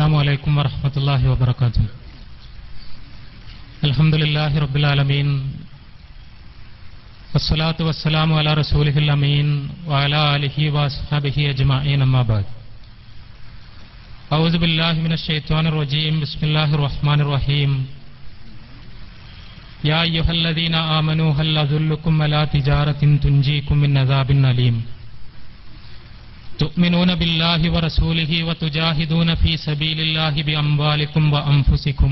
السلام عليكم ورحمة الله وبركاته. الحمد لله رب العالمين والصلاة والسلام على رسوله الأمين وعلى آله وأصحابه أجمعين أما بعد. أعوذ بالله من الشيطان الرجيم. بسم الله الرحمن الرحيم. يا أيها الذين آمنوا هل أدلكم على تجارة تنجيكم من عذاب أليم تؤمنون بالله ورسوله وتجاهدون في سبيل الله بأموالكم وأنفسكم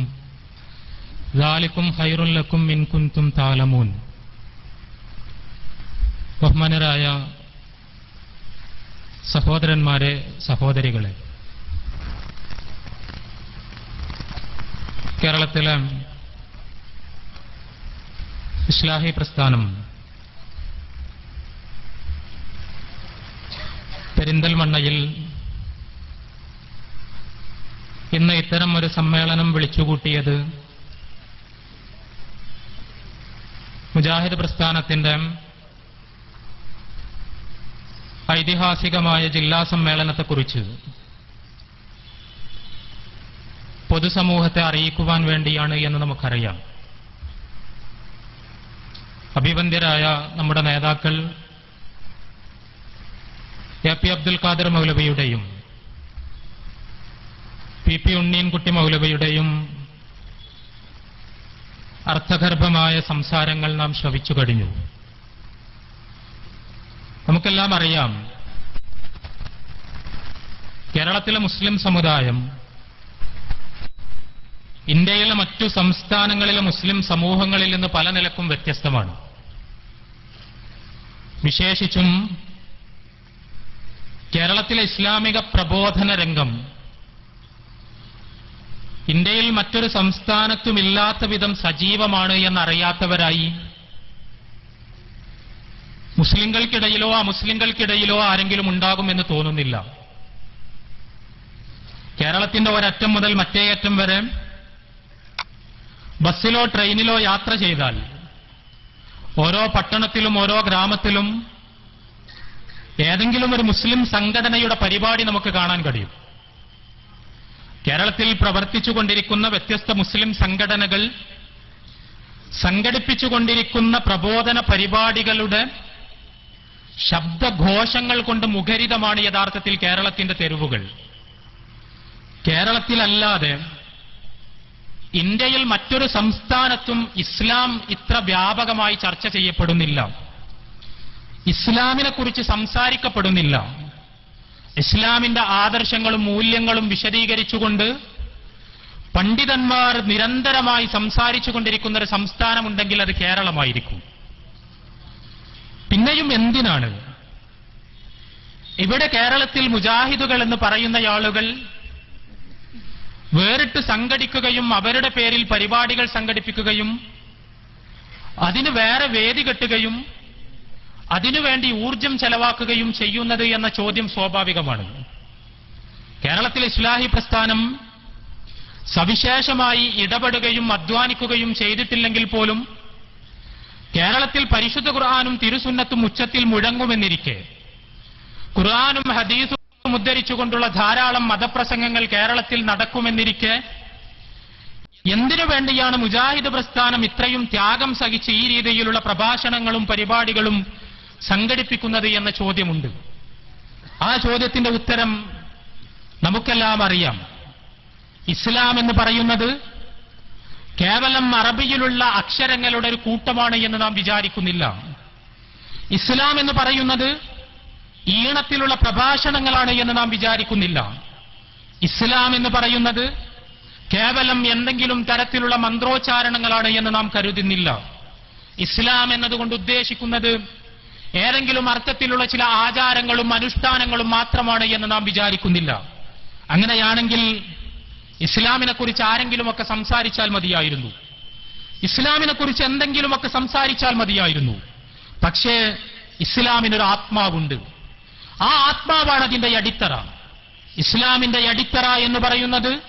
ذلكم خير لكم إن كنتم تعلمون. ബഹുമാനരായ സഹോദരന്മാരെ, സഹോദരികളെ, കേരളത്തിലെ ഇസ്ലാഹി പ്രസ്ഥാനം പെരിന്തൽമണ്ണയിൽ ഇന്ന് ഇത്തരം ഒരു സമ്മേളനം വിളിച്ചുകൂട്ടിയത് മുജാഹിദ് പ്രസ്ഥാനത്തിന്റെ ഐതിഹാസികമായ ജില്ലാ സമ്മേളനത്തെക്കുറിച്ച് പൊതുസമൂഹത്തെ അറിയിക്കുവാൻ വേണ്ടിയാണ് എന്ന് നമുക്കറിയാം. അഭിവന്ദ്യരായ നമ്മുടെ നേതാക്കൾ AP അബ്ദുൽ ഖാദർ മൗലവിയുടെയും PP ഉണ്ണീൻകുട്ടി മൗലവിയുടെയും അർത്ഥഗർഭമായ സംസാരങ്ങൾ നാം ശ്രവിച്ചു കഴിഞ്ഞു. നമുക്കെല്ലാം അറിയാം, കേരളത്തിലെ മുസ്ലിം സമുദായം ഇന്ത്യയിലെ മറ്റു സംസ്ഥാനങ്ങളിലെ മുസ്ലിം സമൂഹങ്ങളിൽ നിന്ന് പല നിലക്കും വ്യത്യസ്തമാണ്. വിശേഷിച്ചും കേരളത്തിലെ ഇസ്ലാമിക പ്രബോധന രംഗം ഇന്ത്യയിൽ മറ്റൊരു സംസ്ഥാനത്തുമില്ലാത്ത വിധം സജീവമാണ് എന്നറിയാത്തവരായി മുസ്ലിങ്ങൾക്കിടയിലോ അമുസ്ലിങ്ങൾക്കിടയിലോ ആരെങ്കിലും ഉണ്ടാകുമെന്ന് തോന്നുന്നില്ല. കേരളത്തിന്റെ ഒരറ്റം മുതൽ മറ്റേ അറ്റം വരെ ബസ്സിലോ ട്രെയിനിലോ യാത്ര ചെയ്താൽ ഓരോ പട്ടണത്തിലും ഓരോ ഗ്രാമത്തിലും ഏതെങ്കിലും ഒരു മുസ്ലിം സംഘടനയുടെ പരിപാടി നമുക്ക് കാണാൻ കഴിയും. കേരളത്തിൽ പ്രവർത്തിച്ചുകൊണ്ടിരിക്കുന്ന വ്യത്യസ്ത മുസ്ലിം സംഘടനകൾ സംഘടിപ്പിച്ചുകൊണ്ടിരിക്കുന്ന പ്രബോധന പരിപാടികളുടെ ശബ്ദഘോഷങ്ങൾ കൊണ്ട് മുഖരിതമാണ് യഥാർത്ഥത്തിൽ കേരളത്തിന്റെ തെരുവുകൾ. കേരളത്തിലല്ലാതെ ഇന്ത്യയിൽ മറ്റൊരു സംസ്ഥാനത്തും ഇസ്ലാം ഇത്ര വ്യാപകമായി ചർച്ച ചെയ്യപ്പെടുന്നില്ല. ഇസ്ലാമിനെ കുറിച്ച് സംസാരിക്കപ്പെടുന്നില്ല. ഇസ്ലാമിന്റെ ആദർശങ്ങളും മൂല്യങ്ങളും വിശദീകരിച്ചുകൊണ്ട് പണ്ഡിതന്മാർ നിരന്തരമായി സംസാരിച്ചു കൊണ്ടിരിക്കുന്ന ഒരു സംസ്ഥാനമുണ്ടെങ്കിൽ അത് കേരളമായിരിക്കും. പിന്നെയും എന്തിനാണ് ഇവിടെ കേരളത്തിൽ മുജാഹിദുകൾ എന്ന് പറയുന്ന ആളുകൾ വേറിട്ട് സംഘടിക്കുകയും അവരുടെ പേരിൽ പരിപാടികൾ സംഘടിപ്പിക്കുകയും അതിന് വേറെ വേദി കെട്ടുകയും അതിനുവേണ്ടി ഊർജം ചെലവാക്കുകയും ചെയ്യുന്നത് എന്ന ചോദ്യം സ്വാഭാവികമാണ്. കേരളത്തിലെ ഇസ്ലാഹി പ്രസ്ഥാനം സവിശേഷമായി ഇടപെടുകയും അധ്വാനിക്കുകയും ചെയ്തിട്ടില്ലെങ്കിൽ പോലും കേരളത്തിൽ പരിശുദ്ധ ഖുർആനും തിരുസുന്നത്തും ഉച്ചത്തിൽ മുഴങ്ങുമെന്നിരിക്കെ ഖുർആനും ഹദീസും ഉദ്ധരിച്ചുകൊണ്ടുള്ള ധാരാളം മതപ്രസംഗങ്ങൾ കേരളത്തിൽ നടക്കുമെന്നിരിക്കെ എന്തിനു വേണ്ടിയാണ് മുജാഹിദ് പ്രസ്ഥാനം ഇത്രയും ത്യാഗം സഹിച്ച് ഈ രീതിയിലുള്ള പ്രഭാഷണങ്ങളും പരിപാടികളും സംഘടിപ്പിക്കുന്നത് എന്ന ചോദ്യമുണ്ട്. ആ ചോദ്യത്തിന്റെ ഉത്തരം നമുക്കെല്ലാം അറിയാം. ഇസ്ലാം എന്ന് പറയുന്നത് കേവലം അറബിയിലുള്ള അക്ഷരങ്ങളുടെ ഒരു കൂട്ടമാണ് എന്ന് നാം വിചാരിക്കുന്നില്ല. ഇസ്ലാം എന്ന് പറയുന്നത് ഈണത്തിലുള്ള പ്രഭാഷണങ്ങളാണ് എന്ന് നാം വിചാരിക്കുന്നില്ല. ഇസ്ലാം എന്ന് പറയുന്നത് കേവലം എന്തെങ്കിലും തരത്തിലുള്ള മന്ത്രോച്ചാരണങ്ങളാണ് എന്ന് നാം കരുതുന്നില്ല. ഇസ്ലാം എന്നതുകൊണ്ട് ഉദ്ദേശിക്കുന്നത് ഏതെങ്കിലും അർത്ഥത്തിലുള്ള ചില ആചാരങ്ങളും അനുഷ്ഠാനങ്ങളും മാത്രമാണ് എന്ന് നാം വിചാരിക്കുന്നില്ല. അങ്ങനെയാണെങ്കിൽ ഇസ്ലാമിനെ കുറിച്ച് ആരെങ്കിലുമൊക്കെ സംസാരിച്ചാൽ മതിയായിരുന്നു. ഇസ്ലാമിനെ കുറിച്ച് എന്തെങ്കിലുമൊക്കെ സംസാരിച്ചാൽ മതിയായിരുന്നു. പക്ഷേ ഇസ്ലാമിനൊരു ആത്മാവുണ്ട്. ആ ആത്മാവാണ് അതിന്റെ അടിത്തറ. ഇസ്ലാമിന്റെ അടിത്തറ എന്ന് പറയുന്നത്,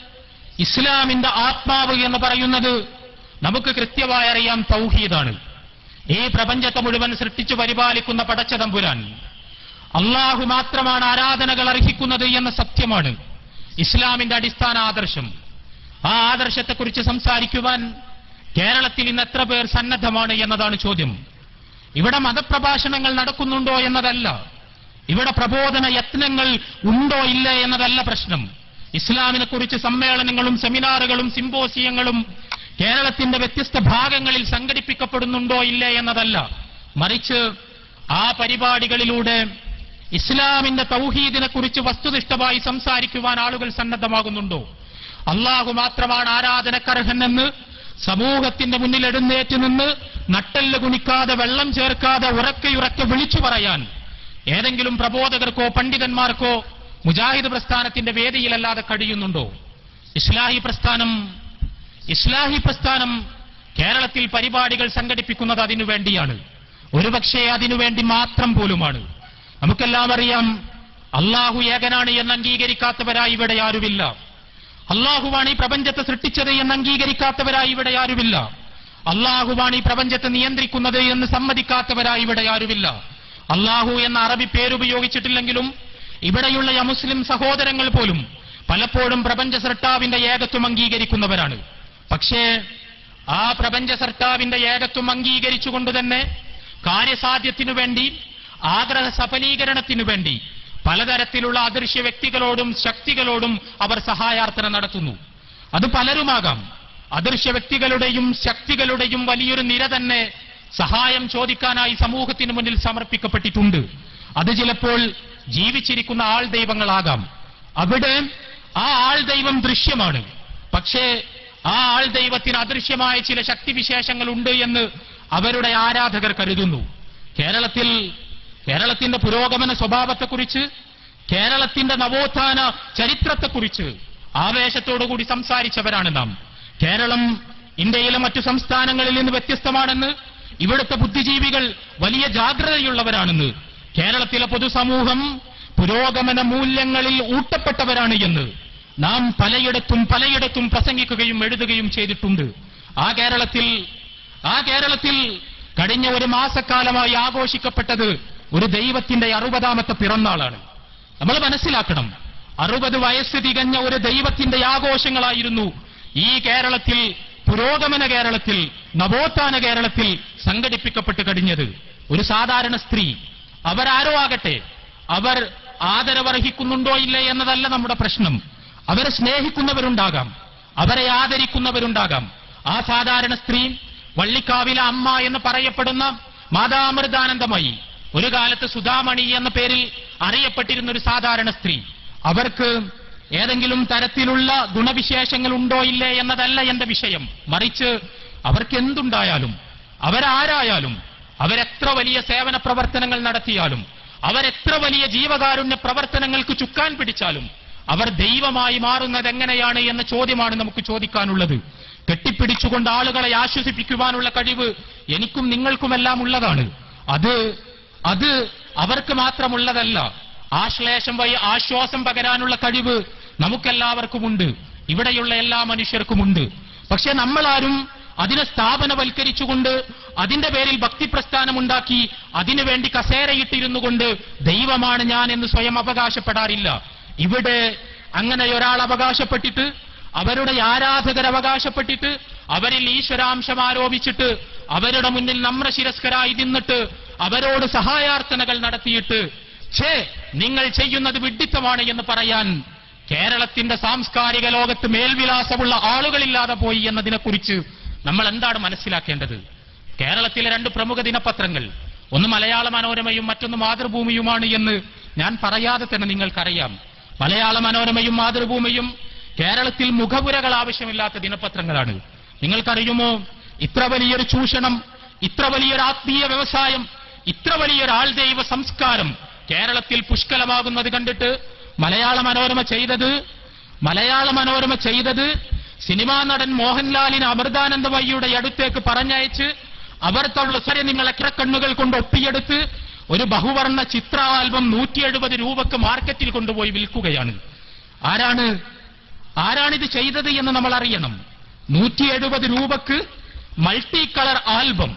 ഇസ്ലാമിന്റെ ആത്മാവ് എന്ന് പറയുന്നത് നമുക്ക് കൃത്യമായി അറിയാം, തൗഹീദാണ്. ഈ പ്രപഞ്ചത്തെ മുഴുവൻ സൃഷ്ടിച്ചു പരിപാലിക്കുന്ന പടച്ച തമ്പുരാൻ അള്ളാഹു മാത്രമാണ് ആരാധനകൾ അർഹിക്കുന്നത് എന്ന സത്യമാണ്. ഇസ്ലാമിന്റെ അടിസ്ഥാന ആദർശം. ആ ആദർശത്തെക്കുറിച്ച് സംസാരിക്കുവാൻ കേരളത്തിൽ ഇന്ന് എത്ര പേർ സന്നദ്ധമാണ് എന്നതാണ് ചോദ്യം. ഇവിടെ മതപ്രഭാഷണങ്ങൾ നടക്കുന്നുണ്ടോ എന്നതല്ല, ഇവിടെ പ്രബോധന യത്നങ്ങൾ ഉണ്ടോ ഇല്ലേ എന്നതല്ല പ്രശ്നം. ഇസ്ലാമിനെ കുറിച്ച് സമ്മേളനങ്ങളും സെമിനാറുകളും സിമ്പോസിയങ്ങളും കേരളത്തിന്റെ വ്യത്യസ്ത ഭാഗങ്ങളിൽ സംഘടിപ്പിക്കപ്പെടുന്നുണ്ടോ ഇല്ലേ എന്നതല്ല, മറിച്ച് ആ പരിപാടികളിലൂടെ ഇസ്ലാമിന്റെ തൗഹീദിനെ കുറിച്ച് വസ്തുനിഷ്ഠമായി സംസാരിക്കുവാൻ ആളുകൾ സന്നദ്ധമാകുന്നുണ്ടോ? അള്ളാഹു മാത്രമാണ് ആരാധനക്കർഹനെന്ന് സമൂഹത്തിന്റെ മുന്നിൽ എഴുന്നേറ്റ് നിന്ന് നട്ടെല്ല് കുനിക്കാതെ വെള്ളം ചേർക്കാതെ ഉറക്കെ വിളിച്ചു പറയാൻ ഏതെങ്കിലും പ്രബോധകർക്കോ പണ്ഡിതന്മാർക്കോ മുജാഹിദ് പ്രസ്ഥാനത്തിന്റെ വേദിയിലല്ലാതെ കഴിയുന്നുണ്ടോ? ഇസ്ലാഹി പ്രസ്ഥാനം കേരളത്തിൽ പരിപാടികൾ സംഘടിപ്പിക്കുന്നത് അതിനുവേണ്ടിയാണ്. ഒരുപക്ഷേ അതിനുവേണ്ടി മാത്രം പോലുമാണ്. നമുക്കെല്ലാം അറിയാം, അള്ളാഹു ഏകനാണ് എന്ന് അംഗീകരിക്കാത്തവരായി ഇവിടെ ആരുമില്ല. അള്ളാഹുവാണ് ഈ പ്രപഞ്ചത്തെ സൃഷ്ടിച്ചത് എന്ന് അംഗീകരിക്കാത്തവരായി ഇവിടെ ആരുമില്ല. അള്ളാഹുവാണ് ഈ പ്രപഞ്ചത്തെ നിയന്ത്രിക്കുന്നത് എന്ന് സമ്മതിക്കാത്തവരായി ഇവിടെ ആരുമില്ല. അള്ളാഹു എന്ന അറബി പേരുപയോഗിച്ചിട്ടില്ലെങ്കിലും ഇവിടെയുള്ള അമുസ്ലിം സഹോദരങ്ങൾ പോലും പലപ്പോഴും പ്രപഞ്ച സൃഷ്ടാവിന്റെ ഏകത്വം അംഗീകരിക്കുന്നവരാണ്. പക്ഷേ ആ പ്രപഞ്ച സൃഷ്ടാവിന്റെ ഏകത്വം അംഗീകരിച്ചുകൊണ്ട് തന്നെ കാര്യസാധ്യത്തിനു വേണ്ടി, ആഗ്രഹ സഫലീകരണത്തിനു വേണ്ടി പലതരത്തിലുള്ള അദൃശ്യ വ്യക്തികളോടും ശക്തികളോടും അവർ സഹായാർത്ഥന നടത്തുന്നു. അത് പലരുമാകാം. അദൃശ്യ വ്യക്തികളുടെയും ശക്തികളുടെയും വലിയൊരു നിര തന്നെ സഹായം ചോദിക്കാനായി സമൂഹത്തിന് മുന്നിൽ സമർപ്പിക്കപ്പെട്ടിട്ടുണ്ട്. അത് ചിലപ്പോൾ ജീവിച്ചിരിക്കുന്ന ആൾ ദൈവങ്ങളാകാം. അവിടെ ആ ആൾ ദൈവം ദൃശ്യമാണ്. പക്ഷേ ആ ആൾ ദൈവത്തിന് അദൃശ്യമായ ചില ശക്തിവിശേഷങ്ങളുണ്ട് എന്ന് അവരുടെ ആരാധകർ കരുതുന്നു. കേരളത്തിന്റെ പുരോഗമന സ്വഭാവത്തെക്കുറിച്ച്, കേരളത്തിന്റെ നവോത്ഥാന ചരിത്രത്തെക്കുറിച്ച് ആവേശത്തോടുകൂടി സംസാരിച്ചവരാണ് നാം. കേരളം ഇന്ത്യയിലെ മറ്റു സംസ്ഥാനങ്ങളിൽ നിന്ന് വ്യത്യസ്തമാണെന്ന്, ഇവിടുത്തെ ബുദ്ധിജീവികൾ വലിയ ജാഗ്രതയുള്ളവരാണെന്ന്, കേരളത്തിലെ പൊതുസമൂഹം പുരോഗമന മൂല്യങ്ങളിൽ ഊട്ടപ്പെട്ടവരാണ് എന്ന് നാം പലയിടത്തും പ്രസംഗിക്കുകയും എഴുതുകയും ചെയ്തിട്ടുണ്ട്. ആ കേരളത്തിൽ കഴിഞ്ഞ ഒരു മാസക്കാലമായി ആഘോഷിക്കപ്പെട്ടത് ഒരു ദൈവത്തിന്റെ 60ാമത്തെ പിറന്നാളാണ്. നമ്മൾ മനസ്സിലാക്കണം, 60 വയസ്സ് തികഞ്ഞ ഒരു ദൈവത്തിന്റെ ആഘോഷങ്ങളായിരുന്നു ഈ കേരളത്തിൽ, പുരോഗമന കേരളത്തിൽ, നവോത്ഥാന കേരളത്തിൽ സംഘടിപ്പിക്കപ്പെട്ട് കഴിഞ്ഞത്. ഒരു സാധാരണ സ്ത്രീ, അവരാരോ ആകട്ടെ, അവർ ആദരവർഹിക്കുന്നുണ്ടോ ഇല്ലേ എന്നതല്ല നമ്മുടെ പ്രശ്നം. അവരെ സ്നേഹിക്കുന്നവരുണ്ടാകാം, അവരെ ആദരിക്കുന്നവരുണ്ടാകാം. ആ സാധാരണ സ്ത്രീ വള്ളിക്കാവിലെ അമ്മ എന്ന് പറയപ്പെടുന്ന മാതാമൃതാനന്ദമയി, ഒരു കാലത്ത് സുധാമണി എന്ന പേരിൽ അറിയപ്പെട്ടിരുന്ന ഒരു സാധാരണ സ്ത്രീ. അവർക്ക് ഏതെങ്കിലും തരത്തിലുള്ള ഗുണവിശേഷങ്ങൾ ഉണ്ടോ ഇല്ലേ എന്നതല്ല എന്റെ വിഷയം, മറിച്ച് അവർക്ക് എന്തുണ്ടായാലും, അവരാരായാലും, അവരെത്ര വലിയ സേവന പ്രവർത്തനങ്ങൾ നടത്തിയാലും, അവരെത്ര വലിയ ജീവകാരുണ്യ പ്രവർത്തനങ്ങൾക്ക് ചുക്കാൻ പിടിച്ചാലും അവർ ദൈവമായി മാറുന്നത് എങ്ങനെയാണ് എന്ന ചോദ്യമാണ് നമുക്ക് ചോദിക്കാനുള്ളത്. കെട്ടിപ്പിടിച്ചുകൊണ്ട് ആളുകളെ ആശ്വസിപ്പിക്കുവാനുള്ള കഴിവ് എനിക്കും നിങ്ങൾക്കുമെല്ലാം ഉള്ളതാണ്. അത് അവർക്ക് മാത്രമുള്ളതല്ല. ആശ്വാസം പകരാനുള്ള കഴിവ് നമുക്കെല്ലാവർക്കുമുണ്ട്, ഇവിടെയുള്ള എല്ലാ മനുഷ്യർക്കുമുണ്ട്. പക്ഷെ നമ്മളാരും അതിനെ സ്ഥാപനവൽക്കരിച്ചുകൊണ്ട് അതിന്റെ പേരിൽ ഭക്തിപ്രസ്ഥാനമുണ്ടാക്കി അതിനുവേണ്ടി കസേരയിട്ടിരുന്നു കൊണ്ട് ദൈവമാണ് ഞാൻ എന്ന് സ്വയം അവകാശപ്പെടാറില്ല. ഇവിടെ അങ്ങനെ ഒരാൾ അവകാശപ്പെട്ടിട്ട്, അവരുടെ ആരാധകർ അവകാശപ്പെട്ടിട്ട്, അവരിൽ ഈശ്വരാംശം ആരോപിച്ചിട്ട്, അവരുടെ മുന്നിൽ നമ്രശിരസ്കരായി നിന്നിട്ട് അവരോട് സഹായാർത്ഥനകൾ നടത്തിയിട്ട് നിങ്ങൾ ചെയ്യുന്നത് വിഡ്ഢിത്തമാണ് എന്ന് പറയാൻ കേരളത്തിന്റെ സാംസ്കാരിക ലോകത്ത് മേൽവിലാസമുള്ള ആളുകളില്ലാതെ പോയി എന്നതിനെക്കുറിച്ച് നമ്മൾ എന്താണ് മനസ്സിലാക്കേണ്ടത്? കേരളത്തിലെ 2 പ്രമുഖ ദിനപത്രങ്ങൾ, ഒന്ന് മലയാള മനോരമയും മറ്റൊന്ന് മാതൃഭൂമിയുമാണ് എന്ന് ഞാൻ പറയാതെ തന്നെ നിങ്ങൾക്കറിയാം. മലയാള മനോരമയും മാതൃഭൂമിയും കേരളത്തിൽ മുഖപുരകൾ ആവശ്യമില്ലാത്ത ദിനപത്രങ്ങളാണ്. നിങ്ങൾക്കറിയുമോ, ഇത്ര വലിയൊരു ചൂഷണം, ഇത്ര വലിയൊരു ആത്മീയ വ്യവസായം, ഇത്ര വലിയൊരു ആൾദൈവ സംസ്കാരം കേരളത്തിൽ പുഷ്കലമാകുന്നത് കണ്ടിട്ട് മലയാള മനോരമ ചെയ്തത് സിനിമാ നടൻ മോഹൻലാലിന് അമൃതാനന്ദമയ്യയുടെ അടുത്തേക്ക് പറഞ്ഞയച്ച് അവർ തള്ളുസരെ നിങ്ങൾ എത്ര കണ്ണുകൾ കൊണ്ട് ഒപ്പിയെടുത്ത് ഒരു ബഹുവർണ്ണ ചിത്ര ആൽബം 170 രൂപക്ക് മാർക്കറ്റിൽ കൊണ്ടുപോയി വിൽക്കുകയാണ്. ആരാണിത് ചെയ്തത് എന്ന് നമ്മൾ അറിയണം. 170 രൂപക്ക് മൾട്ടി കളർ ആൽബം,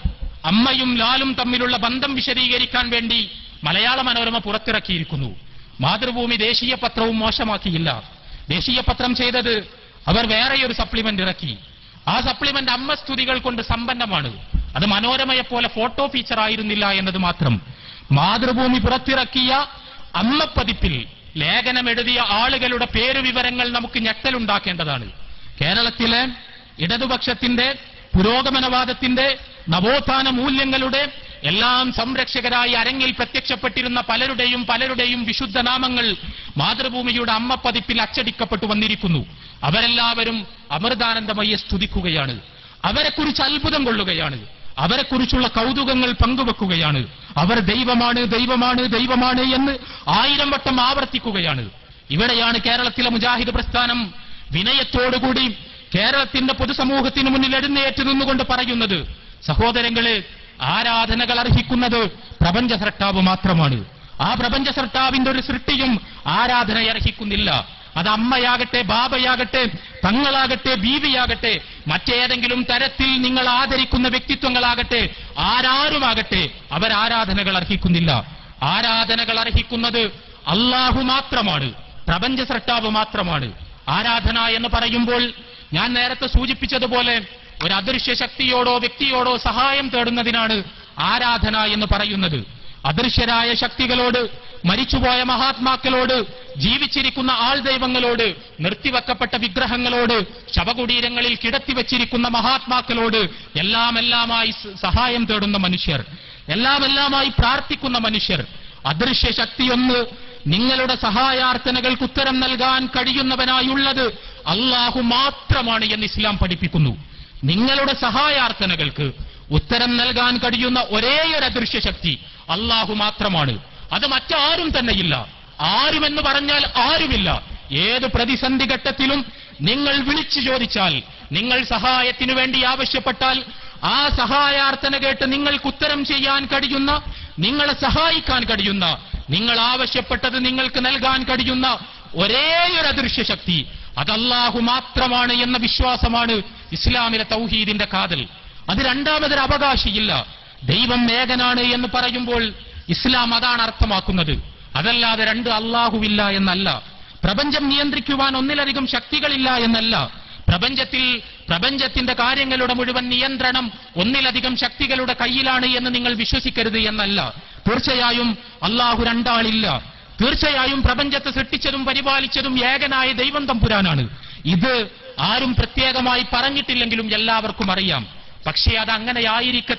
അമ്മയും ലാലും തമ്മിലുള്ള ബന്ധം വിശദീകരിക്കാൻ വേണ്ടി മലയാള മനോരമ പുറത്തിറക്കിയിരിക്കുന്നു. മാതൃഭൂമി ദേശീയ പത്രവും മോശമാക്കിയില്ല. ദേശീയ പത്രം ചെയ്തത്, അവർ വേറെയൊരു സപ്ലിമെന്റ് ഇറക്കി. ആ സപ്ലിമെന്റ് അമ്മ സ്തുതികൾ കൊണ്ട് സമ്പന്നമാണ്. അത് മനോരമയെപ്പോലെ ഫോട്ടോ ഫീച്ചർ ആയിരുന്നില്ല എന്നത് മാത്രം. മാതൃഭൂമി പുറത്തിറക്കിയ അമ്മപ്പതിപ്പിൽ ലേഖനം എഴുതിയ ആളുകളുടെ പേരുവിവരങ്ങൾ നമുക്ക് ഞെട്ടലുണ്ടാക്കേണ്ടതാണ്. കേരളത്തിലെ ഇടതുപക്ഷത്തിന്റെ, പുരോഗമനവാദത്തിന്റെ, നവോത്ഥാന മൂല്യങ്ങളുടെ എല്ലാം സംരക്ഷകരായി അരങ്ങിൽ പ്രത്യക്ഷപ്പെട്ടിരുന്ന പലരുടെയും വിശുദ്ധ നാമങ്ങൾ മാതൃഭൂമിയുടെ അമ്മപ്പതിപ്പിൽ അച്ചടിക്കപ്പെട്ടു വന്നിരിക്കുന്നു. അവരെല്ലാവരും അമൃതാനന്ദമയെ സ്തുതിക്കുകയാണ്, അവരെക്കുറിച്ച് അത്ഭുതം കൊള്ളുകയാണ്, അവരെക്കുറിച്ചുള്ള കൗതുകങ്ങൾ പങ്കുവെക്കുകയാണ്. അവർ ദൈവമാണ്, ദൈവമാണ്, ദൈവമാണ് എന്ന് 1000 വട്ടം ആവർത്തിക്കുകയാണ്. ഇവിടെയാണ് കേരളത്തിലെ മുജാഹിദ് പ്രസ്ഥാനം വിനയത്തോടുകൂടി കേരളത്തിന്റെ പൊതുസമൂഹത്തിന് മുന്നിൽ എഴുന്നേറ്റ് നിന്നുകൊണ്ട് പറയുന്നത്, സഹോദരങ്ങളെ, ആരാധനകൾ അർഹിക്കുന്നത് പ്രപഞ്ച സൃഷ്ടാവ് മാത്രമാണ്. ആ പ്രപഞ്ച സൃഷ്ടാവിന്റെ ഒരു സൃഷ്ടിയും ആരാധന അർഹിക്കുന്നില്ല. അത് അമ്മയാകട്ടെ, ബാബയാകട്ടെ, തങ്ങളാകട്ടെ, ബീവിയാകട്ടെ, മറ്റേതെങ്കിലും തരത്തിൽ നിങ്ങൾ ആദരിക്കുന്ന വ്യക്തിത്വങ്ങളാകട്ടെ, ആരാരുമാകട്ടെ, അവരാരാധനകൾ അർഹിക്കുന്നില്ല. ആരാധനകൾ അർഹിക്കുന്നത് അല്ലാഹു മാത്രമാണ്, പ്രപഞ്ച സൃഷ്ടാവ് മാത്രമാണ്. ആരാധന എന്ന് പറയുമ്പോൾ ഞാൻ നേരത്തെ സൂചിപ്പിച്ചതുപോലെ ഒരു അദൃശ്യ ശക്തിയോടോ വ്യക്തിയോടോ സഹായം തേടുന്നതിനാണ് ആരാധന എന്ന് പറയുന്നത്. അദൃശ്യരായ ശക്തികളോട്, മരിച്ചുപോയ മഹാത്മാക്കളോട്, ജീവിച്ചിരിക്കുന്ന ആൾ ദൈവങ്ങളോട്, നിർത്തിവെക്കപ്പെട്ട വിഗ്രഹങ്ങളോട്, ശവകുടീരങ്ങളിൽ കിടത്തിവെച്ചിരിക്കുന്ന മഹാത്മാക്കളോട് എല്ലാമായി സഹായം തേടുന്ന മനുഷ്യർ, എല്ലാമായി പ്രാർത്ഥിക്കുന്ന മനുഷ്യർ, അദൃശ്യ ശക്തിയൊന്ന് നിങ്ങളുടെ സഹായാർത്ഥനകൾക്ക് ഉത്തരം നൽകാൻ കഴിയുന്നവനായുള്ളത് അല്ലാഹു മാത്രമാണ് എന്ന് ഇസ്ലാം പഠിപ്പിക്കുന്നു. നിങ്ങളുടെ സഹായാർത്ഥനകൾക്ക് ഉത്തരം നൽകാൻ കഴിയുന്ന ഒരേയൊരു അദൃശ്യ ശക്തി അല്ലാഹു മാത്രമാണ്. അത് മറ്റാരും തന്നെയില്ല. ആരുമെന്ന് പറഞ്ഞാൽ ആരുമില്ല. ഏത് പ്രതിസന്ധി ഘട്ടത്തിലും നിങ്ങൾ വിളിച്ചു ചോദിച്ചാൽ, നിങ്ങൾ സഹായത്തിനു വേണ്ടി ആവശ്യപ്പെട്ടാൽ, ആ സഹായാർത്ഥന കേട്ട് നിങ്ങൾക്ക് ഉത്തരം ചെയ്യാൻ കഴിയുന്ന, നിങ്ങളെ സഹായിക്കാൻ കഴിയുന്ന, നിങ്ങൾ ആവശ്യപ്പെട്ടത് നിങ്ങൾക്ക് നൽകാൻ കഴിയുന്ന ഒരേയൊരു അദൃശ്യ ശക്തി അത് അല്ലാഹു മാത്രമാണ് എന്ന വിശ്വാസമാണ് ഇസ്ലാമിലെ തൗഹീദിന്റെ കാതൽ. അത് രണ്ടാമതൊരു അവകാശിയില്ല. ദൈവം ഏകനാണ് എന്ന് പറയുമ്പോൾ ഇസ്ലാം അതാണ് അർത്ഥമാക്കുന്നത്. അതല്ലാതെ രണ്ട് അല്ലാഹുവില്ല എന്നല്ല. പ്രപഞ്ചം നിയന്ത്രിക്കുവാൻ ഒന്നിലധികം ശക്തികളില്ല എന്നല്ല. പ്രപഞ്ചത്തിന്റെ കാര്യങ്ങളുടെ മുഴുവൻ നിയന്ത്രണം ഒന്നിലധികം ശക്തികളുടെ കയ്യിലാണ് എന്ന് നിങ്ങൾ വിശ്വസിക്കരുത് എന്നല്ല. തീർച്ചയായും അല്ലാഹു രണ്ടാളില്ല. തീർച്ചയായും പ്രപഞ്ചത്തെ സൃഷ്ടിച്ചതും പരിപാലിച്ചതും ഏകനായ ദൈവം തമ്പുരാനാണ്. ഇത് ആരും പ്രത്യേകമായി പറഞ്ഞിട്ടില്ലെങ്കിലും എല്ലാവർക്കും അറിയാം. പക്ഷേ അത് അങ്ങനെയായിരിക്കെ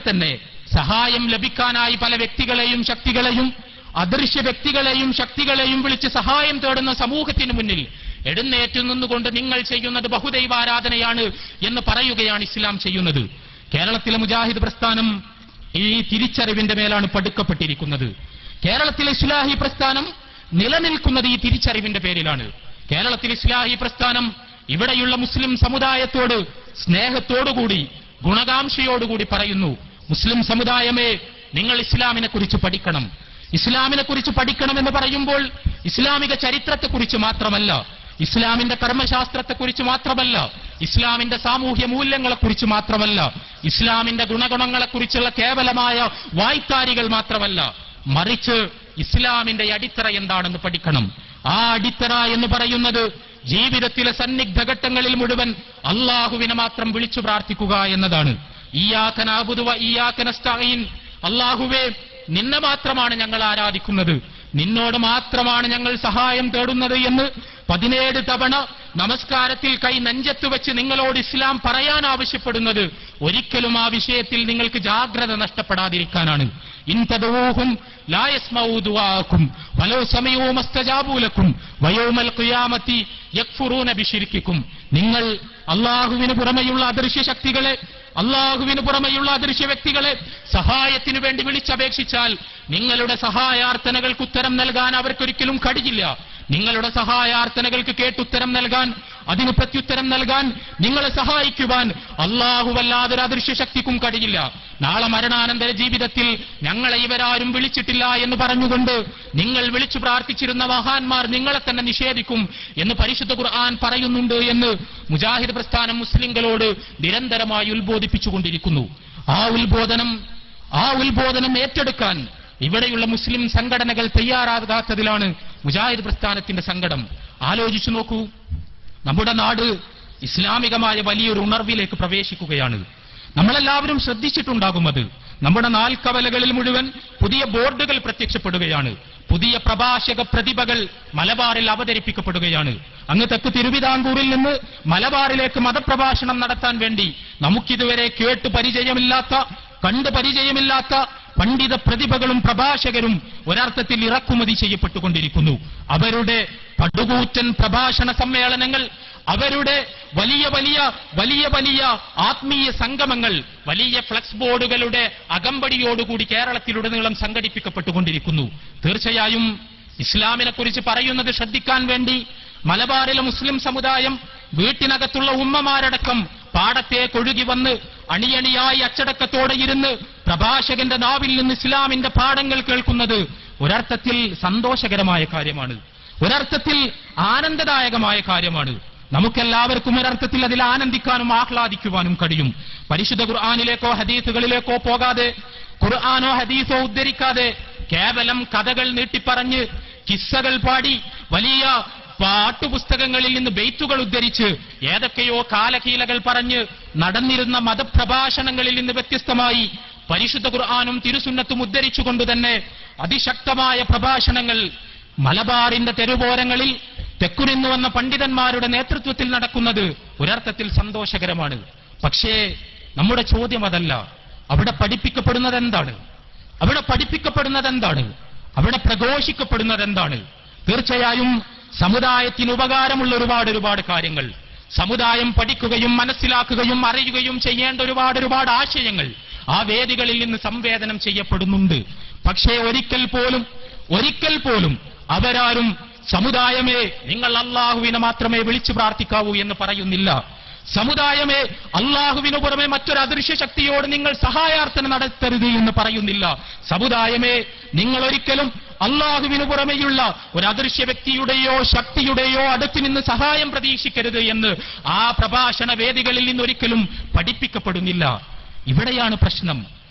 തന്നെ സഹായം ലഭിക്കാനായി പല വ്യക്തികളെയും ശക്തികളെയും, അദൃശ്യ വ്യക്തികളെയും ശക്തികളെയും വിളിച്ച് സഹായം തേടുന്ന സമൂഹത്തിന് മുന്നിൽ എഴുന്നേറ്റ് നിന്നുകൊണ്ട് നിങ്ങൾ ചെയ്യുന്നത് ബഹുദൈവാരാധനയാണ് എന്ന് പറയുകയാണ് ഇസ്ലാം ചെയ്യുന്നത്. കേരളത്തിലെ മുജാഹിദ് പ്രസ്ഥാനം ഈ തിരിച്ചറിവിന്റെ മേലാണ് പടുക്കപ്പെട്ടിരിക്കുന്നത്. കേരളത്തിലെ ഇസ്ലാഹി പ്രസ്ഥാനം നിലനിൽക്കുന്നത് ഈ തിരിച്ചറിവിന്റെ പേരിലാണ്. കേരളത്തിൽ ഇസ്ലാഹി പ്രസ്ഥാനം ഇവിടെയുള്ള മുസ്ലിം സമുദായത്തോട് സ്നേഹത്തോടുകൂടി, ഗുണകാംക്ഷയോടുകൂടി പറയുന്നു, മുസ്ലിം സമുദായമേ, നിങ്ങൾ ഇസ്ലാമിനെ കുറിച്ച് പഠിക്കണം. ഇസ്ലാമിനെ കുറിച്ച് പഠിക്കണമെന്ന് പറയുമ്പോൾ ഇസ്ലാമിക ചരിത്രത്തെക്കുറിച്ച് മാത്രമല്ല, ഇസ്ലാമിന്റെ കർമ്മശാസ്ത്രത്തെക്കുറിച്ച് മാത്രമല്ല, ഇസ്ലാമിന്റെ സാമൂഹ്യ മൂല്യങ്ങളെക്കുറിച്ച് മാത്രമല്ല, ഇസ്ലാമിന്റെ ഗുണഗുണങ്ങളെക്കുറിച്ചുള്ള കേവലമായ വായ്ത്താരികൾ മാത്രമല്ല, മറിച്ച് ഇസ്ലാമിന്റെ അടിത്തറ എന്താണെന്ന് പഠിക്കണം. ആ അടിത്തറ എന്ന് പറയുന്നത് ജീവിതത്തിലെ സന്നിഗ്ധ ഘട്ടങ്ങളിൽ മുഴുവൻ അല്ലാഹുവിനെ മാത്രം വിളിച്ചു പ്രാർത്ഥിക്കുക എന്നതാണ്. ഇയ്യാക നഅ്ബുദു വ ഇയ്യാക നസ്തഈൻ, അല്ലാഹുവേ, നിന്നെ മാത്രമാണ് ഞങ്ങൾ ആരാധിക്കുന്നത്, നിന്നോട് മാത്രമാണ് ഞങ്ങൾ സഹായം തേടുന്നത് എന്ന് 17 തവണ നമസ്കാരത്തിൽ കൈ നെഞ്ചത്ത് വെച്ച് നിങ്ങളോട് ഇസ്ലാം പറയാൻ ആവശ്യപ്പെടുന്നത് ഒരിക്കലും ആ വിഷയത്തിൽ നിങ്ങൾക്ക് ജാഗ്രത നഷ്ടപ്പെടാതിരിക്കാനാണ്. ഇൻ തദഊഹും ലാ യസ്മഊ ദുആഅക്കും വലൗ സമീഉ മസ്തജാബൂ ലക്കും വയൗമൽ ഖിയാമത്തി യക്ഫുറൂന ബിശിർക്കിക്കും. നിങ്ങൾ അല്ലാഹുവിന് പുറമെയുള്ള അദൃശ്യ ശക്തികളെ, അല്ലാഹുവിന് പുറമെയുള്ള അദൃശ്യ വ്യക്തികളെ സഹായത്തിനു വേണ്ടി വിളിച്ചപേക്ഷിച്ചാൽ നിങ്ങളുടെ സഹായാർത്ഥനകൾക്ക് ഉത്തരം നൽകാൻ അവർക്കൊരിക്കലും കഴിയില്ല. നിങ്ങളുടെ സഹായാർത്ഥനകൾക്ക് കേട്ടുത്തരം നൽകാൻ, അതിന് പ്രത്യുത്തരം നൽകാൻ, നിങ്ങളെ സഹായിക്കുവാൻ അല്ലാഹുവല്ലാതൊരു അദൃശ്യ ശക്തിക്കും കഴിയില്ല. നാളെ മരണാനന്തര ജീവിതത്തിൽ ഞങ്ങളെ ഇവരാരും വിളിച്ചിട്ടില്ല എന്ന് പറഞ്ഞുകൊണ്ട് നിങ്ങൾ വിളിച്ചു പ്രാർത്ഥിച്ചിരുന്ന മഹാന്മാർ നിങ്ങളെ തന്നെ നിഷേധിക്കും എന്ന് പരിശുദ്ധ ഖുർആൻ പറയുന്നുണ്ട് എന്ന് മുജാഹിദ് പ്രസ്ഥാനം മുസ്ലിങ്ങളോട് നിരന്തരമായി ഉത്ബോധിപ്പിച്ചുകൊണ്ടിരിക്കുന്നു. ആ ഉത്ബോധനം ഏറ്റെടുക്കാൻ ഇവിടെയുള്ള മുസ്ലിം സംഘടനകൾ തയ്യാറാകാത്തതിലാണ് മുജാഹിദ് പ്രസ്ഥാനത്തിന്റെ സങ്കടം. ആലോചിച്ചു നോക്കൂ, നമ്മുടെ നാട് ഇസ്ലാമികമായ വലിയൊരു ഉണർവിലേക്ക് പ്രവേശിക്കുകയാണ്. നമ്മളെല്ലാവരും ശ്രദ്ധിച്ചിട്ടുണ്ടാകും അത്. നമ്മുടെ നാൽക്കവലകളിൽ മുഴുവൻ പുതിയ ബോർഡുകൾ പ്രത്യക്ഷപ്പെടുകയാണ്. പുതിയ പ്രഭാഷക പ്രതിഭകൾ മലബാറിൽ അവതരിപ്പിക്കപ്പെടുകയാണ്. അങ്ങ് തെക്ക് തിരുവിതാംകൂറിൽ നിന്ന് മലബാറിലേക്ക് മതപ്രഭാഷണം നടത്താൻ വേണ്ടി നമുക്കിതുവരെ കേട്ട് പരിചയമില്ലാത്ത, കണ്ട് പരിചയമില്ലാത്ത പണ്ഡിത പ്രതിഭകളും പ്രഭാഷകരും ഒരർത്ഥത്തിൽ ഇറക്കുമതി ചെയ്യപ്പെട്ടുകൊണ്ടിരിക്കുന്നു. അവരുടെ പടുകൂറ്റൻ പ്രഭാഷണ സമ്മേളനങ്ങൾ, അവരുടെ വലിയ വലിയ വലിയ വലിയ ആത്മീയ സംഗമങ്ങൾ വലിയ ഫ്ലക്സ് ബോർഡുകളുടെ അകമ്പടിയോടുകൂടി കേരളത്തിലുടനീളം സംഘടിപ്പിക്കപ്പെട്ടുകൊണ്ടിരിക്കുന്നു. തീർച്ചയായും ഇസ്ലാമിനെ കുറിച്ച് പറയുന്നത് ശ്രദ്ധിക്കാൻ വേണ്ടി മലബാറിലെ മുസ്ലിം സമുദായം വീട്ടിനകത്തുള്ള ഉമ്മമാരടക്കം പാടത്തേക്കൊഴുകി വന്ന് അണിയണിയായി അച്ചടക്കത്തോടെ ഇരുന്ന് പ്രഭാഷകന്റെ നാവിൽ നിന്ന് ഇസ്ലാമിന്റെ പാഠങ്ങൾ കേൾക്കുന്നത് ഒരർത്ഥത്തിൽ സന്തോഷകരമായ കാര്യമാണ്, ഒരർത്ഥത്തിൽ ആനന്ദദായകമായ കാര്യമാണ്. നമുക്കെല്ലാവർക്കും ഒരർത്ഥത്തിൽ അതിൽ ആനന്ദിക്കാനും ആഹ്ലാദിക്കുവാനും കഴിയും. പരിശുദ്ധ ഖുർആനിലേക്കോ ഹദീസുകളിലേക്കോ പോകാതെ, ഖുർആനോ ഹദീസോ ഉദ്ധരിക്കാതെ കേവലം കഥകൾ നീട്ടിപ്പറഞ്ഞ് കിസ്സകൾ പാടി വലിയ പാട്ടുപുസ്തകങ്ങളിൽ നിന്ന് ബെയ്ത്തുകൾ ഉദ്ധരിച്ച് ഏതൊക്കെയോ കാലകീലകൾ പറഞ്ഞ് നടന്നിരുന്ന മതപ്രഭാഷണങ്ങളിൽ നിന്ന് വ്യത്യസ്തമായി പരിശുദ്ധ ഖുർആനും തിരുസുന്നത്തും ഉദ്ധരിച്ചുകൊണ്ട് തന്നെ അതിശക്തമായ പ്രഭാഷണങ്ങൾ മലബാറിന്റെ തെരുവോരങ്ങളിൽ തെക്കുനിന്ന് വന്ന പണ്ഡിതന്മാരുടെ നേതൃത്വത്തിൽ നടക്കുന്നത് ഒരർത്ഥത്തിൽ സന്തോഷകരമാണ്. പക്ഷേ നമ്മുടെ ചോദ്യം അതല്ല. അവിടെ പഠിപ്പിക്കപ്പെടുന്നത് എന്താണ്? അവിടെ പഠിപ്പിക്കപ്പെടുന്നത് എന്താണ്? അവിടെ പ്രഘോഷിക്കപ്പെടുന്നത് എന്താണ്? തീർച്ചയായും സമുദായത്തിന് ഉപകാരമുള്ള ഒരുപാട് കാര്യങ്ങൾ, സമുദായം പഠിക്കുകയും മനസ്സിലാക്കുകയും അറിയുകയും ചെയ്യേണ്ട ഒരുപാട് ആശയങ്ങൾ ആ വേദികളിൽ നിന്ന് സംവേദനം ചെയ്യപ്പെടുന്നുണ്ട്. പക്ഷേ ഒരിക്കൽ പോലും അവരാരും സമുദായമേ നിങ്ങൾ അള്ളാഹുവിനെ മാത്രമേ വിളിച്ചു പ്രാർത്ഥിക്കാവൂ എന്ന് പറയുന്നില്ല. സമുദായമേ അള്ളാഹുവിനു പുറമെ മറ്റൊരു അദൃശ്യ ശക്തിയോട് നിങ്ങൾ സഹായാർത്ഥന നടത്തരുത് എന്ന് പറയുന്നില്ല. സമുദായമേ നിങ്ങൾ ഒരിക്കലും അള്ളാഹുവിനു പുറമെയുള്ള ഒരു അദൃശ്യ വ്യക്തിയുടെയോ ശക്തിയുടെയോ അടുത്ത് നിന്ന് സഹായം പ്രതീക്ഷിക്കരുത് എന്ന് ആ പ്രഭാഷണ വേദികളിൽ നിന്നൊരിക്കലും പഠിപ്പിക്കപ്പെടുന്നില്ല. ഇവിടെയാണ്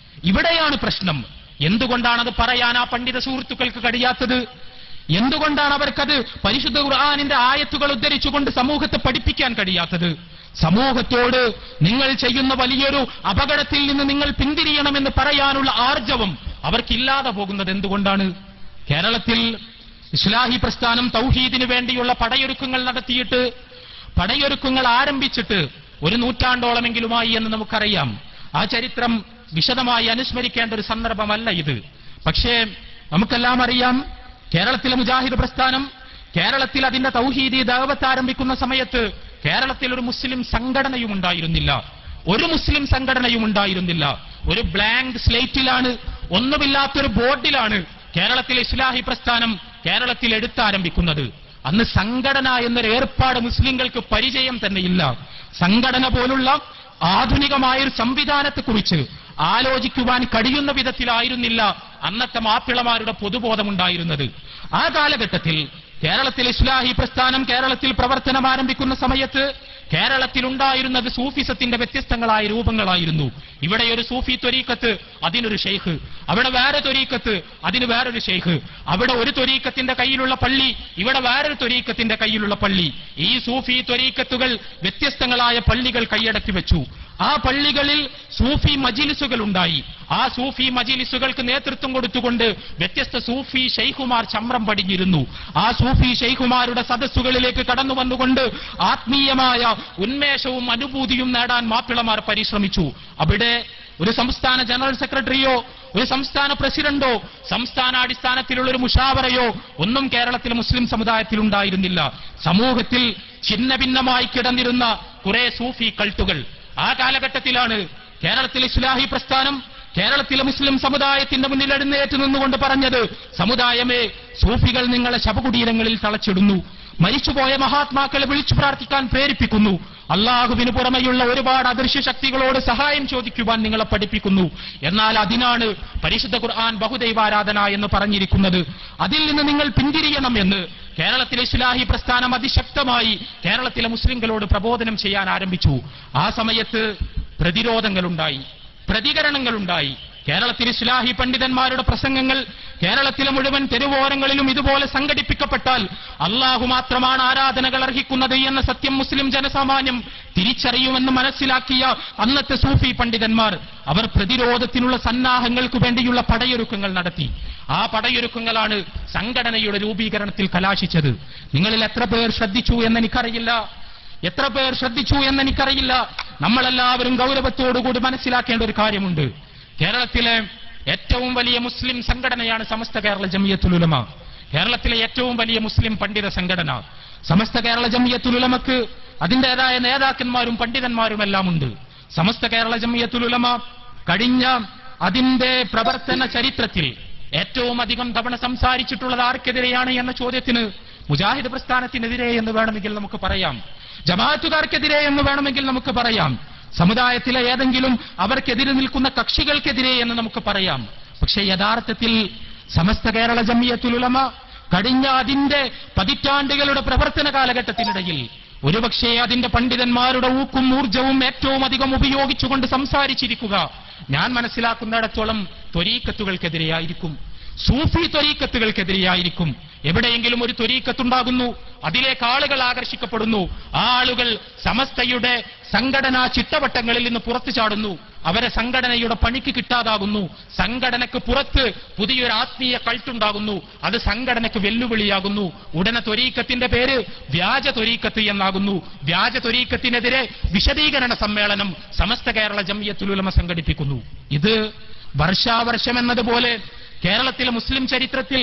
പ്രശ്നം. എന്തുകൊണ്ടാണത് പറയാൻ ആ പണ്ഡിത സുഹൃത്തുക്കൾക്ക് കഴിയാത്തത്? എന്തുകൊണ്ടാണ് അവർക്കത് പരിശുദ്ധ ഖുർആനിന്റെ ആയത്തുകൾ ഉദ്ധരിച്ചുകൊണ്ട് സമൂഹത്തെ പഠിപ്പിക്കാൻ കഴിയാത്തത്? സമൂഹത്തോട് നിങ്ങൾ ചെയ്യുന്ന വലിയൊരു അപകടത്തിൽ നിന്ന് നിങ്ങൾ പിന്തിരിയണമെന്ന് പറയാനുള്ള ആർജവം അവർക്കില്ലാതെ പോകുന്നത് എന്തുകൊണ്ടാണ്? കേരളത്തിൽ ഇസ്ലാഹി പ്രസ്ഥാനം തൗഹീദിന് വേണ്ടിയുള്ള പടയൊരുക്കങ്ങൾ ആരംഭിച്ചിട്ട് ഒരു നൂറ്റാണ്ടോളമെങ്കിലുമായി എന്ന് നമുക്കറിയാം. ആ ചരിത്രം വിശദമായി അനുസ്മരിക്കേണ്ട ഒരു സന്ദർഭമല്ല ഇത്. പക്ഷേ നമുക്കെല്ലാം അറിയാം, കേരളത്തിലെ മുജാഹിദ് പ്രസ്ഥാനം കേരളത്തിൽ അതിന്റെ തൗഹീദി ദഅവത്ത് ആരംഭിക്കുന്ന സമയത്ത് കേരളത്തിൽ ഒരു മുസ്ലിം സംഘടനയും ഉണ്ടായിരുന്നില്ല. ഒരു ബ്ലാങ്ക് സ്ലേറ്റിലാണ്, ഒന്നുമില്ലാത്തൊരു ബോർഡിലാണ് കേരളത്തിലെ ഇസ്ലാഹി പ്രസ്ഥാനം കേരളത്തിൽ എടുത്താരംഭിക്കുന്നത്. അന്ന് സംഘടന എന്നൊരു ഏർപ്പാട് മുസ്ലിങ്ങൾക്ക് പരിചയം തന്നെയില്ല. സംഘടന പോലുള്ള ആധുനികമായൊരു സംവിധാനത്തെക്കുറിച്ച് ആലോചിക്കുവാൻ കഴിയുന്ന വിധത്തിലായിരുന്നില്ല അന്നത്തെ മാപ്പിളമാരുടെ പൊതുബോധമുണ്ടായിരുന്നത്. ആ കാലഘട്ടത്തിൽ കേരളത്തിൽ ഇസ്ലാഹി പ്രസ്ഥാനം കേരളത്തിൽ പ്രവർത്തനം ആരംഭിക്കുന്ന സമയത്ത് കേരളത്തിലുണ്ടായിരുന്നത് സൂഫിസത്തിന്റെ വ്യത്യസ്തങ്ങളായ രൂപങ്ങളായിരുന്നു. ഇവിടെ ഒരു സൂഫി ത്വരീഖത്ത്, അതിനൊരു ഷെയ്ഖ്. അവിടെ വേറെ ത്വരീഖത്ത്, അതിന് വേറൊരു ഷെയ്ഖ്. അവിടെ ഒരു ത്വരീഖത്തിന്റെ കയ്യിലുള്ള പള്ളി, ഇവിടെ വേറൊരു ത്വരീഖത്തിന്റെ കയ്യിലുള്ള പള്ളി. ഈ സൂഫി ത്വരീഖത്തുകൾ വ്യത്യസ്തങ്ങളായ പള്ളികൾ കൈയടക്കി വെച്ചു. ആ പള്ളികളിൽ സൂഫി മജിലിസുകൾ ഉണ്ടായി. ആ സൂഫി മജിലിസുകൾക്ക് നേതൃത്വം കൊടുത്തുകൊണ്ട് വ്യത്യസ്ത സൂഫി ഷെയ്ഖുമാർ ചമ്രം പടിഞ്ഞിരുന്നു. ആ സൂഫി ഷെയ്ഖുമാരുടെ സദസ്സുകളിലേക്ക് കടന്നു വന്നുകൊണ്ട് ആത്മീയമായ ഉന്മേഷവും അനുഭൂതിയും നേടാൻ മാപ്പിളമാർ പരിശ്രമിച്ചു. അവിടെ ഒരു സംസ്ഥാന ജനറൽ സെക്രട്ടറിയോ ഒരു സംസ്ഥാന പ്രസിഡന്റോ സംസ്ഥാനാടിസ്ഥാനത്തിലുള്ള ഒരു മുഷാവറയോ ഒന്നും കേരളത്തിലെ മുസ്ലിം സമുദായത്തിൽ ഉണ്ടായിരുന്നില്ല. സമൂഹത്തിൽ ഛിന്ന ഭിന്നമായി കിടന്നിരുന്ന കുറെ സൂഫി കൾട്ടുകൾ. ആ കാലഘട്ടത്തിലാണ് കേരളത്തിലെ ഇസ്ലാഹി പ്രസ്ഥാനം കേരളത്തിലെ മുസ്ലിം സമുദായത്തിന്റെ മുന്നിൽ എഴുന്നേറ്റ് നിന്നുകൊണ്ട് പറഞ്ഞത്, സമുദായമേ, സൂഫികൾ നിങ്ങളെ ശവകുടീരങ്ങളിൽ തളച്ചിടുന്നു, മരിച്ചുപോയ മഹാത്മാക്കളെ വിളിച്ചു പ്രാർത്ഥിക്കാൻ പ്രേരിപ്പിക്കുന്നു, അള്ളാഹുവിന് പുറമെയുള്ള ഒരുപാട് അദൃശ്യ ശക്തികളോട് സഹായം ചോദിക്കുവാൻ നിങ്ങളെ പഠിപ്പിക്കുന്നു. എന്നാൽ അതിനാണ് പരിശുദ്ധ ഖുർആൻ ബഹുദൈവാരാധന എന്ന് പറഞ്ഞിരിക്കുന്നത്. അതിൽ നിന്ന് നിങ്ങൾ പിന്തിരിയണം എന്ന് കേരളത്തിലെ ഇസ്ലാഹി പ്രസ്ഥാനം അതിശക്തമായി കേരളത്തിലെ മുസ്ലിങ്ങളോട് പ്രബോധനം ചെയ്യാൻ ആരംഭിച്ചു. ആ സമയത്ത് പ്രതിരോധങ്ങളുണ്ടായി, പ്രതികരണങ്ങളുണ്ടായി. കേരളത്തിൽ ഇസ്ലാഹി പണ്ഡിതന്മാരുടെ പ്രസംഗങ്ങൾ കേരളത്തിലെ മുഴുവൻ തെരുവോരങ്ങളിലും ഇതുപോലെ സംഘടിപ്പിക്കപ്പെട്ടാൽ അള്ളാഹു മാത്രമാണ് ആരാധനകൾ അർഹിക്കുന്നത് എന്ന സത്യം മുസ്ലിം ജനസാമാന്യം തിരിച്ചറിയുമെന്ന് മനസ്സിലാക്കിയ അന്നത്തെ സൂഫി പണ്ഡിതന്മാർ അവർ പ്രതിരോധത്തിനുള്ള സന്നാഹങ്ങൾക്ക് വേണ്ടിയുള്ള പടയൊരുക്കങ്ങൾ നടത്തി. ആ പടയൊരുക്കങ്ങളാണ് സംഘടനയുടെ രൂപീകരണത്തിൽ കലാശിച്ചത്. നിങ്ങളിൽ എത്ര പേർ ശ്രദ്ധിച്ചു എന്നെനിക്കറിയില്ല. നമ്മളെല്ലാവരും ഗൗരവത്തോടുകൂടി മനസ്സിലാക്കേണ്ട ഒരു കാര്യമുണ്ട്. കേരളത്തിലെ ഏറ്റവും വലിയ മുസ്ലിം സംഘടനയാണ് സമസ്ത കേരള ജംഇയ്യത്തുൽ ഉലമ. കേരളത്തിലെ ഏറ്റവും വലിയ മുസ്ലിം പണ്ഡിത സംഘടന സമസ്ത കേരള ജംഇയ്യത്തുൽ ഉലമക്ക് അതിൻ്റെതായ നേതാക്കന്മാരും പണ്ഡിതന്മാരുമെല്ലാം ഉണ്ട്. സമസ്ത കേരള ജംഇയ്യത്തുൽ ഉലമ കഴിഞ്ഞ അതിന്റെ പ്രവർത്തന ചരിത്രത്തിൽ ഏറ്റവും അധികം തവണ സംസാരിച്ചിട്ടുള്ളത് ആർക്കെതിരെയാണ് എന്ന ചോദ്യത്തിന് മുജാഹിദ് പ്രസ്ഥാനത്തിനെതിരെ എന്ന് വേണമെങ്കിൽ നമുക്ക് പറയാം, ജമാഅത്തുകാർക്കെതിരെ എന്ന് വേണമെങ്കിൽ നമുക്ക് പറയാം, സമുദായത്തിലെ ഏതെങ്കിലും അവർക്കെതിരെ നിൽക്കുന്ന കക്ഷികൾക്കെതിരെ എന്ന് നമുക്ക് പറയാം. പക്ഷേ യഥാർത്ഥത്തിൽ സമസ്ത കേരള ജംഇയ്യത്തുൽ ഉലമ കഴിഞ്ഞ അതിന്റെ പതിറ്റാണ്ടുകളുടെ പ്രവർത്തന കാലഘട്ടത്തിനിടയിൽ ഒരുപക്ഷേ അതിന്റെ പണ്ഡിതന്മാരുടെ ഊക്കും ഊർജവും ഏറ്റവും അധികം ഉപയോഗിച്ചുകൊണ്ട് സംസാരിച്ചിരിക്കുക ഞാൻ മനസ്സിലാക്കുന്നിടത്തോളം ത്വരീഖത്തുകൾക്കെതിരെയായിരിക്കും, സൂഫി ത്വരീഖത്തുകൾക്കെതിരെയായിരിക്കും. എവിടെയെങ്കിലും ഒരു ത്വരീഖത്തുണ്ടാകുന്നു, അതിലേക്ക് ആളുകൾ ആകർഷിക്കപ്പെടുന്നു, ആ ആളുകൾ സമസ്തയുടെ സംഘടനാ ചിട്ടവട്ടങ്ങളിൽ നിന്ന് പുറത്തു ചാടുന്നു, അവരെ സംഘടനയുടെ പണിക്ക് കിട്ടാതാകുന്നു, സംഘടനയ്ക്ക് പുറത്ത് പുതിയൊരു ആത്മീയ കൾട്ടുണ്ടാകുന്നു, അത് സംഘടനയ്ക്ക് വെല്ലുവിളിയാകുന്നു. ഉടനെ ത്വരീഖത്തിന്റെ പേര് വ്യാജ ത്വരീഖത്ത് എന്നാകുന്നു. വ്യാജ ത്വരീഖത്തിനെതിരെ വിശദീകരണ സമ്മേളനം സമസ്ത കേരള ജംഇയ്യത്തുൽ ഉലമ സംഘടിപ്പിക്കുന്നു. ഇത് വർഷാവർഷം എന്നതുപോലെ കേരളത്തിലെ മുസ്ലിം ചരിത്രത്തിൽ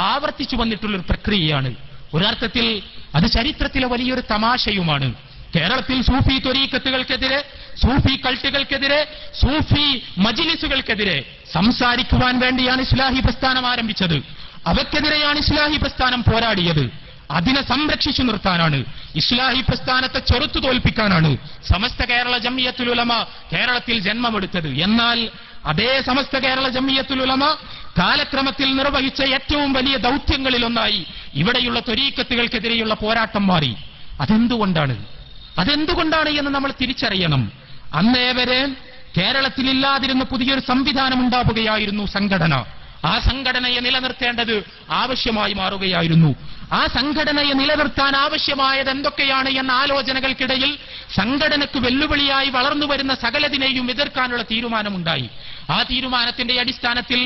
ആവർത്തിച്ചു വന്നിട്ടുള്ളൊരു പ്രക്രിയയാണ്. ഒരർത്ഥത്തിൽ അത് ചരിത്രത്തിലെ വലിയൊരു തമാശയുമാണ്. കേരളത്തിൽ സൂഫി ത്വരീഖത്തുകൾക്കെതിരെ, സൂഫി കൾട്ടുകൾക്കെതിരെ, സൂഫി മജ്ലിസുകൾക്കെതിരെ സംസാരിക്കുവാൻ വേണ്ടിയാണ് ഇസ്ലാഹി പ്രസ്ഥാനം ആരംഭിച്ചത്. അവയ്ക്കെതിരെയാണ് ഇസ്ലാഹി പ്രസ്ഥാനം പോരാടിയത്. അതിനെ സംരക്ഷിച്ചു നിർത്താനാണ്, ഇസ്ലാഹി പ്രസ്ഥാനത്തെ ചെറുത്തു തോൽപ്പിക്കാനാണ് സമസ്ത കേരള ജംഇയ്യത്തുൽ ഉലമ കേരളത്തിൽ ജന്മമെടുത്തത്. എന്നാൽ അതേ സമസ്ത കേരള ജംഇയ്യത്തുൽ ഉലമ കാലക്രമത്തിൽ നിർവഹിച്ച ഏറ്റവും വലിയ ദൗത്യങ്ങളിലൊന്നായി ഇവിടെയുള്ള ത്വരീഖത്തുകൾക്കെതിരെയുള്ള പോരാട്ടം മാറി. അതെന്തുകൊണ്ടാണ് എന്ന് നമ്മൾ തിരിച്ചറിയണം. അന്നേവരെ കേരളത്തിലില്ലാതിരുന്ന പുതിയൊരു സംവിധാനം ഉണ്ടാവുകയായിരുന്നു സംഘടന. ആ സംഘടനയെ നിലനിർത്തേണ്ടത് ആവശ്യമായി മാറുകയായിരുന്നു. ആ സംഘടനയെ നിലനിർത്താൻ ആവശ്യമായത് എന്തൊക്കെയാണ് എന്ന ആലോചനകൾക്കിടയിൽ സംഘടനയ്ക്ക് വെല്ലുവിളിയായി വളർന്നുവരുന്ന സകലതിനെയും എതിർക്കാനുള്ള തീരുമാനമുണ്ടായി. ആ തീരുമാനത്തിന്റെ അടിസ്ഥാനത്തിൽ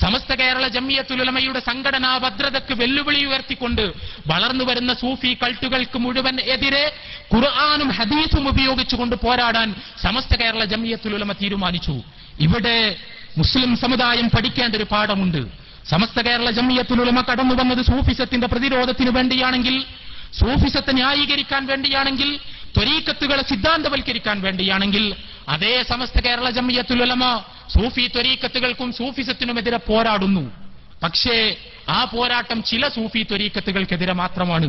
സമസ്ത കേരള ജംഇയ്യത്തുൽ ഉലമയുടെ സംഘടനാ ഭദ്രതയ്ക്ക് വെല്ലുവിളി ഉയർത്തിക്കൊണ്ട് വളർന്നുവരുന്ന സൂഫി കൾട്ടുകൾക്ക് മുഴുവൻ എതിരെ ഖുർആനും ഹദീസും ഉപയോഗിച്ചുകൊണ്ട് പോരാടാൻ സമസ്ത കേരള ജംഇയ്യത്തുൽ ഉലമ തീരുമാനിച്ചു. ഇവിടെ മുസ്ലിം സമുദായം പഠിക്കേണ്ട ഒരു പാഠമുണ്ട്. സമസ്ത കേരള ജംഇയ്യത്തുൽ ഉലമ കടന്നു വന്നത് സൂഫിസത്തിന്റെ പ്രതിരോധത്തിന് വേണ്ടിയാണെങ്കിൽ, സൂഫിസത്തെ ന്യായീകരിക്കാൻ വേണ്ടിയാണെങ്കിൽ, ത്വരീഖത്തുകളെ സിദ്ധാന്തവൽക്കരിക്കാൻ വേണ്ടിയാണെങ്കിൽ, അതേ സമസ്ത കേരള ജംഇയ്യത്തുൽ ഉലമ സൂഫി ത്വരീഖത്തുകൾക്കും സൂഫിസത്തിനുമെതിരെ പോരാടുന്നു. പക്ഷേ ആ പോരാട്ടം ചില സൂഫി ത്വരീഖത്തുകൾക്കെതിരെ മാത്രമാണ്,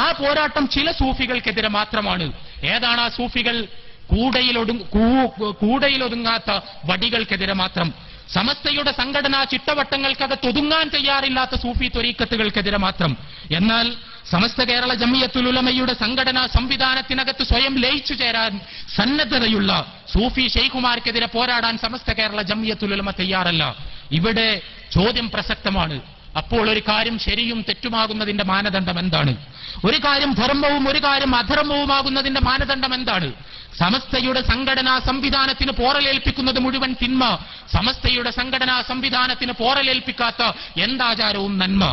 ആ പോരാട്ടം ചില സൂഫികൾക്കെതിരെ മാത്രമാണ്. ഏതാണ് ആ സൂഫികൾ? കൂടയിലൊതുങ്ങാത്ത വടികൾക്കെതിരെ മാത്രം. സമസ്തയുടെ സംഘടനാ ചിട്ടവട്ടങ്ങൾക്കകത്ത് ഒതുങ്ങാൻ തയ്യാറില്ലാത്ത സൂഫി ത്വരീഖത്തുകൾക്കെതിരെ മാത്രം. എന്നാൽ സമസ്ത കേരള ജംഇയ്യത്തുൽ ഉലമയുടെ സംഘടനാ സംവിധാനത്തിനകത്ത് സ്വയം ലയിച്ചു ചേരാൻ സന്നദ്ധതയുള്ള സൂഫി ശൈഖുമാർക്കെതിരെ പോരാടാൻ സമസ്ത കേരള ജംഇയ്യത്തുൽ ഉലമ തയ്യാറല്ല. ഇവിടെ ചോദ്യം പ്രസക്തമാണ്. അപ്പോൾ ഒരു കാര്യം ശരിയും തെറ്റുമാകുന്നതിന്റെ മാനദണ്ഡം എന്താണ്? ഒരു കാര്യം ധർമ്മവും ഒരു കാര്യം അധർമ്മവുമാകുന്നതിന്റെ മാനദണ്ഡം എന്താണ്? സമസ്തയുടെ സംഘടനാ സംവിധാനത്തിന് പോറലേൽപ്പിക്കുന്നത് മുഴുവൻ തിന്മ, സമസ്തയുടെ സംഘടനാ സംവിധാനത്തിന് പോറലേൽപ്പിക്കാത്ത എന്താചാരവും നന്മ.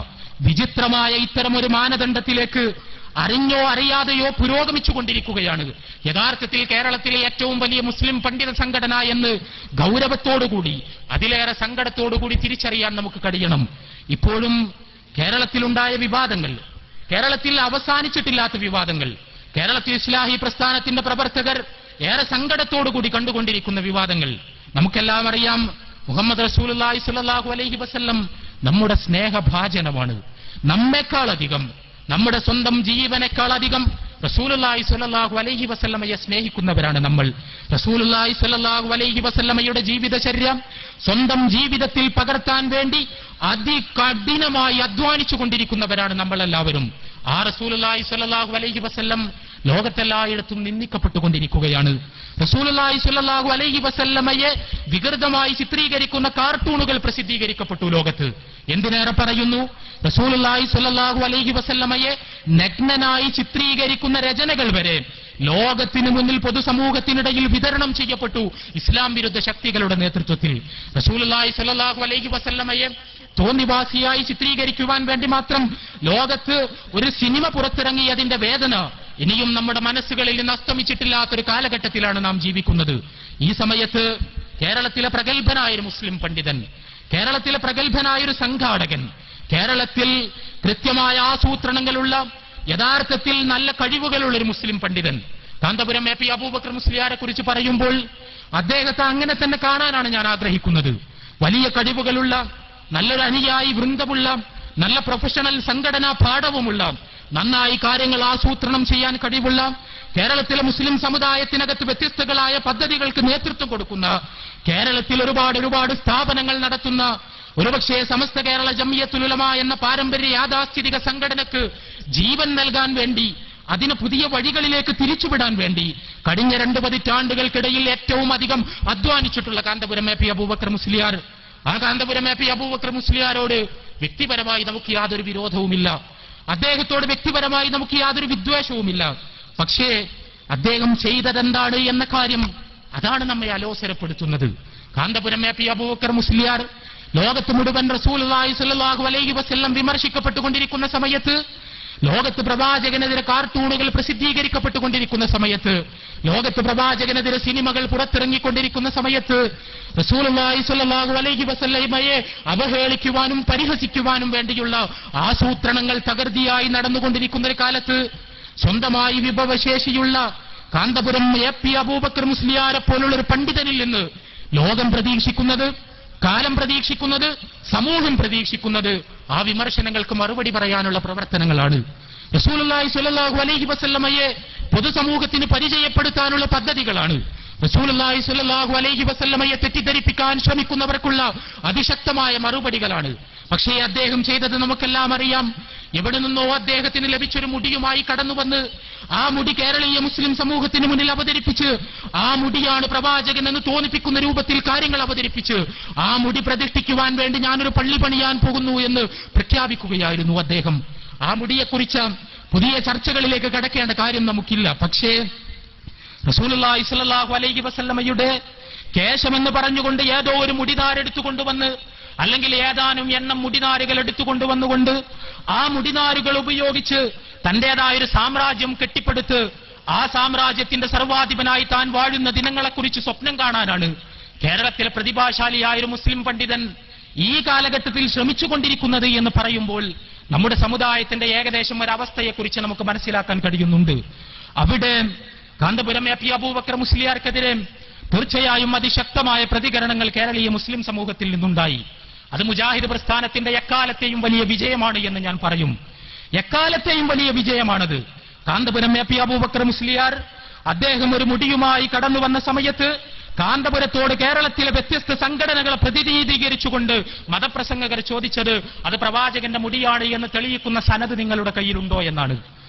വിചിത്രമായ ഇത്തരമൊരു മാനദണ്ഡത്തിലേക്ക് അറിഞ്ഞോ അറിയാതെയോ പുരോഗമിച്ചുകൊണ്ടിരിക്കുകയാണ് യഥാർത്ഥത്തിൽ കേരളത്തിലെ ഏറ്റവും വലിയ മുസ്ലിം പണ്ഡിത സംഘടന എന്ന് ഗൗരവത്തോടുകൂടി, അതിലേറെ സങ്കടത്തോടുകൂടി തിരിച്ചറിയാൻ നമുക്ക് കഴിയണം. ഇപ്പോഴും കേരളത്തിലുണ്ടായ വിവാദങ്ങൾ, കേരളത്തിൽ അവസാനിച്ചിട്ടില്ലാത്ത വിവാദങ്ങൾ, കേരളത്തിൽ ഇസ്ലാഹി പ്രസ്ഥാനത്തിന്റെ പ്രവർത്തകർ ഏറെ സങ്കടത്തോടുകൂടി കണ്ടുകൊണ്ടിരിക്കുന്ന വിവാദങ്ങൾ നമുക്കെല്ലാം അറിയാം. മുഹമ്മദ് റസൂലുള്ളാഹി സ്വല്ലല്ലാഹു അലൈഹി വസല്ലം നമ്മുടെ സ്നേഹഭാജനമാണ്. നമ്മെക്കാളധികം, നമ്മുടെ സ്വന്തം ജീവനേക്കാളധികം റസൂലുള്ളാഹി സ്വല്ലല്ലാഹു അലൈഹി വസല്ലമയെ സ്നേഹിക്കുന്നവരാണ് നമ്മൾ. റസൂലുള്ളാഹി സ്വല്ലല്ലാഹു അലൈഹി വസല്ലമയുടെ ജീവിതചര്യ സ്വന്തം ജീവിതത്തിൽ പകർത്താൻ വേണ്ടി അതികഠിനമായി അധ്വാനിച്ചു കൊണ്ടിരിക്കുന്നവരാണ് നമ്മളെല്ലാവരും. ആ റസൂലുള്ളാഹി സ്വല്ലല്ലാഹു അലൈഹി വസല്ലം ലോകത്തെല്ലായിടത്തും നിന്ദിക്കപ്പെട്ടുകൊണ്ടിരിക്കുകയാണ്. റസൂലുള്ളാഹി സ്വല്ലല്ലാഹു അലൈഹി വസല്ലമയെ വികൃതമായി ചിത്രീകരിക്കുന്ന കാർട്ടൂണുകൾ പ്രസിദ്ധീകരിക്കപ്പെട്ടു ലോകത്ത്. എന്തിനേറെ പറയുന്നു, റസൂലുള്ളാഹി സ്വല്ലല്ലാഹു അലൈഹി വസല്ലമയെ നഗ്നനായി ചിത്രീകരിക്കുന്ന രചനകൾ വരെ ലോകത്തിന് മുന്നിൽ പൊതുസമൂഹത്തിനിടയിൽ വിതരണം ചെയ്യപ്പെട്ടു ഇസ്ലാം വിരുദ്ധ ശക്തികളുടെ നേതൃത്വത്തിൽ. റസൂലുള്ളാഹി സ്വല്ലല്ലാഹു അലൈഹി വസല്ലമയെ തോന്നിവാസിയായി ചിത്രീകരിക്കുവാൻ വേണ്ടി മാത്രം ലോകത്ത് ഒരു സിനിമ പുറത്തിറങ്ങി. അതിന്റെ വേദന ഇനിയും നമ്മുടെ മനസ്സുകളിൽ നിന്ന് അസ്തമിച്ചിട്ടില്ലാത്തൊരു കാലഘട്ടത്തിലാണ് നാം ജീവിക്കുന്നത്. ഈ സമയത്ത് കേരളത്തിലെ പ്രഗത്ഭനായൊരു മുസ്ലിം പണ്ഡിതൻ, കേരളത്തിലെ പ്രഗത്ഭനായൊരു സംഘാടകൻ, കേരളത്തിൽ കൃത്യമായ ആസൂത്രണങ്ങളുള്ള യഥാർത്ഥത്തിൽ നല്ല കഴിവുകളുള്ളൊരു മുസ്ലിം പണ്ഡിതൻ കാന്തപുരം എ പി അബൂബക്കർ മുസ്ലിയാരെ കുറിച്ച് പറയുമ്പോൾ അദ്ദേഹത്തെ അങ്ങനെ തന്നെ കാണാനാണ് ഞാൻ ആഗ്രഹിക്കുന്നത്. വലിയ കഴിവുകളുള്ള, നല്ലൊരു അനുയായി വൃന്ദമുള്ള, നല്ല പ്രൊഫഷണൽ സംഘടനാ പാഠവുമുള്ള, നന്നായി കാര്യങ്ങൾ ആസൂത്രണം ചെയ്യാൻ കഴിവുള്ള, കേരളത്തിലെ മുസ്ലിം സമുദായത്തിനകത്ത് വ്യത്യസ്തങ്ങളായ പദ്ധതികൾക്ക് നേതൃത്വം കൊടുക്കുന്ന, കേരളത്തിൽ ഒരുപാട് സ്ഥാപനങ്ങൾ നടത്തുന്ന, ഒരുപക്ഷേ സമസ്ത കേരള ജംഇയ്യത്തുൽ ഉലമ എന്ന പാരമ്പര്യ യാഥാസ്ഥിതിക സംഘടനക്ക് ജീവൻ നൽകാൻ വേണ്ടി, അതിന് പുതിയ വഴികളിലേക്ക് തിരിച്ചുവിടാൻ വേണ്ടി കഴിഞ്ഞ 2 പതിറ്റാണ്ടുകൾക്കിടയിൽ ഏറ്റവും അധികം അധ്വാനിച്ചിട്ടുള്ള കാന്തപുരം എ പി അബൂബക്കർ മുസ്ലിയാർ. ആ കാന്തപുരം എ പി അബൂബക്കർ മുസ്ലിയാരോട് വ്യക്തിപരമായി നമുക്ക് യാതൊരു വിരോധവുമില്ല, അദ്ദേഹത്തോട് വ്യക്തിപരമായി നമുക്ക് യാതൊരു വിദ്വേഷവുമില്ല. പക്ഷേ അദ്ദേഹം ചെയ്തതെന്താണ് എന്ന കാര്യം, അതാണ് നമ്മെ അലോസരപ്പെടുത്തുന്നത്. കാന്തപുരം എ പി അബൂബക്കർ മുസ്ലിയാർ ലോകത്ത് മുഴുവൻ റസൂലുള്ളാഹി സ്വല്ലല്ലാഹു അലൈഹി വസല്ലം വിമർശിക്കപ്പെട്ടുകൊണ്ടിരിക്കുന്ന സമയത്ത്, ലോകത്ത് പ്രവാചകനെതിരെ കാർട്ടൂണുകൾ പ്രസിദ്ധീകരിക്കപ്പെട്ടുകൊണ്ടിരിക്കുന്ന സമയത്ത്, ലോകത്ത് പ്രവാചകനെതിരെ സിനിമകൾ പുറത്തിറങ്ങിക്കൊണ്ടിരിക്കുന്ന സമയത്ത്, റസൂലുള്ളാഹി സ്വല്ലല്ലാഹു അലൈഹി വസല്ലമയെ അവഹേളിക്കുവാനും പരിഹസിക്കുവാനും വേണ്ടിയുള്ള ആസൂത്രണങ്ങൾ തകൃതിയായി നടന്നുകൊണ്ടിരിക്കുന്ന ഒരു കാലത്ത്, സ്വന്തമായി വിഭവശേഷിയുള്ള കാന്തപുരം എ പി അബൂബക്കർ മുസ്ലിയാരെ പോലുള്ളൊരു പണ്ഡിതനിൽ നിന്ന് ലോകം പ്രതീക്ഷിക്കുന്നത്, കാലം പ്രതീക്ഷിക്കുന്നത്, സമൂഹം പ്രതീക്ഷിക്കുന്നത് ആ വിമർശനങ്ങൾക്ക് മറുപടി പറയാനുള്ള പ്രവർത്തനങ്ങളാണ്. റസൂലുള്ളാഹി സ്വല്ലല്ലാഹു അലൈഹി വസല്ലമയെ പൊതുസമൂഹത്തിന് പരിചയപ്പെടുത്താനുള്ള പദ്ധതികളാണ്. റസൂലുള്ളാഹി സ്വല്ലല്ലാഹു അലൈഹി വസല്ലമയെ തെറ്റിദ്ധരിപ്പിക്കാൻ ശ്രമിക്കുന്നവർക്കുള്ള അതിശക്തമായ മറുപടികളാണ്. പക്ഷേ അദ്ദേഹം ചെയ്തത് നമുക്കെല്ലാം അറിയാം. എവിടെ നിന്നോ അദ്ദേഹത്തിന് ലഭിച്ചൊരു മുടിയുമായി കടന്നുവന്ന് ആ മുടി കേരളീയ മുസ്ലിം സമൂഹത്തിന് മുന്നിൽ അവതരിപ്പിച്ച്, ആ മുടിയാണ് പ്രവാചകൻ എന്ന് തോന്നിപ്പിക്കുന്ന രൂപത്തിൽ കാര്യങ്ങൾ അവതരിപ്പിച്ച്, ആ മുടി പ്രതിഷ്ഠിക്കുവാൻ വേണ്ടി ഞാനൊരു പള്ളി പണിയാൻ പോകുന്നു എന്ന് പ്രഖ്യാപിക്കുകയായിരുന്നു അദ്ദേഹം. ആ മുടിയെക്കുറിച്ച് പുതിയ ചർച്ചകളിലേക്ക് കടക്കേണ്ട കാര്യം നമുക്കില്ല. പക്ഷേ റസൂലുള്ളാഹി സ്വല്ലല്ലാഹു അലൈഹി വസല്ലമയുടെ കേശമെന്ന് പറഞ്ഞുകൊണ്ട് ഏതോ ഒരു മുടിനാരെടുത്തുകൊണ്ടുവന്ന്, അല്ലെങ്കിൽ ഏതാനും എണ്ണം മുടിനാരുകൾ എടുത്തുകൊണ്ടുവന്നുകൊണ്ട് ആ മുടിനാരുകൾ ഉപയോഗിച്ച് തന്റേതായൊരു സാമ്രാജ്യം കെട്ടിപ്പടുത്ത് ആ സാമ്രാജ്യത്തിന്റെ സർവാധിപനായി താൻ വാഴുന്ന ദിനങ്ങളെക്കുറിച്ച് സ്വപ്നം കാണാനാണ് കേരളത്തിലെ പ്രതിഭാശാലിയായൊരു മുസ്ലിം പണ്ഡിതൻ ഈ കാലഘട്ടത്തിൽ ശ്രമിച്ചുകൊണ്ടിരിക്കുന്നത് എന്ന് പറയുമ്പോൾ നമ്മുടെ സമുദായത്തിന്റെ ഏകദേശം ഒരവസ്ഥയെക്കുറിച്ച് നമുക്ക് മനസ്സിലാക്കാൻ കഴിയുന്നുണ്ട്. അവിടെ കാന്തപുരം എ പി അബൂബക്കർ മുസ്ലിയാർക്കെതിരെ തീർച്ചയായും അതിശക്തമായ പ്രതികരണങ്ങൾ കേരളീയ മുസ്ലിം സമൂഹത്തിൽ നിന്നുണ്ടായി. അത് മുജാഹിദ് പ്രസ്ഥാനത്തിന്റെ എക്കാലത്തെയും വലിയ വിജയമാണ് എന്ന് ഞാൻ പറയും. എക്കാലത്തെയും വലിയ വിജയമാണത്. കാന്തപുരം എ പി അബൂബക്കർ മുസ്ലിയാർ അദ്ദേഹം ഒരു മുടിയുമായി കടന്നു വന്ന സമയത്ത് കാന്തപുരത്തോട് കേരളത്തിലെ വ്യത്യസ്ത സംഘടനകളെ പ്രതിനിധീകരിച്ചുകൊണ്ട് മതപ്രസംഗകർ ചോദിച്ചത് അത് പ്രവാചകന്റെ മുടിയാണ് എന്ന് തെളിയിക്കുന്ന സനത് നിങ്ങളുടെ കയ്യിലുണ്ടോ എന്നാണ്.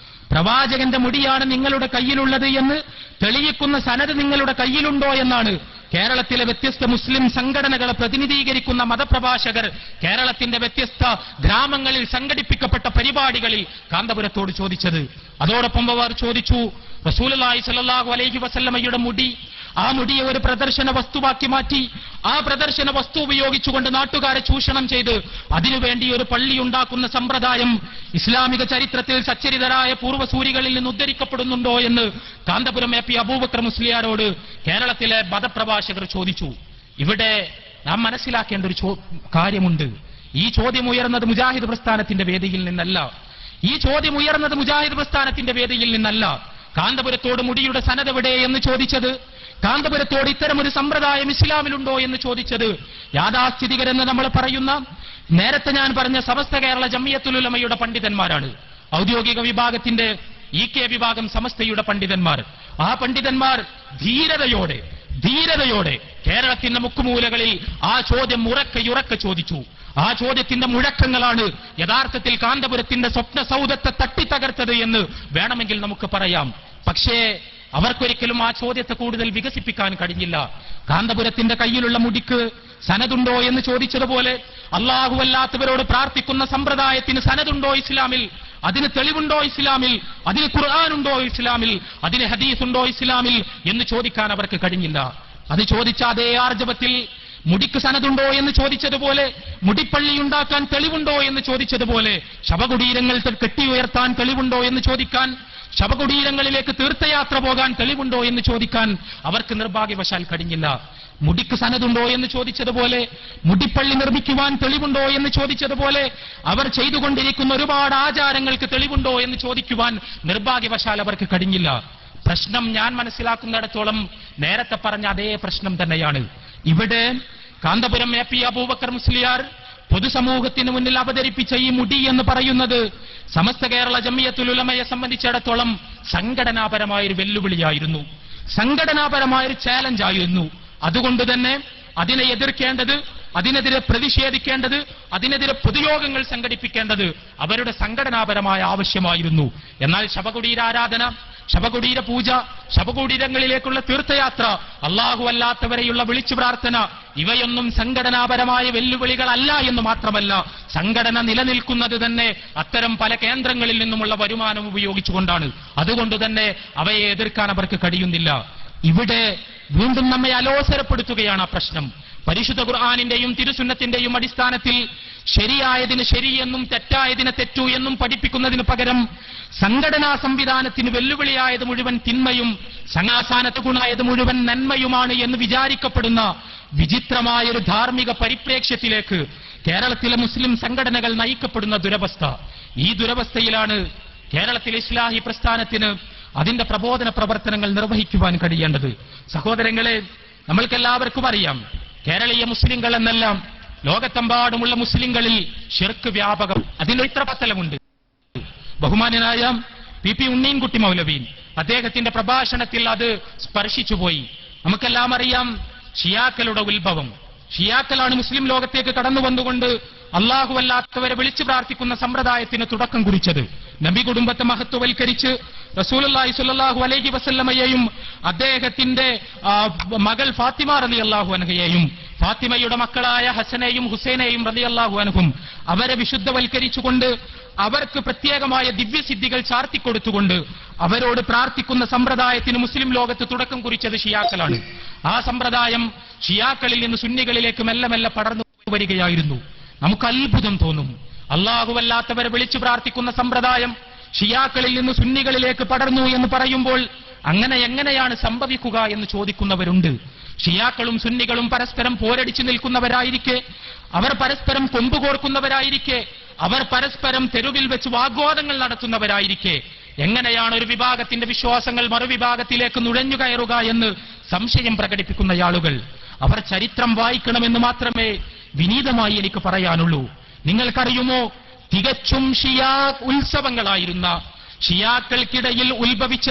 പ്രവാചകന്റെ മുടിയാണ് നിങ്ങളുടെ കയ്യിലുള്ളത് എന്ന് തെളിയിക്കുന്ന സനത് നിങ്ങളുടെ കയ്യിലുണ്ടോ എന്നാണ് കേരളത്തിലെ വ്യത്യസ്ത മുസ്ലിം സംഘടനകളെ പ്രതിനിധീകരിക്കുന്ന മതപ്രഭാഷകർ കേരളത്തിന്റെ വ്യത്യസ്ത ഗ്രാമങ്ങളിൽ സംഘടിപ്പിക്കപ്പെട്ട പരിപാടികളിൽ കാന്തപുരത്തോട് ചോദിച്ചത്. അതോടൊപ്പം അവർ ചോദിച്ചു, റസൂലുള്ളാഹി സ്വല്ലല്ലാഹു അലൈഹി വസല്ലമയുടെ മുടി, ആ മുടിയെ ഒരു പ്രദർശന വസ്തുവാക്കി മാറ്റി, ആ പ്രദർശന വസ്തു ഉപയോഗിച്ചുകൊണ്ട് നാട്ടുകാരെ ചൂഷണം ചെയ്ത് അതിനുവേണ്ടി ഒരു പള്ളി ഉണ്ടാക്കുന്ന സമ്പ്രദായം ഇസ്ലാമിക ചരിത്രത്തിൽ സച്ചരിതരായ പൂർവ്വസൂരികളിൽ നിന്ന് ഉദ്ധരിക്കപ്പെടുന്നുണ്ടോ എന്ന് കാന്തപുരം എ പി അബൂബക്കർ മുസ്ലിയാരോട് കേരളത്തിലെ മതപ്രഭാഷകർ ചോദിച്ചു. ഇവിടെ നാം മനസ്സിലാക്കേണ്ട ഒരു കാര്യമുണ്ട്. ഈ ചോദ്യം ഉയർന്നത് മുജാഹിദ് പ്രസ്ഥാനത്തിന്റെ വേദിയിൽ നിന്നല്ല. ഈ ചോദ്യം ഉയർന്നത് മുജാഹിദ് പ്രസ്ഥാനത്തിന്റെ വേദിയിൽ നിന്നല്ല. കാന്തപുരത്തോട് മുടിയുടെ സനത് എവിടെ എന്ന് ചോദിച്ചത്, കാന്തപുരത്തോട് ഇത്തരമൊരു സമ്പ്രദായം ഇസ്ലാമിലുണ്ടോ എന്ന് ചോദിച്ചത് യാഥാസ്ഥിതികരെന്ന് നമ്മൾ പറയുന്ന, നേരത്തെ ഞാൻ പറഞ്ഞ സമസ്ത കേരള ജംഇയ്യത്തുൽ ഉലമയുടെ പണ്ഡിതന്മാരാണ്. ഔദ്യോഗിക വിഭാഗത്തിന്റെ EK വിഭാഗം സമസ്തയുടെ പണ്ഡിതന്മാർ. ആ പണ്ഡിതന്മാർ ധീരതയോടെ കേരളത്തിന്റെ മുക്കുമൂലകളിൽ ആ ചോദ്യം ഉറക്കെ ചോദിച്ചു. ആ ചോദ്യത്തിന്റെ മുഴക്കങ്ങളാണ് യഥാർത്ഥത്തിൽ കാന്തപുരത്തിന്റെ സ്വപ്ന സൗധത്തെ തട്ടിത്തകർത്തത് എന്ന് വേണമെങ്കിൽ നമുക്ക് പറയാം. പക്ഷേ അവർക്കൊരിക്കലും ആ ചോദ്യത്തെ കൂടുതൽ വികസിപ്പിക്കാൻ കഴിഞ്ഞില്ല. കാന്തപുരത്തിന്റെ കയ്യിലുള്ള മുടിക്ക് സനതുണ്ടോ എന്ന് ചോദിച്ചതുപോലെ അല്ലാഹുവല്ലാത്തവരോട് പ്രാർത്ഥിക്കുന്ന സമ്പ്രദായത്തിന് സനതുണ്ടോ ഇസ്ലാമിൽ, അതിന് തെളിവുണ്ടോ ഇസ്ലാമിൽ, അതിന് ഖുർആനുണ്ടോ ഇസ്ലാമിൽ, അതിന് ഹദീസുണ്ടോ ഇസ്ലാമിൽ എന്ന് ചോദിക്കാൻ അവർക്ക് കഴിഞ്ഞില്ല. അത് ചോദിച്ച അതേ ആർജവത്തിൽ മുടിക്ക് സനതുണ്ടോ എന്ന് ചോദിച്ചതുപോലെ, മുടിപ്പള്ളി ഉണ്ടാക്കാൻ തെളിവുണ്ടോ എന്ന് ചോദിച്ചതുപോലെ, ശവകുടീരങ്ങൾ കെട്ടിയുയർത്താൻ തെളിവുണ്ടോ എന്ന് ചോദിക്കാൻ, ശവകുടീരങ്ങളിലേക്ക് തീർത്ഥയാത്ര പോകാൻ തെളിവുണ്ടോ എന്ന് ചോദിക്കാൻ അവർക്ക് നിർഭാഗ്യവശാൽ കഴിഞ്ഞില്ല. മുടിക്ക് സനതുണ്ടോ എന്ന് ചോദിച്ചതുപോലെ, മുടിപ്പള്ളി നിർമ്മിക്കുവാൻ തെളിവുണ്ടോ എന്ന് ചോദിച്ചതുപോലെ, അവർ ചെയ്തുകൊണ്ടിരിക്കുന്ന ഒരുപാട് ആചാരങ്ങൾക്ക് തെളിവുണ്ടോ എന്ന് ചോദിക്കുവാൻ നിർഭാഗ്യവശാൽ അവർക്ക് കഴിഞ്ഞില്ല. പ്രശ്നം ഞാൻ മനസ്സിലാക്കുന്നിടത്തോളം നേരത്തെ പറഞ്ഞ അതേ പ്രശ്നം തന്നെയാണ്. ഇവിടെ കാന്തപുരം AP അബൂബക്കർ മുസ്ലിയാർ പൊതുസമൂഹത്തിന് മുന്നിൽ അവതരിപ്പിച്ച ഈ മുടി എന്ന് പറയുന്നത് സമസ്ത കേരള ജമിയത്തുൽ ഉലമയെ സംബന്ധിച്ചിടത്തോളം സംഘടനാപരമായൊരു വെല്ലുവിളിയായിരുന്നു, സംഘടനാപരമായൊരു ചാലഞ്ചായിരുന്നു. അതുകൊണ്ട് തന്നെ അതിനെ എതിർക്കേണ്ടത്, അതിനെതിരെ പ്രതിഷേധിക്കേണ്ടത്, അതിനെതിരെ പൊതുയോഗങ്ങൾ സംഘടിപ്പിക്കേണ്ടത് അവരുടെ സംഘടനാപരമായ ആവശ്യമായിരുന്നു. എന്നാൽ ശവകുടീരാരാധന, ശവകുടീര പൂജ, ശവകുടീരങ്ങളിലേക്കുള്ള തീർത്ഥയാത്ര, അല്ലാഹു അല്ലാത്തവരെയുള്ള വിളിച്ചു പ്രാർത്ഥന, ഇവയൊന്നും സംഘടനാപരമായ വെല്ലുവിളികളല്ല എന്ന് മാത്രമല്ല, സംഘടന നിലനിൽക്കുന്നത് തന്നെ അത്തരം പല കേന്ദ്രങ്ങളിൽ നിന്നുമുള്ള വരുമാനം ഉപയോഗിച്ചുകൊണ്ടാണ്. അതുകൊണ്ട് തന്നെ അവയെ എതിർക്കാൻ അവർക്ക് കഴിയുന്നില്ല. ഇവിടെ വീണ്ടും നമ്മെ അലോസരപ്പെടുത്തുകയാണ് ആ പ്രശ്നം. പരിശുദ്ധ ഖുർആനിന്റെയും തിരുസുന്നത്തിന്റെയും അടിസ്ഥാനത്തിൽ ശരിയായതിന് ശരിയെന്നും തെറ്റായതിന് തെറ്റു എന്നും പഠിപ്പിക്കുന്നതിന് പകരം സംഘടനാ സംവിധാനത്തിന് വെല്ലുവിളിയായത് മുഴുവൻ തിന്മയും സമാധാനത്ത് ഗുണായത് മുഴുവൻ നന്മയുമാണ് എന്ന് വിചാരിക്കപ്പെടുന്ന വിചിത്രമായൊരു ധാർമ്മിക പരിപ്രേക്ഷ്യത്തിലേക്ക് കേരളത്തിലെ മുസ്ലിം സംഘടനകൾ നയിക്കപ്പെടുന്ന ദുരവസ്ഥ. ഈ ദുരവസ്ഥയിലാണ് കേരളത്തിലെ ഇസ്ലാഹി പ്രസ്ഥാനത്തിന് അതിന്റെ പ്രബോധന പ്രവർത്തനങ്ങൾ നിർവഹിക്കുവാൻ കഴിയേണ്ടത്. സഹോദരങ്ങളെ, നമ്മൾക്കെല്ലാവർക്കും അറിയാം, കേരളീയ മുസ്ലിങ്ങൾ എന്നെല്ലാം ലോകത്തെമ്പാടുമുള്ള മുസ്ലിങ്ങളിൽ ശിർക്ക് വ്യാപകം. അതിന് ഇത്ര പത്തലമുണ്ട്. ബഹുമാന്യനായ PP ഉണ്ണീൻകുട്ടി മൗലവി അദ്ദേഹത്തിന്റെ പ്രഭാഷണത്തിൽ അത് സ്പർശിച്ചുപോയി. നമുക്കെല്ലാം അറിയാം ഷിയാക്കളുടെ ഉത്ഭവം. ഷിയാക്കളാണ് മുസ്ലിം ലോകത്തേക്ക് കടന്നു വന്നുകൊണ്ട് അല്ലാഹുവല്ലാത്തവരെ വിളിച്ചു പ്രാർത്ഥിക്കുന്ന സമ്പ്രദായത്തിന് തുടക്കം കുറിച്ചത്. നബി കുടുംബത്തെ മഹത്വവൽക്കരിച്ച് റസൂലുള്ളാഹി സ്വല്ലല്ലാഹു അലൈഹി വസല്ലമയെയും അദ്ദേഹത്തിന്റെ മകൾ ഫാത്തിമ റളിയല്ലാഹു അൻഹയെയും ഫാത്തിമയുടെ മക്കളായ ഹസനെയും ഹുസൈനെയും റളിയല്ലാഹു അൻഹും അവരെ വിശുദ്ധവൽക്കരിച്ചുകൊണ്ട് അവർക്ക് പ്രത്യേകമായ ദിവ്യസിദ്ധികൾ ചാർത്തിക്കൊടുത്തുകൊണ്ട് അവരോട് പ്രാർത്ഥിക്കുന്ന സമ്പ്രദായത്തിന് മുസ്ലിം ലോകത്ത് തുടക്കം കുറിച്ചത് ഷിയാക്കളാണ്. ആ സമ്പ്രദായം ഷിയാക്കളിൽ നിന്ന് സുന്നികളിലേക്ക് മെല്ലെ മെല്ലെ പടർന്നു വരികയായിരുന്നു. നമുക്ക് അത്ഭുതം തോന്നും. അല്ലാഹുവല്ലാത്തവരെ വിളിച്ചു പ്രാർത്ഥിക്കുന്ന സമ്പ്രദായം ഷിയാക്കളിൽ നിന്ന് സുന്നികളിലേക്ക് പടർന്നു എന്ന് പറയുമ്പോൾ അങ്ങനെ എങ്ങനെയാണ് സംഭവിക്കുക എന്ന് ചോദിക്കുന്നവരുണ്ട്. ഷിയാക്കളും സുന്നികളും പരസ്പരം പോരടിച്ചു നിൽക്കുന്നവരായിരിക്കെ, അവർ പരസ്പരം കൊമ്പുകോർക്കുന്നവരായിരിക്കെ, അവർ പരസ്പരം തെരുവിൽ വെച്ച് വാഗ്വാദങ്ങൾ നടത്തുന്നവരായിരിക്കെ എങ്ങനെയാണ് ഒരു വിഭാഗത്തിന്റെ വിശ്വാസങ്ങൾ മറുവിഭാഗത്തിലേക്ക് നുഴഞ്ഞു കയറുക എന്ന് സംശയം പ്രകടിപ്പിക്കുന്ന ആളുകൾ. അവർ ചരിത്രം വായിക്കണമെന്ന് മാത്രമേ വിനീതമായി എനിക്ക് പറയാനുള്ളൂ. നിങ്ങൾക്കറിയുമോ, തികച്ചും ഷിയാ ഉത്സവങ്ങളായിരുന്ന, ഷിയാക്കൾക്കിടയിൽ ഉത്ഭവിച്ച,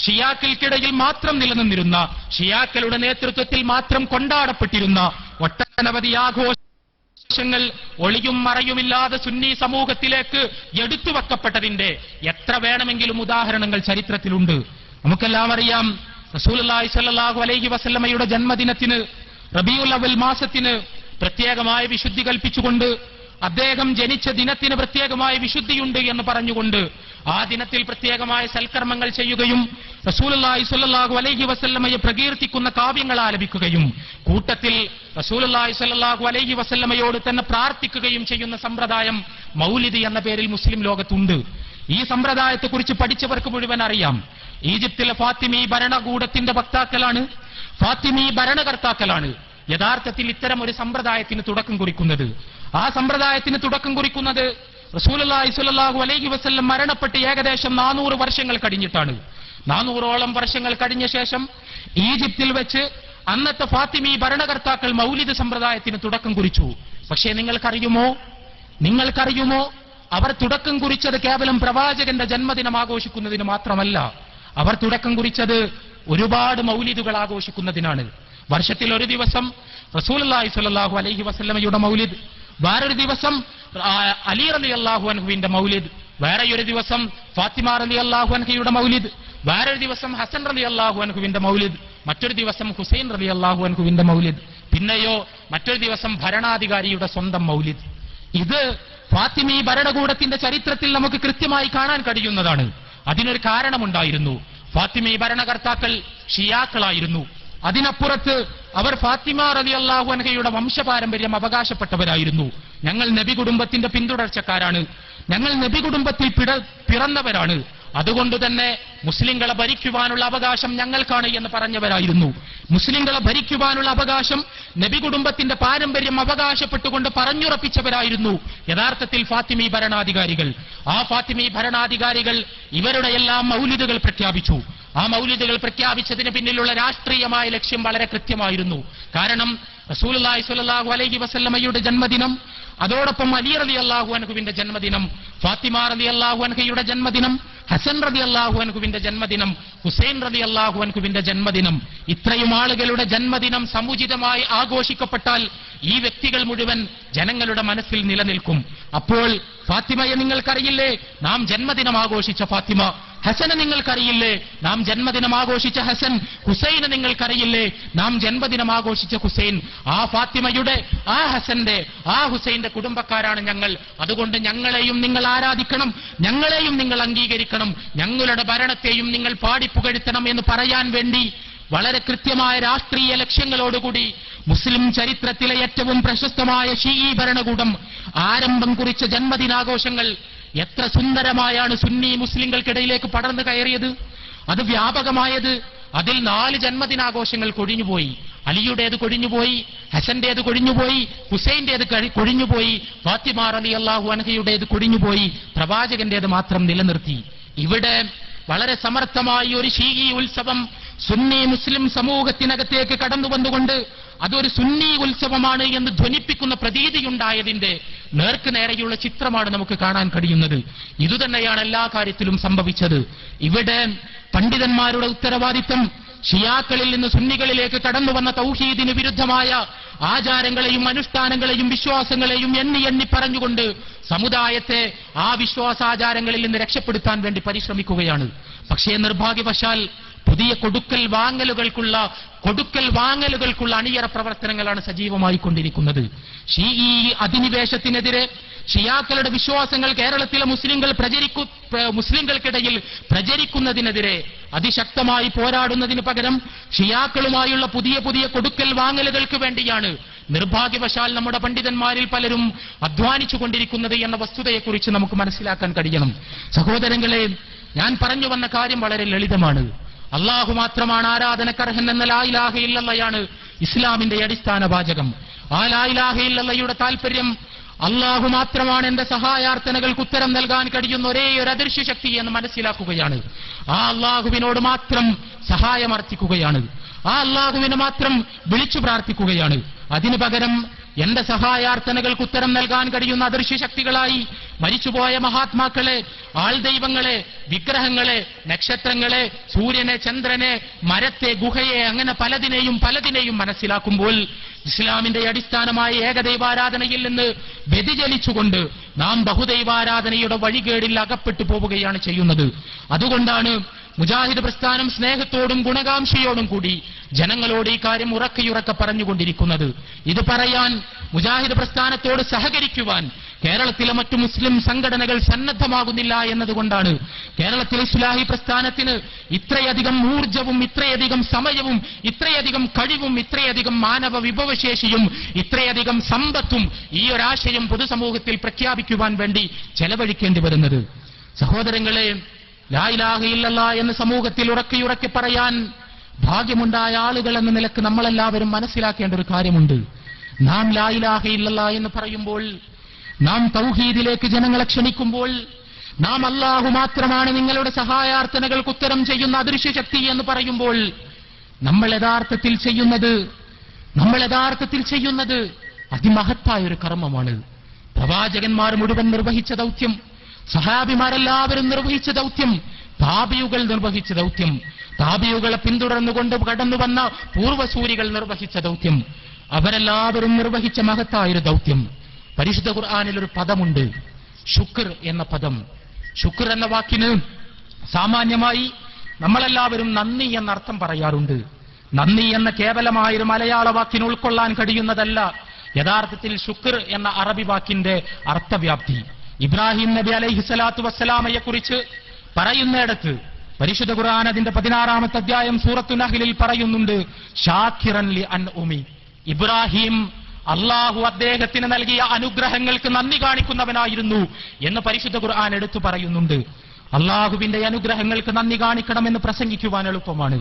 ഷിയാക്കൾക്കിടയിൽ മാത്രം നിലനിന്നിരുന്ന, ഷിയാക്കളുടെ നേതൃത്വത്തിൽ മാത്രം കൊണ്ടാടപ്പെട്ടിരുന്ന ഒട്ടനവധി ആഘോഷങ്ങൾ ഒളിയും മറയുമില്ലാതെ സുന്നി സമൂഹത്തിലേക്ക് എടുത്തുവെക്കപ്പെട്ടതിന്റെ എത്ര വേണമെങ്കിലും ഉദാഹരണങ്ങൾ ചരിത്രത്തിലുണ്ട്. നമുക്കെല്ലാം അറിയാം, റസൂലുള്ളാഹി സ്വല്ലല്ലാഹു അലൈഹി വസല്ലമയുടെ ജന്മദിനത്തിന്, റബീഉൽ അവൽ മാസത്തിന് പ്രത്യേകമായ വിശുദ്ധി കൽപ്പിച്ചുകൊണ്ട്, അദ്ദേഹം ജനിച്ച ദിനത്തിന് പ്രത്യേകമായ വിശുദ്ധിയുണ്ട് എന്ന് പറഞ്ഞുകൊണ്ട് ആ ദിനത്തിൽ പ്രത്യേകമായ സൽക്കർമ്മങ്ങൾ ചെയ്യുകയും റസൂലുള്ളാഹി സ്വല്ലല്ലാഹു അലൈഹി വസല്ലമയെ പ്രകീർത്തിക്കുന്ന കാവ്യങ്ങൾ ആലപിക്കുകയും കൂട്ടത്തിൽ റസൂലുള്ളാഹി സ്വല്ലല്ലാഹു അലൈഹി വസല്ലമയോട് തന്നെ പ്രാർത്ഥിക്കുകയും ചെയ്യുന്ന സമ്പ്രദായം മൗലിദ് എന്ന പേരിൽ മുസ്ലിം ലോകത്തുണ്ട്. ഈ സമ്പ്രദായത്തെക്കുറിച്ച് പഠിച്ചവർക്ക് മുഴുവൻ അറിയാം. ഈജിപ്തിലെ ഫാത്തിമി ഭരണകൂടത്തിന്റെ വക്താക്കളാണ്, ഫാത്തിമി ഭരണകർത്താക്കളാണ് യഥാർത്ഥത്തിൽ ഇത്തരം ഒരു സമ്പ്രദായത്തിന് തുടക്കം കുറിക്കുന്നത്. ആ സമ്പ്രദായത്തിന് തുടക്കം കുറിക്കുന്നത് റസൂലുള്ളാഹി സ്വല്ലല്ലാഹു അലൈഹി വസല്ലം മരണപ്പെട്ട് ഏകദേശം 400 വർഷങ്ങൾ കഴിഞ്ഞിട്ടാണ്. 400ഓളം വർഷങ്ങൾ കഴിഞ്ഞ ശേഷം ഈജിപ്തിൽ വെച്ച് അന്നത്തെ ഫാത്തിമി ഭരണകർത്താക്കൾ മൗലിദ് സമ്പ്രദായത്തിന് തുടക്കം കുറിച്ചു. പക്ഷേ നിങ്ങൾക്കറിയുമോ അവർ തുടക്കം കുറിച്ചത് കേവലം പ്രവാചകന്റെ ജന്മദിനം ആഘോഷിക്കുന്നതിന് മാത്രമല്ല. അവർ തുടക്കം കുറിച്ചത് ഒരുപാട് മൗലിദുകൾ ആഘോഷിക്കുന്നതിനാണ്. വർഷത്തിൽ ഒരു ദിവസം റസൂലുള്ളാഹി സ്വല്ലല്ലാഹു അലൈഹി വസല്ലമയുടെ മൗലിദ്, വേറൊരു ദിവസം അലി റളിയല്ലാഹു അൻഹുവിന്റെ മൗലിദ്, വേറെയൊരു ദിവസം ഫാത്തിമ റളിയല്ലാഹു അൻഹയുടെ മൗലിദ്, വേറൊരു ദിവസം ഹസൻ റളിയല്ലാഹു അൻഹുവിന്റെ മൗലിദ്, മറ്റൊരു ദിവസം ഹുസൈൻ റളിയല്ലാഹു അൻഹുവിന്റെ മൗലിദ്, പിന്നെയോ മറ്റൊരു ദിവസം ഭരണാധികാരിയുടെ സ്വന്തം മൗലിദ്. ഇത് ഫാത്തിമി ഭരണകൂടത്തിന്റെ ചരിത്രത്തിൽ നമുക്ക് കൃത്യമായി കാണാൻ കഴിയുന്നതാണ്. അതിനൊരു കാരണമുണ്ടായിരുന്നു. ഫാത്തിമി ഭരണകർത്താക്കൾ ഷിയാക്കളായിരുന്നു. അതിനപ്പുറത്ത് അവർ ഫാത്തിമ റളിയല്ലാഹു അൻഹയുടെ വംശപാരമ്പര്യം അവകാശപ്പെട്ടവരായിരുന്നു. ഞങ്ങൾ നബി കുടുംബത്തിന്റെ പിന്തുടർച്ചക്കാരാണ്, ഞങ്ങൾ നബി കുടുംബത്തിൽ പിറന്നവരാണ്, അതുകൊണ്ട് തന്നെ മുസ്ലിങ്ങളെ ഭരിക്കുവാനുള്ള അവകാശം ഞങ്ങൾക്കാണ് എന്ന് പറഞ്ഞവരായിരുന്നു. മുസ്ലിങ്ങളെ ഭരിക്കുവാനുള്ള അവകാശം നബി കുടുംബത്തിന്റെ പാരമ്പര്യം അവകാശപ്പെട്ടുകൊണ്ട് പറഞ്ഞുറപ്പിച്ചവരായിരുന്നു യഥാർത്ഥത്തിൽ ഫാത്തിമി ഭരണാധികാരികൾ. ആ ഫാത്തിമി ഭരണാധികാരികൾ ഇവരുടെ എല്ലാം മൗലിദുകൾ പ്രഖ്യാപിച്ചു. ആ മൗലിദുകൾ പ്രഖ്യാപിച്ചതിന് പിന്നിലുള്ള രാഷ്ട്രീയമായ ലക്ഷ്യം വളരെ കൃത്യമായിരുന്നു. കാരണം റസൂലുള്ളാഹി സ്വല്ലല്ലാഹു അലൈഹി വസല്ലമയുടെ ജന്മദിനം, അതോടൊപ്പം അലി റളിയല്ലാഹു അൻഹുവിന്റെ ജന്മദിനം, ഫാത്തിമ റളിയല്ലാഹു അൻഹയുടെ ജന്മദിനം, ഹസൻ റളിയല്ലാഹു അൻഹുവിന്റെ ജന്മദിനം, ഹുസൈൻ റളിയല്ലാഹു അൻഹുവിന്റെ ജന്മദിനം, ഇത്രയും ആളുകളുടെ ജന്മദിനം സമുചിതമായി ആഘോഷിക്കപ്പെട്ടാൽ ഈ വ്യക്തികൾ മുഴുവൻ ജനങ്ങളുടെ മനസ്സിൽ നിലനിൽക്കും. അപ്പോൾ ഫാത്തിമയെ നിങ്ങൾക്കറിയില്ലേ, നാം ജന്മദിനം ആഘോഷിച്ച ഫാത്തിമ. ഹസനെ നിങ്ങൾക്കറിയില്ലേ, നാം ജന്മദിനം ആഘോഷിച്ച ഹസൻ. ഹുസൈനെ നിങ്ങൾക്കറിയില്ലേ, നാം ജന്മദിനം ആഘോഷിച്ച ഹുസൈൻ. ആ ഫാത്തിമയുടെ, ആ ഹസന്റെ, ആ ഹുസൈന്റെ കുടുംബക്കാരാണ് ഞങ്ങൾ. അതുകൊണ്ട് ഞങ്ങളെയും നിങ്ങൾ ആരാധിക്കണം, ഞങ്ങളെയും നിങ്ങൾ അംഗീകരിക്കണം, ഞങ്ങളുടെ ഭരണത്തെയും നിങ്ങൾ പാടിപ്പുകഴ്ത്തണം എന്ന് പറയാൻ വേണ്ടി വളരെ കൃത്യമായ രാഷ്ട്രീയ ലക്ഷ്യങ്ങളോടുകൂടി മുസ്ലിം ചരിത്രത്തിലെ ഏറ്റവും പ്രശസ്തമായ ഷീഈ ഭരണകൂടം ആരംഭം കുറിച്ച ജന്മദിനാഘോഷങ്ങൾ എത്ര സുന്ദരമായാണ് സുന്നി മുസ്ലിങ്ങൾക്കിടയിലേക്ക് പടർന്നു കയറിയത്, അത് വ്യാപകമായത്. അതിൽ 4 ജന്മദിനാഘോഷങ്ങൾ കൊഴിഞ്ഞുപോയി. അലിയുടേത് കൊഴിഞ്ഞുപോയി, ഹസന്റേത് കൊഴിഞ്ഞുപോയി, ഹുസൈന്റേത് കൊഴിഞ്ഞുപോയി, ഫാത്തിമ റളിയല്ലാഹു അൻഹയുടേത് കൊഴിഞ്ഞുപോയി, പ്രവാചകന്റേത് മാത്രം നിലനിർത്തി. ഇവിടെ വളരെ സമർത്ഥമായി ഒരു ഷീഈ ഉത്സവം സുന്നി മുസ്ലിം സമൂഹത്തിനകത്തേക്ക് കടന്നു വന്നുകൊണ്ട് അതൊരു സുന്നി ഉത്സവമാണ് എന്ന് ധ്വനിപ്പിക്കുന്ന പ്രതീതിയുണ്ടായതിന്റെ നേർക്ക് നേരെയുള്ള ചിത്രമാണ് നമുക്ക് കാണാൻ കഴിയുന്നത്. ഇതുതന്നെയാണ് എല്ലാ കാര്യത്തിലും സംഭവിച്ചത്. ഇവിടെ പണ്ഡിതന്മാരുടെ ഉത്തരവാദിത്തം ഷിയാക്കളിൽ നിന്ന് സുന്നികളിലേക്ക് കടന്നു വന്ന തൗഹീദിന് വിരുദ്ധമായ ആചാരങ്ങളെയും അനുഷ്ഠാനങ്ങളെയും വിശ്വാസങ്ങളെയും എണ്ണി പറഞ്ഞുകൊണ്ട് സമുദായത്തെ ആ വിശ്വാസാചാരങ്ങളിൽ നിന്ന് രക്ഷപ്പെടുത്താൻ വേണ്ടി പരിശ്രമിക്കുകയാണ്. പക്ഷേ നിർഭാഗ്യവശാൽ പുതിയ കൊടുക്കൽ വാങ്ങലുകൾക്കുള്ള അണിയറ പ്രവർത്തനങ്ങളാണ് സജീവമായി കൊണ്ടിരിക്കുന്നത്. ഷീഈ അധിനിവേശത്തിനെതിരെ ഷിയാക്കളുടെ വിശ്വാസങ്ങൾ കേരളത്തിലെ മുസ്ലിങ്ങൾക്കിടയിൽ പ്രചരിക്കുന്നതിനെതിരെ അതിശക്തമായി പോരാടുന്നതിന് പകരം ഷിയാക്കളുമായുള്ള പുതിയ കൊടുക്കൽ വാങ്ങലുകൾക്ക് വേണ്ടിയാണ് നിർഭാഗ്യവശാൽ നമ്മുടെ പണ്ഡിതന്മാരിൽ പലരും അധ്വാനിച്ചുകൊണ്ടിരിക്കുന്നത് എന്ന വസ്തുതയെക്കുറിച്ച് നമുക്ക് മനസ്സിലാക്കാൻ കഴിയണം. സഹോദരങ്ങളെ, ഞാൻ പറഞ്ഞു വന്ന കാര്യം വളരെ ലളിതമാണ്. അള്ളാഹു മാത്രമാണ് ആരാധനക്കർഹൻ എന്ന ലാ ഇലാഹ ഇല്ലല്ലാഹയാണ് ഇസ്ലാമിന്റെ അടിസ്ഥാന വാചകം. ആ ലാ ഇലാഹ ഇല്ലല്ലാഹയുടെ താല്പര്യം അള്ളാഹു മാത്രമാണ് എന്റെ സഹായാർത്ഥനകൾക്ക് ഉത്തരം നൽകാൻ കഴിയുന്ന ഒരേ ഒരു അദൃശ്യ ശക്തി എന്ന് മനസ്സിലാക്കുകയാണ്. ആ അള്ളാഹുവിനോട് മാത്രം സഹായമർത്ഥിക്കുകയാണ്, ആ അള്ളാഹുവിനെ മാത്രം വിളിച്ചു പ്രാർത്ഥിക്കുകയാണ്. അതിനു പകരം എന്റെ സഹായാർത്ഥനകൾക്ക് ഉത്തരം നൽകാൻ കഴിയുന്ന അദൃശ്യ ശക്തികളായി മരിച്ചുപോയ മഹാത്മാക്കളെ, ആൾദൈവങ്ങളെ, വിഗ്രഹങ്ങളെ, നക്ഷത്രങ്ങളെ, സൂര്യനെ, ചന്ദ്രനെ, മരത്തെ, ഗുഹയെ, അങ്ങനെ പലതിനെയും മനസ്സിലാക്കുമ്പോൾ ഇസ്ലാമിന്റെ അടിസ്ഥാനമായ ഏകദൈവാരാധനയിൽ നിന്ന് വ്യതിചലിച്ചുകൊണ്ട് നാം ബഹുദൈവാരാധനയുടെ വഴികേടിൽ അകപ്പെട്ടു പോവുകയാണ് ചെയ്യുന്നത്. അതുകൊണ്ടാണ് മുജാഹിദ് പ്രസ്ഥാനം സ്നേഹത്തോടും ഗുണകാംക്ഷയോടും കൂടി ജനങ്ങളോട് ഈ കാര്യം ഉറക്കെ പറഞ്ഞുകൊണ്ടിരിക്കുന്നത്. ഇത് പറയാൻ, മുജാഹിദ് പ്രസ്ഥാനത്തോട് സഹകരിക്കുവാൻ കേരളത്തിലെ മറ്റു മുസ്ലിം സംഘടനകൾ സന്നദ്ധമാകുന്നില്ല എന്നതുകൊണ്ടാണ് കേരളത്തിലെ ഇസ്ലാഹി പ്രസ്ഥാനത്തിന് ഇത്രയധികം ഊർജവും ഇത്രയധികം സമയവും ഇത്രയധികം കഴിവും ഇത്രയധികം മാനവ വിഭവശേഷിയും ഇത്രയധികം സമ്പത്തും ഈ ഒരാശയം പൊതുസമൂഹത്തിൽ പ്രഖ്യാപിക്കുവാൻ വേണ്ടി ചെലവഴിക്കേണ്ടി വരുന്നത്. സഹോദരങ്ങളെ, ലാ ഇലാഹ ഇല്ലല്ലാഹ് എന്ന സമൂഹത്തിൽ ഉറക്കെ പറയാൻ ഭാഗ്യമുണ്ടായ ആളുകൾ എന്ന നിലക്ക് നമ്മളെല്ലാവരും മനസ്സിലാക്കേണ്ട ഒരു കാര്യമുണ്ട്. നാം ലാ ഇലാഹ ഇല്ലല്ലാഹ് എന്ന് പറയുമ്പോൾ, നാം തൗഹീദിലേക്ക് ജനങ്ങളെ ക്ഷണിക്കുമ്പോൾ, നാം അല്ലാഹു മാത്രമാണ് നിങ്ങളുടെ സഹായാർത്ഥനകൾക്ക് ഉത്തരം ചെയ്യുന്ന അദൃശ്യ ശക്തി എന്ന് പറയുമ്പോൾ നമ്മൾ യഥാർത്ഥത്തിൽ ചെയ്യുന്നത് അതിമഹത്തായ ഒരു കർമ്മമാണ്. പ്രവാചകന്മാർ മുഴുവൻ നിർവഹിച്ച ദൗത്യം, സഹാബിമാരെല്ലാവരും നിർവഹിച്ച ദൗത്യം, താബിയുകൾ നിർവഹിച്ച ദൗത്യം, താബിയുകളെ പിന്തുടർന്നുകൊണ്ട് കടന്നു വന്ന പൂർവസൂരികൾ നിർവഹിച്ച ദൗത്യം, അവരെല്ലാവരും നിർവഹിച്ച മഹത്തായൊരു ദൗത്യം. പരിശുദ്ധ ഖുർആനിൽ ഒരു പദമുണ്ട്, ശുക്ർ എന്ന പദം. ശുക്ർ എന്ന വാക്കിന് സാമാന്യമായി നമ്മളെല്ലാവരും നന്ദി എന്നർത്ഥം പറയാറുണ്ട്. നന്ദി എന്ന കേവലമായൊരു മലയാള വാക്കിന് ഉൾക്കൊള്ളാൻ കഴിയുന്നതല്ല യഥാർത്ഥത്തിൽ ശുക്ർ എന്ന അറബി വാക്കിന്റെ അർത്ഥവ്യാപ്തി. ഇബ്രാഹിം നബി അലൈഹിസ്സലാത്തു വസ്സലാമയെ കുറിച്ച് പറയുന്നിടത്ത് പരിശുദ്ധ ഖുർആൻ അതിന്റെ 16-ാമത്തെ അധ്യായം സൂറത്തു നഹ്ലിൽ പറയുന്നുണ്ട്, ഷാക്കിറൻ ലി അൻഉമി. ഇബ്രാഹിം അള്ളാഹു അദ്ദേഹത്തിന് നൽകിയ അനുഗ്രഹങ്ങൾക്ക് നന്ദി കാണിക്കുന്നവനായിരുന്നു എന്ന് പരിശുദ്ധ ഖുർആൻ എടുത്തു പറയുന്നുണ്ട്. അള്ളാഹുവിന്റെ അനുഗ്രഹങ്ങൾക്ക് നന്ദി കാണിക്കണമെന്ന് പ്രസംഗിക്കുവാൻ എളുപ്പമാണ്.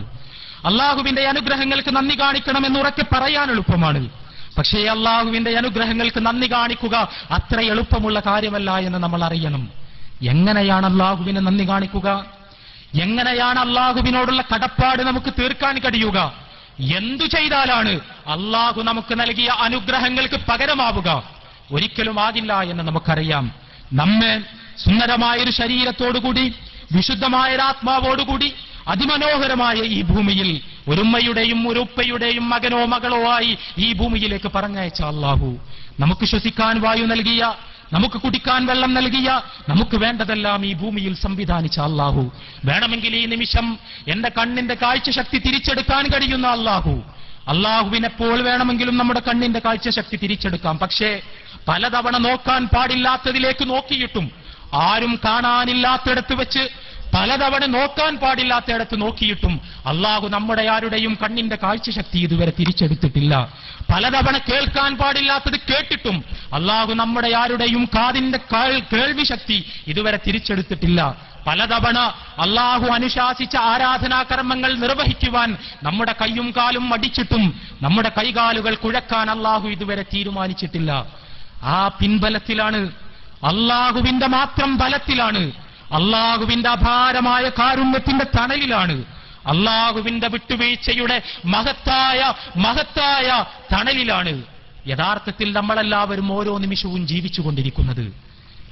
അള്ളാഹുവിന്റെ അനുഗ്രഹങ്ങൾക്ക് നന്ദി കാണിക്കണമെന്ന് ഉറക്കെ പറയാൻ എളുപ്പമാണ്. പക്ഷേ അള്ളാഹുവിന്റെ അനുഗ്രഹങ്ങൾക്ക് നന്ദി കാണിക്കുക അത്ര എളുപ്പമുള്ള കാര്യമല്ല എന്ന് നമ്മൾ അറിയണം. എങ്ങനെയാണ് അള്ളാഹുവിനെ നന്ദി കാണിക്കുക? എങ്ങനെയാണ് അള്ളാഹുവിനോടുള്ള കടപ്പാട് നമുക്ക് തീർക്കാൻ കഴിയുക? എന്തു ചെയ്താലാണ് അള്ളാഹു നമുക്ക് നൽകിയ അനുഗ്രഹങ്ങൾക്ക് പകരമാവുക? ഒരിക്കലും ആകില്ല എന്ന് നമുക്കറിയാം. നമ്മെ സുന്ദരമായൊരു ശരീരത്തോടുകൂടി വിശുദ്ധമായൊരാത്മാവോടുകൂടി അതിമനോഹരമായ ഈ ഭൂമിയിൽ ഒരു ഉമ്മയുടെയും ഒരു ഉപ്പയുടെയും മകനോ മകളോ ആയി ഈ ഭൂമിയിലേക്ക് പറഞ്ഞയച്ച അള്ളാഹു, നമുക്ക് ശ്വസിക്കാൻ വായു നൽകിയ, നമുക്ക് കുടിക്കാൻ വെള്ളം നൽകിയ, നമുക്ക് വേണ്ടതെല്ലാം ഈ ഭൂമിയിൽ സംവിധാനിച്ച അള്ളാഹു, വേണമെങ്കിൽ ഈ നിമിഷം എന്റെ കണ്ണിന്റെ കാഴ്ചശക്തി തിരിച്ചെടുക്കാൻ കഴിയുന്ന അള്ളാഹു, അള്ളാഹുവിനെപ്പോൾ വേണമെങ്കിലും നമ്മുടെ കണ്ണിന്റെ കാഴ്ചശക്തി തിരിച്ചെടുക്കാം. പക്ഷേ പലതവണ നോക്കാൻ പാടില്ലാത്തതിലേക്ക് നോക്കിയിട്ടും, ആരും കാണാനില്ലാത്തിടത്ത് വെച്ച് പലതവണ നോക്കാൻ പാടില്ലാത്തയിടത്ത് നോക്കിയിട്ടും അള്ളാഹു നമ്മുടെ ആരുടെയും കണ്ണിന്റെ കാഴ്ചശക്തി ഇതുവരെ തിരിച്ചെടുത്തിട്ടില്ല. പലതവണ കേൾക്കാൻ പാടില്ലാത്തത് കേട്ടിട്ടും അള്ളാഹു നമ്മുടെ ആരുടെയും കാതിന്റെ കേൾവി ശക്തി ഇതുവരെ തിരിച്ചെടുത്തിട്ടില്ല. പലതവണ അള്ളാഹു അനുശാസിച്ച ആരാധനാകർമ്മങ്ങൾ നിർവഹിക്കുവാൻ നമ്മുടെ കയ്യും കാലും മടിച്ചിട്ടും നമ്മുടെ കൈകാലുകൾ കുഴക്കാൻ അള്ളാഹു ഇതുവരെ തീരുമാനിച്ചിട്ടില്ല. ആ പിൻബലത്തിലാണ്, അള്ളാഹുവിന്റെ മാത്രം ബലത്തിലാണ്, അള്ളാഹുവിന്റെ അപാരമായ കാരുണ്യത്തിന്റെ തണലിലാണ്, അള്ളാഹുവിന്റെ വിട്ടുവീഴ്ചയുടെ മഹത്തായ തണലിലാണ് യഥാർത്ഥത്തിൽ നമ്മളെല്ലാവരും ഓരോ നിമിഷവും ജീവിച്ചുകൊണ്ടിരിക്കുന്നത്.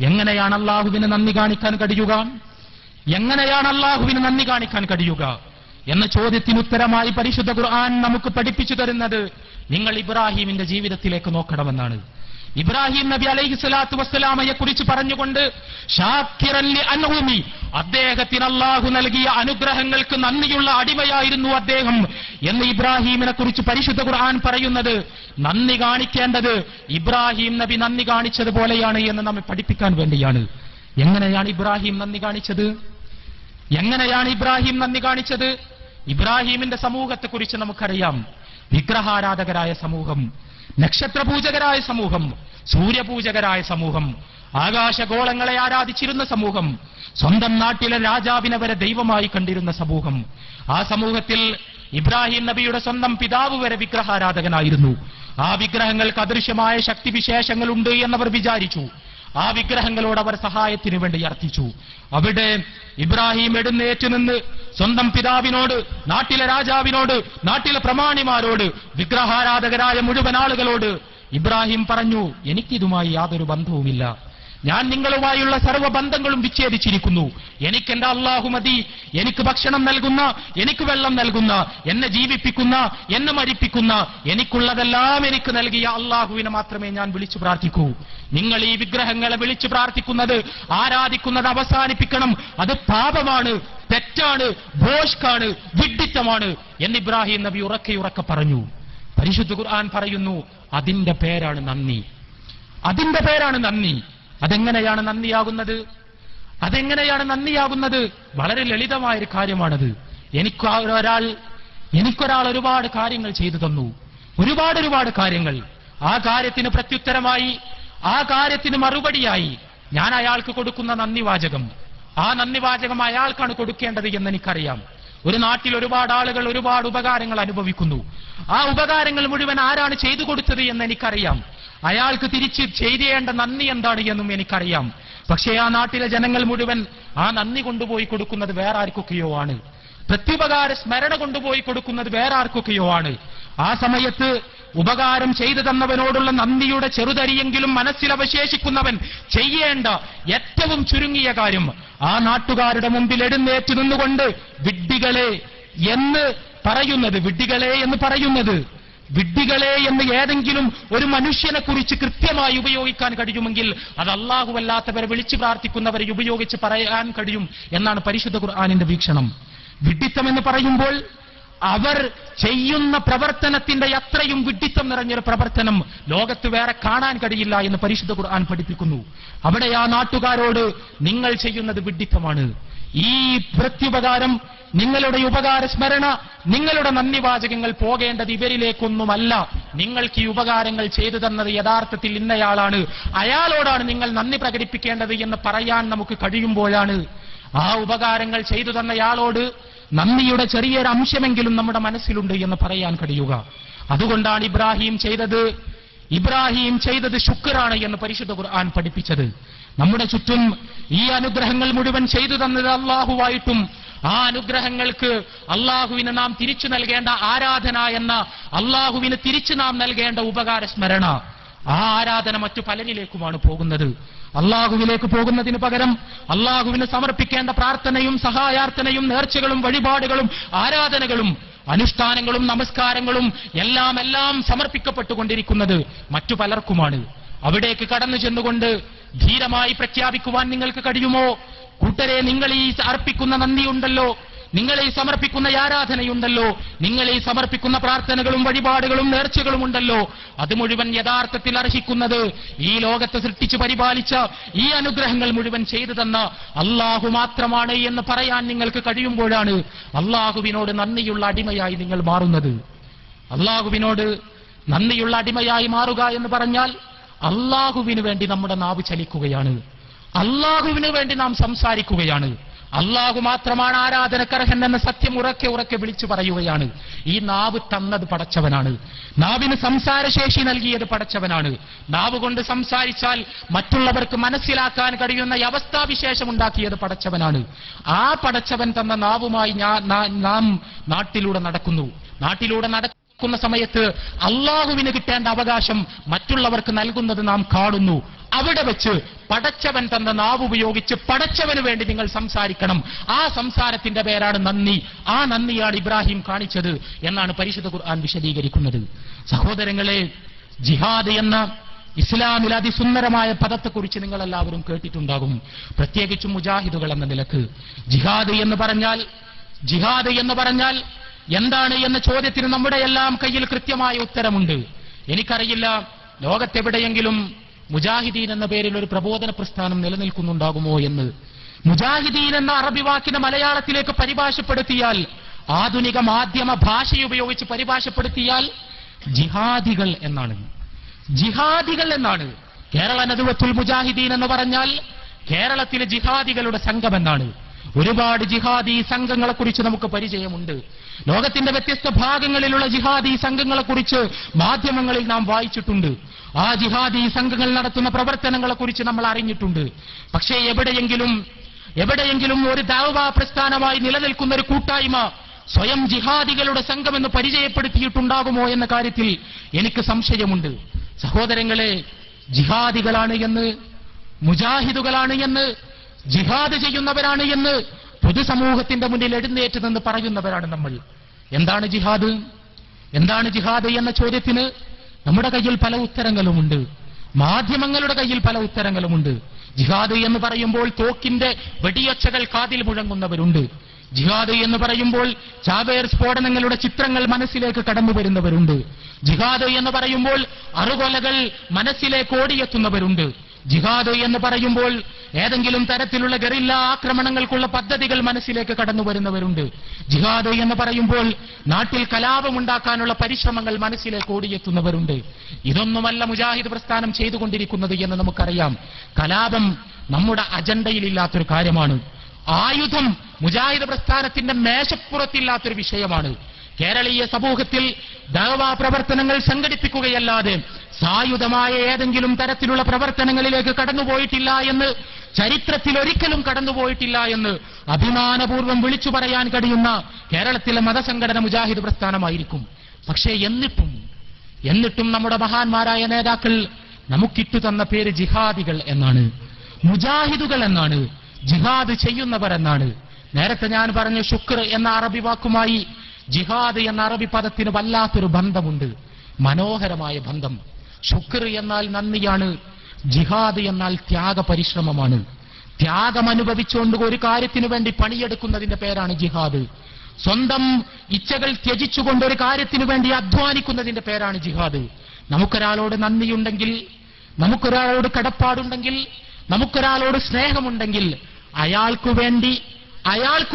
എങ്ങനെയാണ് അള്ളാഹുവിന് നന്ദി കാണിക്കാൻ കഴിയുക? എങ്ങനെയാണ് അള്ളാഹുവിന് നന്ദി കാണിക്കാൻ കഴിയുക എന്ന ചോദ്യത്തിന് ഉത്തരമായി പരിശുദ്ധ ഖുർആൻ നമുക്ക് പഠിപ്പിച്ചു തരുന്നത് നിങ്ങൾ ഇബ്രാഹിമിന്റെ ജീവിതത്തിലേക്ക് നോക്കണമെന്നാണ്. ഇബ്രാഹിം നബി അലൈഹിസ്സലാത്തു വസ്സലാമയെ കുറിച്ച് പറഞ്ഞുകൊണ്ട് ഷാക്കിറൻ ലി അൻഉമി, അദ്ദേഹത്തിന് അല്ലാഹു നൽകിയ അനുഗ്രഹങ്ങൾക്ക് നന്ദിയുള്ള അടിമയായിരുന്നു അദ്ദേഹം എന്ന് ഇബ്രാഹിമിനെ കുറിച്ച് പരിശുദ്ധ ഖുർആൻ പറയുന്നത് നന്ദി കാണിക്കേണ്ടത് ഇബ്രാഹിം നബി നന്ദി കാണിച്ചതുപോലെയാണ് എന്ന് നമ്മെ പഠിപ്പിക്കാൻ വേണ്ടിയാണ്. എങ്ങനെയാണ് ഇബ്രാഹിം നന്ദി കാണിച്ചത്? എങ്ങനെയാണ് ഇബ്രാഹിം നന്ദി കാണിച്ചത്? ഇബ്രാഹിമിന്റെ സമൂഹത്തെക്കുറിച്ച് നമുക്കറിയാം. വിഗ്രഹാരാധകരായ സമൂഹം, നക്ഷത്രപൂജകരായ സമൂഹം, സൂര്യപൂജകരായ സമൂഹം, ആകാശഗോളങ്ങളെ ആരാധിച്ചിരുന്ന സമൂഹം, സ്വന്തം നാട്ടിലെ രാജാവിനെ വരെ ദൈവമായി കണ്ടിരുന്ന സമൂഹം. ആ സമൂഹത്തിൽ ഇബ്രാഹിം നബിയുടെ സ്വന്തം പിതാവ് വരെ വിഗ്രഹാരാധകനായിരുന്നു. ആ വിഗ്രഹങ്ങൾക്ക് അദൃശ്യമായ ശക്തിവിശേഷങ്ങളുണ്ട് എന്നവർ വിചാരിച്ചു. ആ വിഗ്രഹങ്ങളോട് അവർ സഹായത്തിനു വേണ്ടി അർത്ഥിച്ചു. അവിടെ ഇബ്രാഹിം എഴുന്നേറ്റ് നിന്ന് സ്വന്തം പിതാവിനോട്, നാട്ടിലെ രാജാവിനോട്, നാട്ടിലെ പ്രമാണിമാരോട്, വിഗ്രഹാരാധകരായ മുഴുവൻ ആളുകളോട് ഇബ്രാഹിം പറഞ്ഞു, എനിക്കിതുമായി യാതൊരു ബന്ധവുമില്ല, ഞാൻ നിങ്ങളുമായുള്ള സർവ്വബന്ധങ്ങളും വിച്ഛേദിച്ചിരിക്കുന്നു. എനിക്കെന്റെ അള്ളാഹു മതി. എനിക്ക് ഭക്ഷണം നൽകുന്ന, എനിക്ക് വെള്ളം നൽകുന്ന, എന്നെ ജീവിപ്പിക്കുന്ന, എന്നെ മരിപ്പിക്കുന്ന, എനിക്കുള്ളതെല്ലാം എനിക്ക് നൽകിയ അള്ളാഹുവിനെ മാത്രമേ ഞാൻ വിളിച്ചു പ്രാർത്ഥിക്കൂ. നിങ്ങൾ ഈ വിഗ്രഹങ്ങളെ വിളിച്ചു പ്രാർത്ഥിക്കുന്നത്, ആരാധിക്കുന്നത് അവസാനിപ്പിക്കണം. അത് പാപമാണ്, തെറ്റാണ്, ഭോഷ്കാണ്, വിഡ്ഢിത്തമാണ് എന്ന് ഇബ്രാഹിം നബി ഉറക്കെ പറഞ്ഞു. പരിശുദ്ധ ഖുർആൻ പറയുന്നു, അതിന്റെ പേരാണ് നന്ദി. അതിന്റെ പേരാണ് നന്ദി. അതെങ്ങനെയാണ് നന്ദിയാകുന്നത്? അതെങ്ങനെയാണ് നന്ദിയാകുന്നത്? വളരെ ലളിതമായൊരു കാര്യമാണത്. എനിക്കൊരാൾ ഒരുപാട് കാര്യങ്ങൾ ചെയ്തു തന്നു, ഒരുപാട് കാര്യങ്ങൾ. ആ കാര്യത്തിന് പ്രത്യുത്തരമായി, ആ കാര്യത്തിന് മറുപടിയായി ഞാൻ അയാൾക്ക് കൊടുക്കുന്ന നന്ദിവാചകം, ആ നന്ദിവാചകം അയാൾക്കാണ് കൊടുക്കേണ്ടത് എന്ന് എനിക്കറിയാം. ഒരു നാട്ടിൽ ഒരുപാട് ആളുകൾ ഒരുപാട് ഉപകാരങ്ങൾ അനുഭവിക്കുന്നു. ആ ഉപകാരങ്ങൾ മുഴുവൻ ആരാണ് ചെയ്തു കൊടുത്തത് എന്ന് എനിക്കറിയാം. അയാൾക്ക് തിരിച്ച് ചെയ്യേണ്ട നന്ദി എന്താണ് എന്നും എനിക്കറിയാം. പക്ഷേ ആ നാട്ടിലെ ജനങ്ങൾ മുഴുവൻ ആ നന്ദി കൊണ്ടുപോയി കൊടുക്കുന്നത് വേറെ ആർക്കൊക്കെയോ ആണ്. പ്രത്യുപകാര സ്മരണ കൊണ്ടുപോയി കൊടുക്കുന്നത് വേറെ ആർക്കൊക്കെയോ ആണ്. ആ സമയത്ത് ഉപകാരം ചെയ്തു തന്നവനോടുള്ള നന്ദിയുടെ ചെറുതരിയെങ്കിലും മനസ്സിൽ അവശേഷിക്കുന്നവൻ ചെയ്യേണ്ട ഏറ്റവും ചുരുങ്ങിയ കാര്യം ആ നാട്ടുകാരുടെ മുമ്പിൽ എഴുന്നേറ്റ് നിന്നുകൊണ്ട് വിഡ്ഢികളെ എന്ന് പറയുന്നത് വിഡ്ഢികളെ എന്ന് ഏതെങ്കിലും ഒരു മനുഷ്യനെ കുറിച്ച് കൃത്യമായി ഉപയോഗിക്കാൻ കഴിയുമെങ്കിൽ അത് അല്ലാഹുവല്ലാത്തവരെ വിളിച്ചു പ്രാർത്ഥിക്കുന്നവരെ ഉപയോഗിച്ച് പറയാൻ കഴിയും എന്നാണ് പരിശുദ്ധ ഖുർആനിന്റെ വീക്ഷണം. വിഡ്ഢിത്തം എന്ന് പറയുമ്പോൾ അവർ ചെയ്യുന്ന പ്രവർത്തനത്തിന്റെ അത്രയും വിഡ്ഢിത്തം നിറഞ്ഞൊരു പ്രവർത്തനം ലോകത്ത് വേറെ കാണാൻ കഴിയില്ല എന്ന് പരിശുദ്ധ ഖുർആൻ പഠിപ്പിക്കുന്നു. അവിടെ ആ നാട്ടുകാരോട് നിങ്ങൾ ചെയ്യുന്നത് വിഡ്ഢിത്തമാണ്, ഈ പ്രത്യുപകാരം, നിങ്ങളുടെ ഉപകാര സ്മരണ, നിങ്ങളുടെ നന്ദിവാചകങ്ങൾ പോകേണ്ടത് ഇവരിലേക്കൊന്നുമല്ല. നിങ്ങൾക്ക് ഈ ഉപകാരങ്ങൾ ചെയ്തു തന്നത് യഥാർത്ഥത്തിൽ ഇന്നയാളാണ്, അയാളോടാണ് നിങ്ങൾ നന്ദി പ്രകടിപ്പിക്കേണ്ടത് എന്ന് പറയാൻ നമുക്ക് കഴിയുമ്പോഴാണ് ആ ഉപകാരങ്ങൾ ചെയ്തു തന്നയാളോട് നന്ദിയുടെ ചെറിയൊരു അംശമെങ്കിലും നമ്മുടെ മനസ്സിലുണ്ട് എന്ന് പറയാൻ കഴിയുക. അതുകൊണ്ടാണ് ഇബ്രാഹിം ചെയ്തത് ശുക്റാണ് എന്ന് പരിശുദ്ധ ഖുർആൻ പഠിപ്പിച്ചത്. നമ്മുടെ ചുറ്റും ഈ അനുഗ്രഹങ്ങൾ മുഴുവൻ ചെയ്തു തന്നത് അള്ളാഹുവായിട്ടും ആ അനുഗ്രഹങ്ങൾക്ക് അള്ളാഹുവിന് നാം തിരിച്ചു നൽകേണ്ട ആരാധന എന്ന, അള്ളാഹുവിന് തിരിച്ചു നാം നൽകേണ്ട ഉപകാര സ്മരണ, ആ ആരാധന മറ്റു പലരിലേക്കുമാണ് പോകുന്നത്. അള്ളാഹുവിലേക്ക് പോകുന്നതിന് പകരം അള്ളാഹുവിന് സമർപ്പിക്കേണ്ട പ്രാർത്ഥനയും സഹായാർത്ഥനയും നേർച്ചകളും വഴിപാടുകളും ആരാധനകളും അനുഷ്ഠാനങ്ങളും നമസ്കാരങ്ങളും എല്ലാം സമർപ്പിക്കപ്പെട്ടുകൊണ്ടിരിക്കുന്നത് മറ്റു പലർക്കുമാണ്. അവിടേക്ക് കടന്നു ചെന്നുകൊണ്ട് ധീരമായി പ്രഖ്യാപിക്കുവാൻ നിങ്ങൾക്ക് കഴിയുമോ? കൂട്ടരെ, നിങ്ങൾ ഈ അർപ്പിക്കുന്ന നന്ദിയുണ്ടല്ലോ, നിങ്ങൾ ഈ സമർപ്പിക്കുന്ന ആരാധനയുണ്ടല്ലോ, നിങ്ങൾ ഈ സമർപ്പിക്കുന്ന പ്രാർത്ഥനകളും വഴിപാടുകളും നേർച്ചകളും ഉണ്ടല്ലോ, അത് മുഴുവൻ യഥാർത്ഥത്തിൽ അർഹിക്കുന്നത് ഈ ലോകത്തെ സൃഷ്ടിച്ച് പരിപാലിച്ച ഈ അനുഗ്രഹങ്ങൾ മുഴുവൻ ചെയ്തു തന്ന അള്ളാഹു മാത്രമാണ് എന്ന് പറയാൻ നിങ്ങൾക്ക് കഴിയുമ്പോഴാണ് അള്ളാഹുവിനോട് നന്ദിയുള്ള അടിമയായി നിങ്ങൾ മാറുന്നത്. അള്ളാഹുവിനോട് നന്ദിയുള്ള അടിമയായി മാറുക എന്ന് പറഞ്ഞാൽ അള്ളാഹുവിന് വേണ്ടി നമ്മുടെ നാവ് ചലിക്കുകയാണ്, അള്ളാഹുവിന് വേണ്ടി നാം സംസാരിക്കുകയാണ്, അള്ളാഹു മാത്രമാണ് ആരാധനക്കർഹൻ എന്ന സത്യം ഉറക്കെ വിളിച്ചു പറയുകയാണ്. ഈ നാവ് തന്നത് പടച്ചവനാണ്, നാവിന് സംസാരശേഷി നൽകിയത് പടച്ചവനാണ്. നാവ് കൊണ്ട് സംസാരിച്ചാൽ മറ്റുള്ളവർക്ക് മനസ്സിലാക്കാൻ കഴിയുന്ന അവസ്ഥാവിശേഷം ഉണ്ടാക്കിയത് പടച്ചവനാണ്. ആ പടച്ചവൻ തന്ന നാവുമായി നാം നാട്ടിലൂടെ നടക്കുന്ന സമയത്ത് അള്ളാഹുവിന് കിട്ടേണ്ട അവകാശം മറ്റുള്ളവർക്ക് നൽകുന്നത് നാം കാണുന്നു. അവിടെ വെച്ച് പടച്ചവൻ തന്ന നാവ് ഉപയോഗിച്ച് പടച്ചവന് വേണ്ടി നിങ്ങൾ സംസാരിക്കണം. ആ സംസാരത്തിന്റെ പേരാണ് നന്ദി. ആ നന്ദിയാണ് ഇബ്രാഹിം കാണിച്ചത് എന്നാണ് പരിശുദ്ധ ഖുർആൻ വിശദീകരിക്കുന്നത്. സഹോദരങ്ങളെ, ജിഹാദ് എന്ന ഇസ്ലാമിൽ അതിസുന്ദരമായ പദത്തെക്കുറിച്ച് നിങ്ങൾ എല്ലാവരും കേട്ടിട്ടുണ്ടാകും, പ്രത്യേകിച്ചും മുജാഹിദുകൾ എന്ന നിലക്ക്. ജിഹാദ് എന്ന് പറഞ്ഞാൽ എന്താണ് എന്ന ചോദ്യത്തിന് നമ്മുടെ എല്ലാം കയ്യിൽ കൃത്യമായ ഉത്തരമുണ്ട്. എനിക്കറിയില്ല ലോകത്തെവിടെയെങ്കിലും മുജാഹിദീൻ എന്ന പേരിൽ ഒരു പ്രബോധന പ്രസ്ഥാനം നിലനിൽക്കുന്നുണ്ടാകുമോ എന്ന്. മുജാഹിദീൻ എന്ന അറബി വാക്കിനെ മലയാളത്തിലേക്ക് പരിഭാഷപ്പെടുത്തിയാൽ, ആധുനിക മാധ്യമ ഭാഷയുപയോഗിച്ച് പരിഭാഷപ്പെടുത്തിയാൽ ജിഹാദികൾ എന്നാണ്. കേരള നദുവത്തുൽ മുജാഹിദീൻ എന്ന് പറഞ്ഞാൽ കേരളത്തിലെ ജിഹാദികളുടെ സംഘമെന്നാണ്. ഒരുപാട് ജിഹാദി സംഘങ്ങളെക്കുറിച്ച് നമുക്ക് പരിചയമുണ്ട്. ലോകത്തിന്റെ വ്യത്യസ്ത ഭാഗങ്ങളിലുള്ള ജിഹാദി സംഘങ്ങളെക്കുറിച്ച് മാധ്യമങ്ങളിൽ നാം വായിച്ചിട്ടുണ്ട്. ആ ജിഹാദി സംഘങ്ങൾ നടത്തുന്ന പ്രവർത്തനങ്ങളെക്കുറിച്ച് നമ്മൾ അറിഞ്ഞിട്ടുണ്ട്. പക്ഷേ എവിടെയെങ്കിലും ഒരു ദഅ്വാ പ്രസ്ഥാനമായി നിലനിൽക്കുന്ന ഒരു കൂട്ടായ്മ സ്വയം ജിഹാദികളുടെ സംഘമെന്ന് പരിചയപ്പെടുത്തിയിട്ടുണ്ടാകുമോ എന്ന കാര്യത്തിൽ എനിക്ക് സംശയമുണ്ട്. സഹോദരങ്ങളെ, ജിഹാദികളാണ് എന്ന്, മുജാഹിദുകളാണ് എന്ന്, ജിഹാദ് ചെയ്യുന്നവരാണ് എന്ന് പൊതുസമൂഹത്തിന്റെ മുന്നിൽ എഴുന്നേറ്റ് നിന്ന് പറയുന്നവരാണ് നമ്മൾ. എന്താണ് ജിഹാദ് എന്ന ചോദ്യത്തിന് നമ്മുടെ കയ്യിൽ പല ഉത്തരങ്ങളുമുണ്ട്, മാധ്യമങ്ങളുടെ കയ്യിൽ പല ഉത്തരങ്ങളുമുണ്ട്. ജിഹാദ് എന്ന് പറയുമ്പോൾ തോക്കിന്റെ വെടിയൊച്ചകൾ കാതിൽ മുഴങ്ങുന്നവരുണ്ട്. ജിഹാദ് എന്ന് പറയുമ്പോൾ ചാവേർ സ്ഫോടനങ്ങളുടെ ചിത്രങ്ങൾ മനസ്സിലേക്ക് കടന്നു വരുന്നവരുണ്ട്. ജിഹാദ് എന്ന് പറയുമ്പോൾ അറുകൊലകൾ മനസ്സിലേക്ക് ഓടിയെത്തുന്നവരുണ്ട്. ജിഹാദ് എന്ന് പറയുമ്പോൾ ഏതെങ്കിലും തരത്തിലുള്ള ഗറില്ല ആക്രമണങ്ങൾക്കുള്ള പദ്ധതികൾ മനസ്സിലേക്ക് കടന്നു വരുന്നവരുണ്ട്. ജിഹാദ് എന്ന് പറയുമ്പോൾ നാട്ടിൽ കലാപമുണ്ടാക്കാനുള്ള പരിശ്രമങ്ങൾ മനസ്സിലേക്ക് ഓടിയെത്തുന്നവരുണ്ട്. ഇതൊന്നുമല്ല മുജാഹിദ് പ്രസ്ഥാനം ചെയ്തുകൊണ്ടിരിക്കുന്നത് എന്ന് നമുക്കറിയാം. കലാപം നമ്മുടെ അജണ്ടയിലില്ലാത്തൊരു കാര്യമാണ്. ആയുധം മുജാഹിദ് പ്രസ്ഥാനത്തിന്റെ മേശപ്പുറത്തില്ലാത്തൊരു വിഷയമാണ്. കേരളീയ സമൂഹത്തിൽ ദഅ്വാ പ്രവർത്തനങ്ങൾ സംഘടിപ്പിക്കുകയല്ലാതെ സായുധമായ ഏതെങ്കിലും തരത്തിലുള്ള പ്രവർത്തനങ്ങളിലേക്ക് കടന്നുപോയിട്ടില്ല എന്ന്, ചരിത്രത്തിൽ ഒരിക്കലും കടന്നുപോയിട്ടില്ല എന്ന് അഭിമാനപൂർവ്വം വിളിച്ചു പറയാൻ കഴിയുന്ന കേരളത്തിലെ മതസംഘടന മുജാഹിദ് പ്രസ്ഥാനമായിരിക്കും. പക്ഷേ എന്നിട്ടും നമ്മുടെ മഹാന്മാരായ നേതാക്കൾ നമുക്കിട്ടു തന്ന പേര് ജിഹാദികൾ എന്നാണ്, മുജാഹിദുകൾ എന്നാണ്, ജിഹാദ് ചെയ്യുന്നവർ എന്നാണ്. നേരത്തെ ഞാൻ പറഞ്ഞ ശുക്ർ എന്ന അറബി വാക്കുമായി ജിഹാദ് എന്ന അറബി പദത്തിന് വല്ലാത്തൊരു ബന്ധമുണ്ട്, മനോഹരമായ ബന്ധം. ശുക്ർ എന്നാൽ നന്ദിയാണ്, ജിഹാദ് എന്നാൽ ത്യാഗ പരിശ്രമമാണ്. ത്യാഗമനുഭവിച്ചുകൊണ്ട് ഒരു കാര്യത്തിനു വേണ്ടി പണിയെടുക്കുന്നതിന്റെ പേരാണ് ജിഹാദ്. സ്വന്തം ഇച്ഛകൾ ത്യജിച്ചുകൊണ്ട് ഒരു കാര്യത്തിനു വേണ്ടി അധ്വാനിക്കുന്നതിന്റെ പേരാണ് ജിഹാദ്. നമുക്കൊരാളോട് നന്ദിയുണ്ടെങ്കിൽ, നമുക്കൊരാളോട് കടപ്പാടുണ്ടെങ്കിൽ, നമുക്കൊരാളോട് സ്നേഹമുണ്ടെങ്കിൽ അയാൾക്കു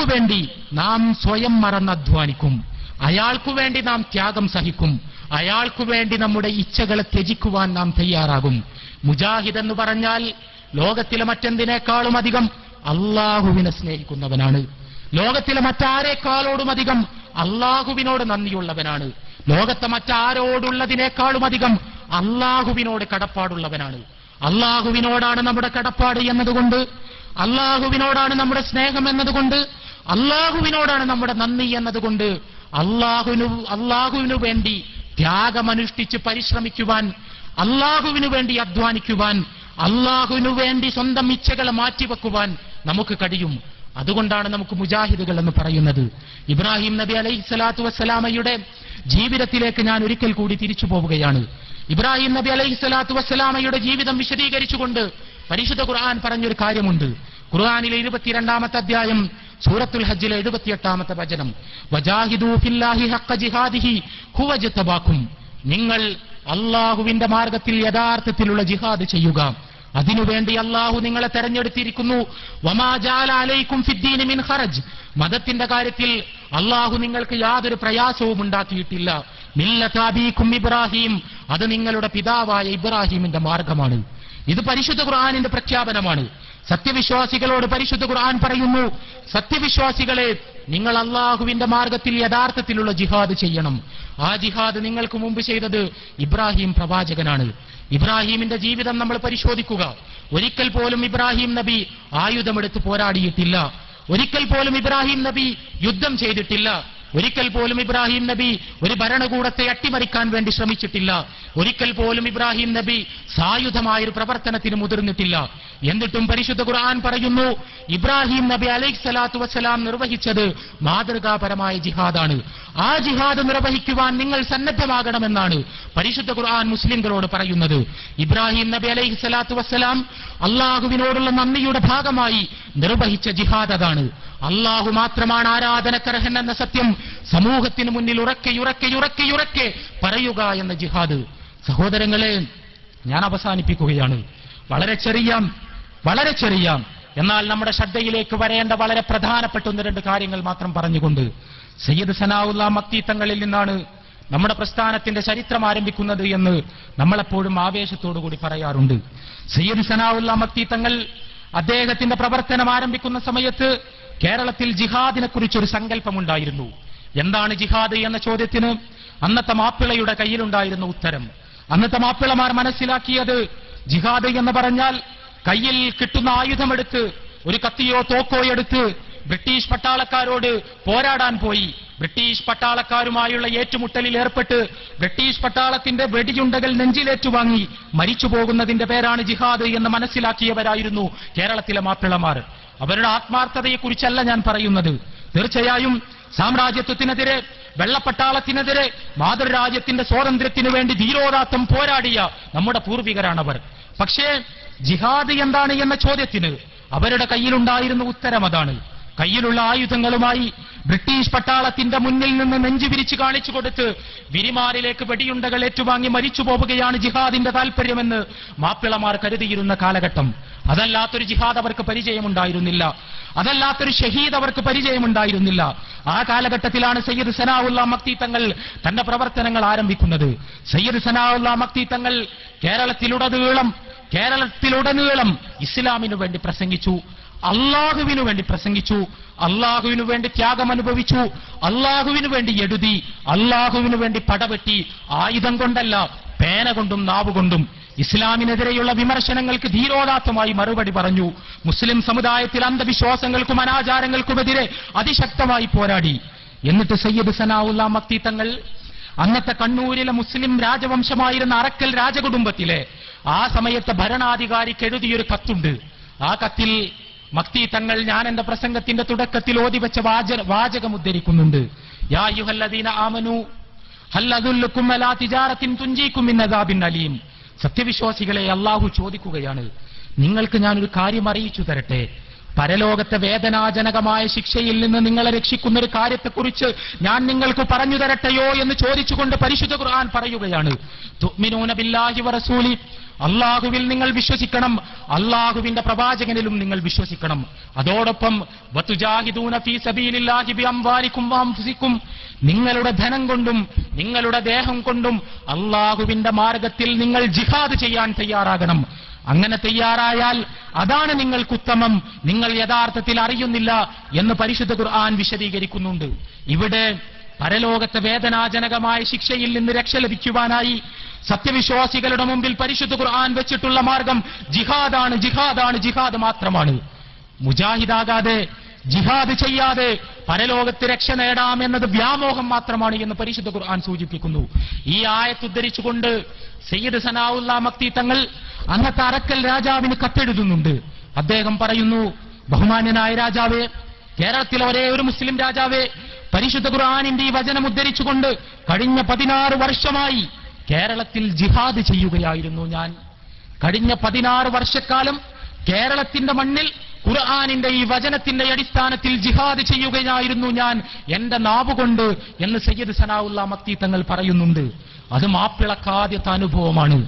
വേണ്ടി നാം സ്വയം മറന്നധ്വാനിക്കും. അയാൾക്കു വേണ്ടി നാം ത്യാഗം സഹിക്കും. അയാൾക്കു വേണ്ടി നമ്മുടെ ഇച്ഛകളെ ത്യജിക്കുവാൻ നാം തയ്യാറാകും. മുജാഹിദ് എന്ന് പറഞ്ഞാൽ ലോകത്തിലെ മറ്റെന്തിനേക്കാളും അധികം അള്ളാഹുവിനെ സ്നേഹിക്കുന്നവനാണ്. ലോകത്തിലെ മറ്റാരേക്കാളോടും അധികം അള്ളാഹുവിനോട് നന്ദിയുള്ളവനാണ്. ലോകത്തെ മറ്റാരോടുള്ളതിനേക്കാളും അധികം അള്ളാഹുവിനോട് കടപ്പാടുള്ളവനാണ്. അള്ളാഹുവിനോടാണ് നമ്മുടെ കടപ്പാട് എന്നതുകൊണ്ട്, അള്ളാഹുവിനോടാണ് നമ്മുടെ സ്നേഹം എന്നതുകൊണ്ട്, അള്ളാഹുവിനോടാണ് നമ്മുടെ നന്ദി എന്നതുകൊണ്ട് അള്ളാഹുവിനു വേണ്ടി ത്യാഗമനുഷ്ഠിച്ച് പരിശ്രമിക്കുവാൻ, അള്ളാഹുവിനു വേണ്ടി അധ്വാനിക്കുവാൻ, അള്ളാഹുവിനു വേണ്ടി സ്വന്തം ഇച്ഛകളെ മാറ്റിവെക്കുവാൻ നമുക്ക് കഴിയും. അതുകൊണ്ടാണ് നമുക്ക് മുജാഹിദുകൾ എന്ന് പറയുന്നത്. ഇബ്രാഹിം നബി അലൈഹിസ്സലാത്തു വസ്സലാമയുടെ ജീവിതത്തിലേക്ക് ഞാൻ ഒരിക്കൽ കൂടി തിരിച്ചു പോവുകയാണ്. ഇബ്രാഹിം നബി അലൈഹിസ്സലാത്തു വസ്സലാമയുടെ ജീവിതം വിശദീകരിച്ചുകൊണ്ട് പരിശുദ്ധ ഖുർആൻ പറഞ്ഞൊരു കാര്യമുണ്ട്. ഖുർആനിലെ 22-ാമത്തെ അധ്യായം സൂറത്തുൽ ഹജ്ജിലെ 78-ാമത്തെ വചനം, വജാഹിദൂ ഫില്ലാഹി ഹഖ്ക ജിഹാദിഹി ഹുവ ജതബാക്കും, നിങ്ങൾ അള്ളാഹുവിന്റെ മാർഗത്തിൽ യഥാർത്ഥത്തിലുള്ള ജിഹാദ് ചെയ്യുക, അതിനുവേണ്ടി അള്ളാഹു നിങ്ങളെ തെരഞ്ഞെടുത്തിരിക്കുന്നു. വമാ ജഅല അലൈക്കും ഫിദ്ദീനി മിൻ ഖറജ്, മതത്തിന്റെ കാര്യത്തിൽ അള്ളാഹു നിങ്ങൾക്ക് യാതൊരു പ്രയാസവും ഉണ്ടാക്കിയിട്ടില്ല. മില്ലത അബീക്കും ഇബ്രാഹിം, അത് നിങ്ങളുടെ പിതാവായ ഇബ്രാഹിമിന്റെ മാർഗമാണ്. ഇത് പരിശുദ്ധ ഖുർആനിന്റെ പ്രഖ്യാപനമാണ്. സത്യവിശ്വാസികളോട് പരിശുദ്ധ ഖുർആൻ പറയുന്നു, സത്യവിശ്വാസികളെ, നിങ്ങൾ അള്ളാഹുവിന്റെ മാർഗത്തിൽ യഥാർത്ഥത്തിലുള്ള ജിഹാദ് ചെയ്യണം. ആ ജിഹാദ് നിങ്ങൾക്ക് മുമ്പ് ചെയ്തത് ഇബ്രാഹിം പ്രവാചകനാണ്. ഇബ്രാഹിമിന്റെ ജീവിതം നമ്മൾ പരിശോധിക്കുക. ഒരിക്കൽ പോലും ഇബ്രാഹിം നബി ആയുധമെടുത്ത് പോരാടിയിട്ടില്ല. ഒരിക്കൽ പോലും ഇബ്രാഹിം നബി യുദ്ധം ചെയ്തിട്ടില്ല. ഒരിക്കൽ പോലും ഇബ്രാഹിം നബി ഒരു ഭരണകൂടത്തെ അട്ടിമറിക്കാൻ വേണ്ടി ശ്രമിച്ചിട്ടില്ല. ഒരിക്കൽ പോലും ഇബ്രാഹിം നബി സായുധമായൊരു പ്രവർത്തനത്തിന് മുതിർന്നിട്ടില്ല. എന്നിട്ടും പരിശുദ്ധ ഖുർആൻ പറയുന്നു, ഇബ്രാഹിം നബി അലൈഹിസ്സലാത്തു വസ്സലാം നിർവഹിച്ചത് മാതൃകാപരമായ ജിഹാദാണ്. ആ ജിഹാദ് നിർവഹിക്കുവാൻ നിങ്ങൾ സന്നദ്ധമാകണമെന്നാണ് പരിശുദ്ധ ഖുർആൻ മുസ്ലിംകളോട് പറയുന്നത്. ഇബ്രാഹിം നബി അലൈഹിസ്സലാത്തു വസ്സലാം അള്ളാഹുവിനോടുള്ള നന്ദിയുടെ ഭാഗമായി നിർവഹിച്ച ജിഹാദ് അതാണ്. അള്ളാഹു മാത്രമാണ് ആരാധനക്കർഹൻ എന്ന സത്യം സമൂഹത്തിന് മുന്നിൽ ഉറക്കെ പറയുക എന്ന ജിഹാദ്. സഹോദരങ്ങളെ, ഞാൻ അവസാനിപ്പിക്കുകയാണ്. വളരെ ചെറിയ എന്നാൽ നമ്മുടെ ശ്രദ്ധയിലേക്ക് വരേണ്ട വളരെ പ്രധാനപ്പെട്ട 1-2 കാര്യങ്ങൾ മാത്രം പറഞ്ഞുകൊണ്ട്, സയ്യിദ് സനാഉല്ലാ മക്തി തങ്ങളിൽ നിന്നാണ് നമ്മുടെ പ്രസ്ഥാനത്തിന്റെ ചരിത്രം ആരംഭിക്കുന്നത് എന്ന് നമ്മളെപ്പോഴും ആവേശത്തോടുകൂടി പറയാറുണ്ട്. സയ്യിദ് സനാഉല്ലാ മക്തി തങ്ങൾ അദ്ദേഹത്തിന്റെ പ്രവർത്തനം ആരംഭിക്കുന്ന സമയത്ത് കേരളത്തിൽ ജിഹാദിനെ കുറിച്ചൊരു സങ്കല്പമുണ്ടായിരുന്നു. എന്താണ് ജിഹാദ് എന്ന ചോദ്യത്തിന് അന്നത്തെ മാപ്പിളയുടെ കയ്യിലുണ്ടായിരുന്ന ഉത്തരം. അന്നത്തെ മാപ്പിളമാർ മനസ്സിലാക്കിയത് ജിഹാദ് എന്ന് പറഞ്ഞാൽ കയ്യിൽ കിട്ടുന്ന ആയുധമെടുത്ത്, ഒരു കത്തിയോ തോക്കോ എടുത്ത് ബ്രിട്ടീഷ് പട്ടാളക്കാരോട് പോരാടാൻ പോയി ബ്രിട്ടീഷ് പട്ടാളക്കാരുമായുള്ള ഏറ്റുമുട്ടലിൽ ഏർപ്പെട്ട് ബ്രിട്ടീഷ് പട്ടാളത്തിന്റെ വെടിയുണ്ടകൾ നെഞ്ചിലേറ്റുവാങ്ങി മരിച്ചു പോകുന്നതിന്റെ പേരാണ് ജിഹാദ് എന്ന് മനസ്സിലാക്കിയവരായിരുന്നു കേരളത്തിലെ മാപ്പിളമാർ. അവരുടെ ആത്മാർത്ഥതയെക്കുറിച്ചല്ല ഞാൻ പറയുന്നത്. തീർച്ചയായും സാമ്രാജ്യത്വത്തിനെതിരെ, വെള്ളപ്പട്ടാളത്തിനെതിരെ, മാതൃരാജ്യത്തിന്റെ സ്വാതന്ത്ര്യത്തിനു വേണ്ടി ധീരോദാത്തം പോരാടിയ നമ്മുടെ പൂർവികരാണവർ. പക്ഷേ ജിഹാദ് എന്താണ് എന്ന ചോദ്യത്തിന് അവരുടെ കയ്യിലുണ്ടായിരുന്ന ഉത്തരം അതാണ്. കയ്യിലുള്ള ആയുധങ്ങളുമായി ബ്രിട്ടീഷ് പട്ടാളത്തിന്റെ മുന്നിൽ നിന്ന് നെഞ്ചു വിരിച്ചു കാണിച്ചു കൊടുത്ത് വിരിമാറിലേക്ക് വെടിയുണ്ടകൾ ഏറ്റുവാങ്ങി മരിച്ചു പോവുകയാണ് ജിഹാദിന്റെ താൽപര്യമെന്ന് മാപ്പിളമാർ കരുതിയിരുന്ന കാലഘട്ടം. അതല്ലാത്തൊരു ജിഹാദ് അവർക്ക് പരിചയമുണ്ടായിരുന്നില്ല. അതല്ലാത്തൊരു ഷഹീദ് അവർക്ക് പരിചയമുണ്ടായിരുന്നില്ല. ആ കാലഘട്ടത്തിലാണ് സയ്യിദ് സനാഉല്ലാ മക്തി തങ്ങൾ തന്റെ പ്രവർത്തനങ്ങൾ ആരംഭിക്കുന്നത്. സയ്യിദ് സനാഉല്ലാ മക്തി തങ്ങൾ കേരളത്തിലുടനീളം ഇസ്ലാമിനു വേണ്ടി പ്രസംഗിച്ചു, അള്ളാഹുവിനു വേണ്ടി പ്രസംഗിച്ചു, അള്ളാഹുവിനു വേണ്ടി ത്യാഗം അനുഭവിച്ചു, അള്ളാഹുവിനു വേണ്ടി എഴുതി, അള്ളാഹുവിനു വേണ്ടി പടവെട്ടി, ആയുധം കൊണ്ടല്ല പേന കൊണ്ടും നാവുകൊണ്ടും ഇസ്ലാമിനെതിരെയുള്ള വിമർശനങ്ങൾക്ക് ധീരോദാത്തമായി മറുപടി പറഞ്ഞു. മുസ്ലിം സമുദായത്തിൽ അന്ധവിശ്വാസങ്ങൾക്കും അനാചാരങ്ങൾക്കുമെതിരെ അതിശക്തമായി പോരാടി. എന്നിട്ട് സയ്യിദ് സനാഉല്ലാ മക്തി തങ്ങൾ അന്നത്തെ കണ്ണൂരിലെ മുസ്ലിം രാജവംശമായിരുന്ന അറക്കൽ രാജകുടുംബത്തിലെ ആ സമയത്തെ ഭരണാധികാരിക്ക് എഴുതിയൊരു കത്തുണ്ട്. ആ കത്തിൽ മക്തി തങ്ങൾ ഞാൻ എന്റെ പ്രസംഗത്തിന്റെ തുടക്കത്തിൽ ഓതിവെച്ച വാചകം ഉദ്ധരിക്കുന്നുണ്ട്. യാ അയ്യുഹല്ലദീന ആമനൂ ഹൽ അദുല്ലുക്കും അലാ തിജാറത്തിൻ തുൻജീക്കും മിൻ അദാബിൻ അലീം. സത്യവിശ്വാസികളെ, അല്ലാഹു ചോദിക്കുകയാണ്, നിങ്ങൾക്ക് ഞാനൊരു കാര്യം അറിയിച്ചു തരട്ടെ. പരലോകത്തെ വേദനാജനകമായ ശിക്ഷയിൽ നിന്ന് നിങ്ങളെ രക്ഷിക്കുന്ന ഒരു കാര്യത്തെക്കുറിച്ച് ഞാൻ നിങ്ങൾക്ക് പറഞ്ഞു തരട്ടെയോ എന്ന് ചോദിച്ചുകൊണ്ട് പരിശുദ്ധ ഖുർആൻ പറയുകയാണ്, തുഅ്മിനൂന ബില്ലാഹി വറസൂലി, അള്ളാഹുവിൽ നിങ്ങൾ വിശ്വസിക്കണം, അള്ളാഹുവിന്റെ പ്രവാചകനിലും നിങ്ങൾ വിശ്വസിക്കണം. അതോടൊപ്പം വതുജാഹിദൂന ഫീ സബീലില്ലാഹി ബിഅംവാലികും വഅൻഫുസികും, നിങ്ങളുടെ ധനം കൊണ്ടും നിങ്ങളുടെ ദേഹം കൊണ്ടും അള്ളാഹുവിന്റെ മാർഗത്തിൽ നിങ്ങൾ ജിഹാദ് ചെയ്യാൻ തയ്യാറാകണം. അങ്ങനെ തയ്യാറായാൽ അതാണ് നിങ്ങൾക്കുത്തമം, നിങ്ങൾ യഥാർത്ഥത്തിൽ അറിയുന്നില്ല എന്ന് പരിശുദ്ധ ഖുർആൻ വിശദീകരിക്കുന്നുണ്ട്. ഇവിടെ പരലോകത്തെ വേദനാജനകമായ ശിക്ഷയിൽ നിന്ന് രക്ഷ ലഭിക്കുവാനായി സത്യവിശ്വാസികളുടെ മുമ്പിൽ പരിശുദ്ധ ഖുർആൻ വെച്ചിട്ടുള്ള മാർഗം ജിഹാദാണ്, ജിഹാദാണ്, ജിഹാദ് മാത്രമാണ്. മുജാഹിദാകാതെ ജിഹാദ് ചെയ്യാതെ പരലോകത്ത് രക്ഷ നേടാമെന്നത് വ്യാമോഹം മാത്രമാണ് എന്ന് പരിശുദ്ധ ഖുർആൻ സൂചിപ്പിക്കുന്നു. ഈ ആയത്ത് ഉദ്ധരിച്ചുകൊണ്ട് സയ്യിദ് സനാഉല്ലാ മക്തി തങ്ങൾ അന്നത്തെ അറക്കൽ രാജാവിന് കത്തെഴുതുന്നുണ്ട്. അദ്ദേഹം പറയുന്നു, ബഹുമാന്യനായ രാജാവേ, കേരളത്തിലെ ഒരേ ഒരു മുസ്ലിം രാജാവേ, പരിശുദ്ധ ഖുർആനിന്റെ ഈ വചനം ഉദ്ധരിച്ചുകൊണ്ട് കഴിഞ്ഞ 16 വർഷമായി കേരളത്തിൽ ജിഹാദ് ചെയ്യുകയായിരുന്നു ഞാൻ. കഴിഞ്ഞ 16 വർഷക്കാലം കേരളത്തിന്റെ മണ്ണിൽ ഖുർആനിന്റെ ഈ വചനത്തിന്റെ അടിസ്ഥാനത്തിൽ ജിഹാദ് ചെയ്യുകയായിരുന്നു ഞാൻ എന്റെ നാവുകൊണ്ട് എന്ന് സയ്യിദ് സനാഉല്ലാ മക്തി തങ്ങൾ പറയുന്നുണ്ട്. അത് മാപ്പിളക്ക് ആദ്യത്തെ അനുഭവമാണ്.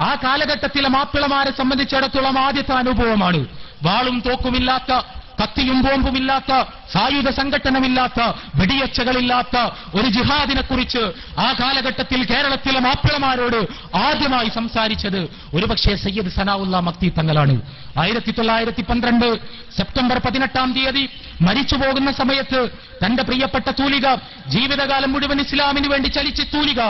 ആ കാലഘട്ടത്തിലെ മാപ്പിളമാരെ സംബന്ധിച്ചിടത്തോളം ആദ്യത്തെ അനുഭവമാണ്. വാളും തോക്കുമില്ലാത്ത, കത്തിയും ബോംബുമില്ലാത്ത, സായുധ സംഘടനമില്ലാത്ത, വെടിയച്ചകളില്ലാത്ത ഒരു ജിഹാദിനെ കുറിച്ച് ആ കാലഘട്ടത്തിൽ കേരളത്തിലെ മാപ്പിളമാരോട് ആദ്യമായി സംസാരിച്ചത് ഒരുപക്ഷെ സയ്യിദ് സനാഉല്ലാ മക്തി തങ്ങളാണ്. 1912 സെപ്റ്റംബർ 18 മരിച്ചു പോകുന്ന സമയത്ത് തന്റെ പ്രിയപ്പെട്ട തൂലിക, ജീവിതകാലം മുഴുവൻ ഇസ്ലാമിന് വേണ്ടി ചലിച്ച തൂലിക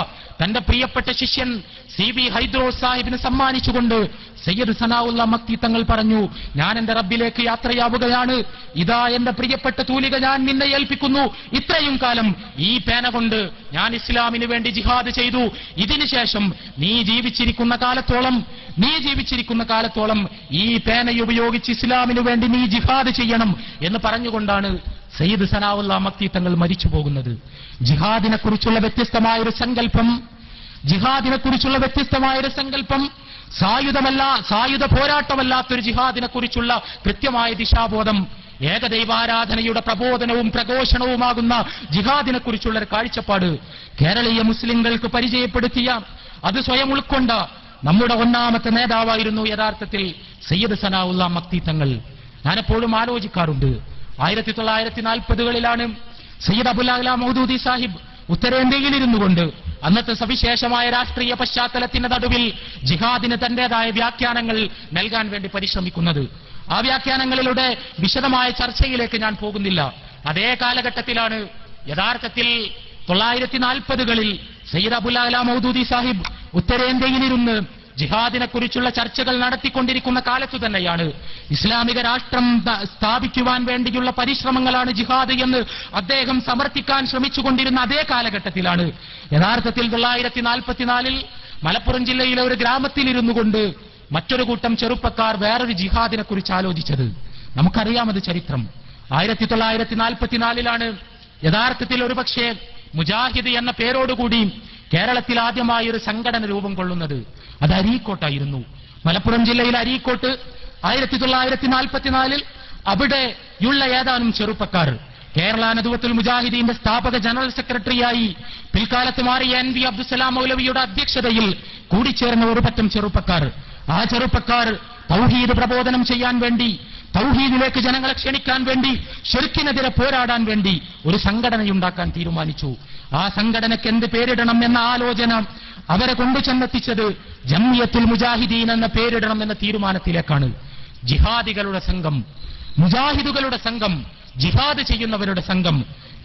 തന്റെ പ്രിയപ്പെട്ട ശിഷ്യൻ CB ഹൈദ്രോസ് സാഹിബിന് സമ്മാനിച്ചുകൊണ്ട് സയ്യിദ് സനാഉല്ലാ മക്തി തങ്ങൾ പറഞ്ഞു, ഞാൻ എന്റെ റബ്ബിലേക്ക് യാത്രയാവുകയാണ്, ഇതാ എന്റെ പ്രിയപ്പെട്ട തൂലിക ഞാൻ നിന്നെ ഏൽപ്പിക്കുന്നു. ഇത്രയും കാലം ഈ പേന കൊണ്ട് ഞാൻ ഇസ്ലാമിന് വേണ്ടി ജിഹാദ് ചെയ്തു. ഇതിനുശേഷം നീ ജീവിച്ചിരിക്കുന്ന കാലത്തോളം ഈ പേന ഉപയോഗിച്ച് ഇസ്ലാമിന് വേണ്ടി നീ ജിഹാദ് ചെയ്യണം എന്ന് പറഞ്ഞുകൊണ്ടാണ് സയ്യിദ് സനാഉല്ലാ മക്തി തങ്ങൾ മരിച്ചു പോകുന്നത്. ജിഹാദിനെ കുറിച്ചുള്ള വ്യത്യസ്തമായൊരു സങ്കല്പം, സായുധ പോരാട്ടമല്ലാത്തൊരു ജിഹാദിനെ കുറിച്ചുള്ള കൃത്യമായ ദിശാബോധം, ഏകദൈവാരാധനയുടെ പ്രബോധനവും പ്രഘോഷണവുമാകുന്ന ജിഹാദിനെ കുറിച്ചുള്ള ഒരു കാഴ്ചപ്പാട് കേരളീയ മുസ്ലിങ്ങൾക്ക് പരിചയപ്പെടുത്തിയ, അത് സ്വയം ഉൾക്കൊണ്ട നമ്മുടെ ഒന്നാമത്തെ നേതാവായിരുന്നു യഥാർത്ഥത്തിൽ സയ്യിദ് സനാഉല്ലാ മക്തി തങ്ങൾ. ഞാനെപ്പോഴും ആലോചിക്കാറുണ്ട്, 1940കളിലാണ് സയ്യിദ് അബുൽ അഅ്ല മൗദൂദി സാഹിബ് ഉത്തരേന്ത്യയിൽ ഇരുന്നുകൊണ്ട് അന്നത്തെ സവിശേഷമായ രാഷ്ട്രീയ പശ്ചാത്തലത്തിന്റെ നടുവിൽ ജിഹാദിന് തന്റേതായ വ്യാഖ്യാനങ്ങൾ നൽകാൻ വേണ്ടി പരിശ്രമിക്കുന്നത്. ആ വ്യാഖ്യാനങ്ങളിലൂടെ വിശദമായ ചർച്ചയിലേക്ക് ഞാൻ പോകുന്നില്ല. അതേ കാലഘട്ടത്തിലാണ് യഥാർത്ഥത്തിൽ 1940കളിൽ സയ്യിദ് അബുൽ അഅ്ല മൗദൂദി സാഹിബ് ഉത്തരേന്ത്യയിലിരുന്ന് ജിഹാദിനെ കുറിച്ചുള്ള ചർച്ചകൾ നടത്തിക്കൊണ്ടിരിക്കുന്ന കാലത്തു തന്നെയാണ് ഇസ്ലാമിക രാഷ്ട്രം സ്ഥാപിക്കുവാൻ വേണ്ടിയുള്ള പരിശ്രമങ്ങളാണ് ജിഹാദ് എന്ന് അദ്ദേഹം സമർത്ഥിക്കാൻ ശ്രമിച്ചുകൊണ്ടിരുന്ന അതേ കാലഘട്ടത്തിലാണ് യഥാർത്ഥത്തിൽ 1944 മലപ്പുറം ജില്ലയിലെ ഒരു ഗ്രാമത്തിൽ കൊണ്ട് മറ്റൊരു കൂട്ടം ചെറുപ്പക്കാർ വേറൊരു ജിഹാദിനെ കുറിച്ച് ആലോചിച്ചത്. നമുക്കറിയാമത് ചരിത്രം. 1944 യഥാർത്ഥത്തിൽ ഒരുപക്ഷെ മുജാഹിദ് എന്ന പേരോടുകൂടി കേരളത്തിൽ ആദ്യമായി ഒരു സംഘടന രൂപം കൊള്ളുന്നത്. അത് അരീക്കോട്ടായിരുന്നു. മലപ്പുറം ജില്ലയിലെ അരീക്കോട്ട് 1944 അവിടെയുള്ള ഏതാനും ചെറുപ്പക്കാർ കേരള നദുവത്തുൽ മുജാഹിദീന്റെ സ്ഥാപക ജനറൽ സെക്രട്ടറിയായി പിൽക്കാലത്ത് മാറിയ NV അബ്ദുസ്സലാം മൗലവിയുടെ അധ്യക്ഷതയിൽ കൂടിച്ചേർന്ന ഒരു പറ്റം ചെറുപ്പക്കാർ, ആ ചെറുപ്പക്കാർ തൗഹീദ് പ്രബോധനം ചെയ്യാൻ വേണ്ടി, തൗഹീദിലേക്ക് ജനങ്ങളെ ക്ഷണിക്കാൻ വേണ്ടി, ശിർക്കിനെതിരെ പോരാടാൻ വേണ്ടി ഒരു സംഘടനയുണ്ടാക്കാൻ തീരുമാനിച്ചു. ആ സംഘടനയ്ക്ക് എന്ത് പേരിടണം എന്ന ആലോചന അവരെ കൊണ്ടുചെന്നെത്തിച്ചത് ജംഇയ്യത്തുൽ മുജാഹിദീൻ എന്ന പേരിടണം എന്ന തീരുമാനത്തിലേക്കാണ്. ജിഹാദികളുടെ സംഘം, മുജാഹിദുകളുടെ സംഘം, ജിഹാദ് ചെയ്യുന്നവരുടെ സംഘം.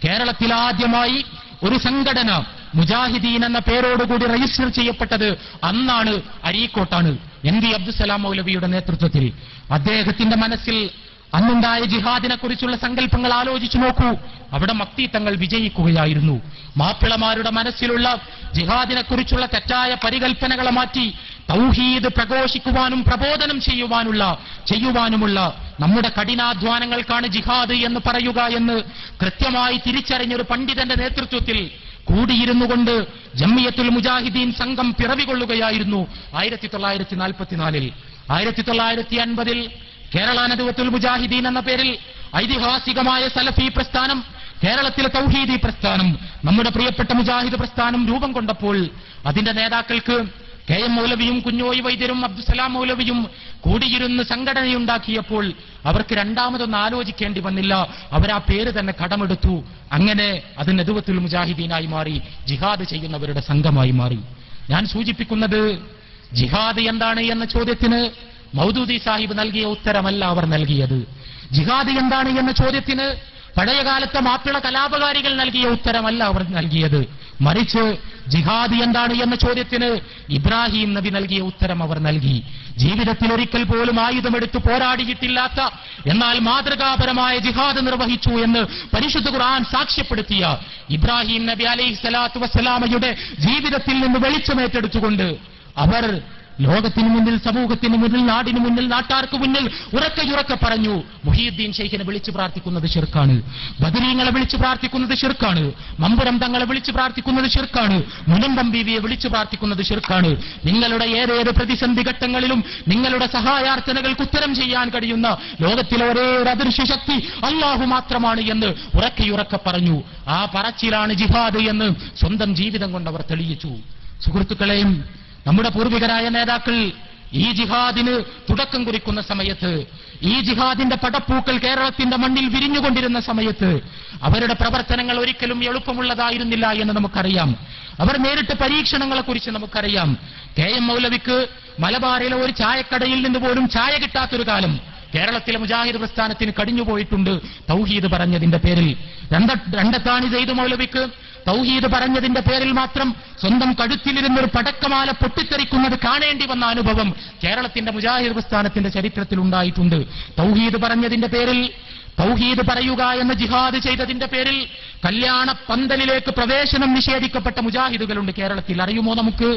കേരളത്തിൽ ആദ്യമായി ഒരു സംഘടന മുജാഹിദീൻ എന്ന പേരോടുകൂടി രജിസ്റ്റർ ചെയ്യപ്പെട്ടത് അന്നാണ്, അരീക്കോട്ടാണ്. NV അബ്ദുസ്സലാം മൗലവിയുടെ നേതൃത്വത്തിൽ. അദ്ദേഹത്തിന്റെ മനസ്സിൽ അന്നുണ്ടായ ജിഹാദിനെ കുറിച്ചുള്ള സങ്കല്പങ്ങൾ ആലോചിച്ചു നോക്കൂ. അവിടെ മക്തി തങ്ങൾ വിജയിക്കുകയായിരുന്നു. മാപ്പിളമാരുടെ മനസ്സിലുള്ള ജിഹാദിനെ കുറിച്ചുള്ള തെറ്റായ പരികൽപ്പനകളെ മാറ്റി തൗഹീദ് പ്രഘോഷിക്കുവാനും പ്രബോധനം ചെയ്യുവാനുമുള്ള നമ്മുടെ കഠിനാധ്വാനങ്ങൾക്കാണ് ജിഹാദ് എന്ന് പറയുക എന്ന് കൃത്യമായി തിരിച്ചറിഞ്ഞൊരു പണ്ഡിതന്റെ നേതൃത്വത്തിൽ കൂടിയിരുന്നു കൊണ്ട് ജംഇയ്യത്തുൽ മുജാഹിദീൻ സംഘം പിറവികൊള്ളുകയായിരുന്നു 1944. 1950 കേരള നദവത്തുൽ മുജാഹിദീൻ എന്ന പേരിൽ ഐതിഹാസികമായ സലഫി പ്രസ്ഥാനം, കേരളത്തിലെ തൗഹീദി പ്രസ്ഥാനം, നമ്മുടെ പ്രിയപ്പെട്ട മുജാഹിദ് പ്രസ്ഥാനം രൂപം കൊണ്ടപ്പോൾ അതിന്റെ നേതാക്കൾക്ക് KM മൗലവിയും കുഞ്ഞോയി വൈദ്യരും അബ്ദുസലാം മൗലവിയും കൂടിയിരുന്ന് സംഘടനയുണ്ടാക്കിയപ്പോൾ അവർക്ക് രണ്ടാമതൊന്നും ആലോചിക്കേണ്ടി വന്നില്ല. അവർ ആ പേര് തന്നെ കടമെടുത്തു. അങ്ങനെ അത് നദവത്തുൽ മുജാഹിദീനായി മാറി, ജിഹാദ് ചെയ്യുന്നവരുടെ സംഘമായി മാറി. ഞാൻ സൂചിപ്പിക്കുന്നത് ജിഹാദ് എന്താണ് എന്ന ചോദ്യത്തിന് മൗദൂദി സാഹിബ് നൽകിയ ഉത്തരമല്ല അവർ നൽകിയത്. ജിഹാദ് എന്താണ് എന്ന ചോദ്യത്തിന് പഴയകാലത്തെ മാപ്പിള കലാപകാരികൾ നൽകിയ ഉത്തരമല്ല അവർ നൽകിയത്. മറിച്ച് ജിഹാദ് എന്താണ് എന്ന ചോദ്യത്തിന് ഇബ്രാഹിം നബി നൽകിയ ഉത്തരം അവർ നൽകി. ജീവിതത്തിൽ ഒരിക്കൽ പോലും ആയുധമെടുത്ത് പോരാടിയിട്ടില്ലാത്ത, എന്നാൽ മാതൃകാപരമായ ജിഹാദ് നിർവഹിച്ചു എന്ന് പരിശുദ്ധ ഖുർആൻ സാക്ഷ്യപ്പെടുത്തിയ ഇബ്രാഹിം നബി അലൈഹിസ്സലാത്തു വസ്സലാമയുടെ ജീവിതത്തിൽ നിന്ന് വെളിച്ചമേറ്റെടുത്തുകൊണ്ട് അവർ ലോകത്തിന് മുന്നിൽ, സമൂഹത്തിന് മുന്നിൽ, നാടിന് മുന്നിൽ, നാട്ടാർക്ക് മുന്നിൽ ഉറക്കെ പറഞ്ഞു, മുഹീദ്ദീൻ ശൈഖിനെ വിളിച്ചു പ്രാർത്ഥിക്കുന്നത് ശിർക്കാണ്, ബദരീങ്ങളെ വിളിച്ചു പ്രാർത്ഥിക്കുന്നത് ശിർക്കാണ്, മമ്പുരം തങ്ങളെ വിളിച്ചു പ്രാർത്ഥിക്കുന്നത് ശിർക്കാണ്, മുനമ്പം ബീവിയെ വിളിച്ചു പ്രാർത്ഥിക്കുന്നത് ശിർക്കാണ്. നിങ്ങളുടെ ഏതേത് പ്രതിസന്ധി ഘട്ടങ്ങളിലും നിങ്ങളുടെ സഹായാർത്ഥനകൾക്ക് ഉത്തരം ചെയ്യാൻ കഴിയുന്ന ലോകത്തിലെ ഒരേ ഒരു അദൃശ്യ ശക്തി അല്ലാഹു മാത്രമാണ് എന്ന് ഉറക്കെ പറഞ്ഞു. ആ പറച്ചിലാണ് ജിഹാദ് എന്ന് സ്വന്തം ജീവിതം കൊണ്ട് അവർ തെളിയിച്ചു. സുഹൃത്തുക്കളെയും, നമ്മുടെ പൂർവികരായ നേതാക്കൾ ഈ ജിഹാദിന് തുടക്കം കുറിക്കുന്ന സമയത്ത്, ഈ ജിഹാദിന്റെ പടപ്പൂക്കൾ കേരളത്തിന്റെ മണ്ണിൽ വിരിഞ്ഞുകൊണ്ടിരുന്ന സമയത്ത് അവരുടെ പ്രവർത്തനങ്ങൾ ഒരിക്കലും എളുപ്പമുള്ളതായിരുന്നില്ല എന്ന് നമുക്കറിയാം. അവർ നേരിട്ട് പരീക്ഷണങ്ങളെക്കുറിച്ച് നമുക്കറിയാം. KM മൗലവിക്ക് മലബാറിലെ ഒരു ചായക്കടയിൽ നിന്ന് പോലും ചായ കിട്ടാത്തൊരു കാലം കേരളത്തിലെ മുജാഹിദ് പ്രസ്ഥാനത്തിന് കഴിഞ്ഞുപോയിട്ടുണ്ട് തൗഹീദ് പറഞ്ഞതിന്റെ പേരിൽ. രണ്ടത്താണി സെയ്ദ് മൗലവിക്ക് തൗഹീദ് പറഞ്ഞതിന്റെ പേരിൽ മാത്രം സ്വന്തം കഴുത്തിലിരുന്നൊരു പടക്കമാല പൊട്ടിത്തെറിക്കുന്നത് കാണേണ്ടി വന്ന അനുഭവം കേരളത്തിന്റെ മുജാഹിദ് പ്രസ്ഥാനത്തിന്റെ ചരിത്രത്തിൽ ഉണ്ടായിട്ടുണ്ട്. തൗഹീദ് പറഞ്ഞതിന്റെ പേരിൽ, തൗഹീദ് പറയുക എന്ന ജിഹാദ് ചെയ്തതിന്റെ പേരിൽ കല്യാണ പന്തലിലേക്ക് പ്രവേശനം നിഷേധിക്കപ്പെട്ട മുജാഹിദുകളുണ്ട് കേരളത്തിൽ. അറിയുമോ നമുക്ക്?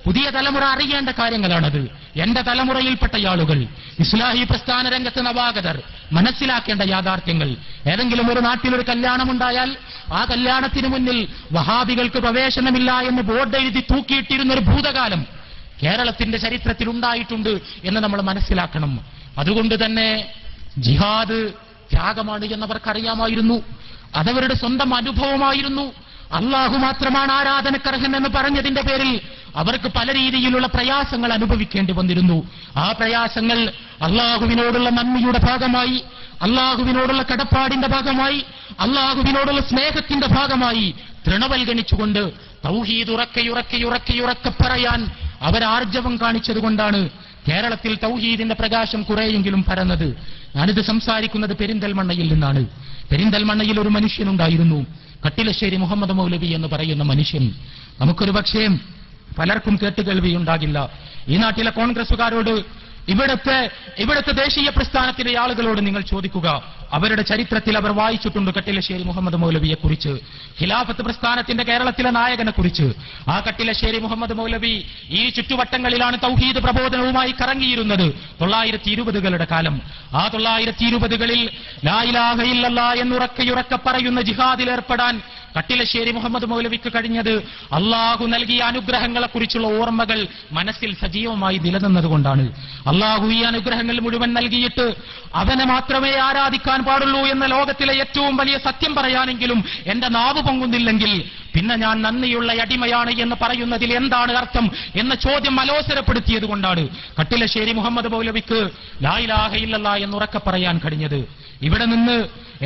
പുതിയ തലമുറ അറിയേണ്ട കാര്യങ്ങളാണത്. എന്റെ തലമുറയിൽപ്പെട്ട ആളുകൾ, ഇസ്ലാഹി പ്രസ്ഥാന രംഗത്ത് നവാഗതർ മനസ്സിലാക്കേണ്ട യാഥാർത്ഥ്യങ്ങൾ. ഏതെങ്കിലും ഒരു നാട്ടിലൊരു കല്യാണമുണ്ടായാൽ ആ കല്യാണത്തിന് മുന്നിൽ വഹാബികൾക്ക് പ്രവേശനമില്ല എന്ന് ബോർഡ് എഴുതി തൂക്കിയിട്ടിരുന്ന ഒരു ഭൂതകാലം കേരളത്തിന്റെ ചരിത്രത്തിൽ ഉണ്ടായിട്ടുണ്ട് എന്ന് നമ്മൾ മനസ്സിലാക്കണം. അതുകൊണ്ട് തന്നെ ജിഹാദ് ത്യാഗമാണ് എന്നവർക്കറിയാമായിരുന്നു. അതവരുടെ സ്വന്തം അനുഭവമായിരുന്നു. അള്ളാഹു മാത്രമാണ് ആരാധനക്കർഹൻ എന്ന് പറഞ്ഞതിന്റെ പേരിൽ അവർക്ക് പല രീതിയിലുള്ള പ്രയാസങ്ങൾ അനുഭവിക്കേണ്ടി വന്നിരുന്നു. ആ പ്രയാസങ്ങൾ അള്ളാഹുവിനോടുള്ള നന്ദിയുടെ ഭാഗമായി, അള്ളാഹുവിനോടുള്ള കടപ്പാടിന്റെ ഭാഗമായി, അള്ളാഹുവിനോടുള്ള സ്നേഹത്തിന്റെ ഭാഗമായി തൃണവൽഗണിച്ചുകൊണ്ട് തൗഹീദ് ഉറക്കെ പറയാൻ അവരാർജവം കാണിച്ചതുകൊണ്ടാണ് കേരളത്തിൽ തൗഹീദിന്റെ പ്രകാശം കുറെയെങ്കിലും പരന്നത്. ഞാനിത് സംസാരിക്കുന്നത് പെരിന്തൽമണ്ണയിൽ നിന്നാണ്. പെരിന്തൽമണ്ണയിൽ ഒരു മനുഷ്യനുണ്ടായിരുന്നു, കട്ടിലശ്ശേരി മുഹമ്മദ് മൗലവി എന്ന് പറയുന്ന മനുഷ്യൻ. നമുക്കൊരു പക്ഷേ പലർക്കും കേട്ടുകേൾവിയുണ്ടാകില്ല. ഈ നാട്ടിലെ കോൺഗ്രസുകാരോട്, ഇവിടുത്തെ ദേശീയ പ്രസ്ഥാനത്തിലെ ആളുകളോട് നിങ്ങൾ ചോദിക്കുക, അവരുടെ ചരിത്രത്തിൽ അവർ വായിച്ചിട്ടുണ്ട് കട്ടിലശ്ശേരി മുഹമ്മദ് മൗലവിയെ കുറിച്ച്, ഖിലാഫത്ത് പ്രസ്ഥാനത്തിന്റെ കേരളത്തിലെ നായകനെ കുറിച്ച്. ആ കട്ടിലശ്ശേരി മുഹമ്മദ് മൗലവി ഈ ചുറ്റുവട്ടങ്ങളിലാണ് തൗഹീദ് പ്രബോധനവുമായി കറങ്ങിയിരുന്നത് 1920കളുടെ കാലം. ആ 1920കളിൽ ലാ ഇലാഹ ഇല്ലല്ലാഹ് എന്നുറക്കെ പറയുന്ന ജിഹാദിൽ ഏർപ്പെടാൻ കട്ടിലശ്ശേരി മുഹമ്മദ് മൗലവിക്ക് കഴിഞ്ഞത് അള്ളാഹു നൽകിയ അനുഗ്രഹങ്ങളെക്കുറിച്ചുള്ള ഓർമ്മകൾ മനസ്സിൽ സജീവമായി നിലനിന്നതുകൊണ്ടാണ്. അള്ളാഹു ഈ അനുഗ്രഹങ്ങൾ മുഴുവൻ നൽകിയിട്ട് അവനെ മാത്രമേ ആരാധിക്കാൻ പാടുള്ളൂ എന്ന ലോകത്തിലെ ഏറ്റവും വലിയ സത്യം പറയാനെങ്കിലും എന്റെ നാവ് പൊങ്ങുന്നില്ലെങ്കിൽ പിന്നെ ഞാൻ നന്ദിയുള്ള അടിമയാണ് എന്ന് പറയുന്നതിൽ എന്താണ് അർത്ഥം എന്ന ചോദ്യം അലോസരപ്പെടുത്തിയത് കൊണ്ടാണ് കട്ടിലശ്ശേരി മുഹമ്മദ് മൗലവിക്ക് ലാ ഇലാഹ ഇല്ലല്ലാഹ് എന്നുറക്കെ പറയാൻ കഴിഞ്ഞത്. ഇവിടെ നിന്ന്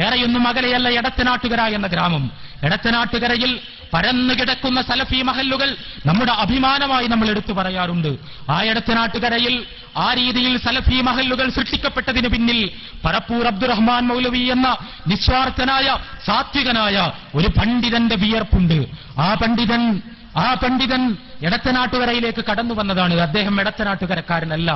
ഏറെയൊന്നും അകലെയല്ല എടത്തനാട്ടുകര എന്ന ഗ്രാമം. എടത്തനാട്ടുകരയിൽ പരന്നു കിടക്കുന്ന സലഫി മഹല്ലുകൾ നമ്മുടെ അഭിമാനമായി നമ്മൾ എടുത്തു പറയാറുണ്ട്. ആ എടത്തനാട്ടുകരയിൽ ആ രീതിയിൽ സലഫി മഹല്ലുകൾ സൃഷ്ടിക്കപ്പെട്ടതിന് പിന്നിൽ പറപ്പൂർ അബ്ദുറഹ്മാൻ മൗലവി എന്ന നിസ്വാർത്ഥനായ സാത്വികനായ ഒരു പണ്ഡിതന്റെ വിയർപ്പുണ്ട്. ആ പണ്ഡിതൻ എടത്തനാട്ടുകരയിലേക്ക് കടന്നു വന്നതാണ്. അദ്ദേഹം എടത്തനാട്ടുകരക്കാരനല്ല.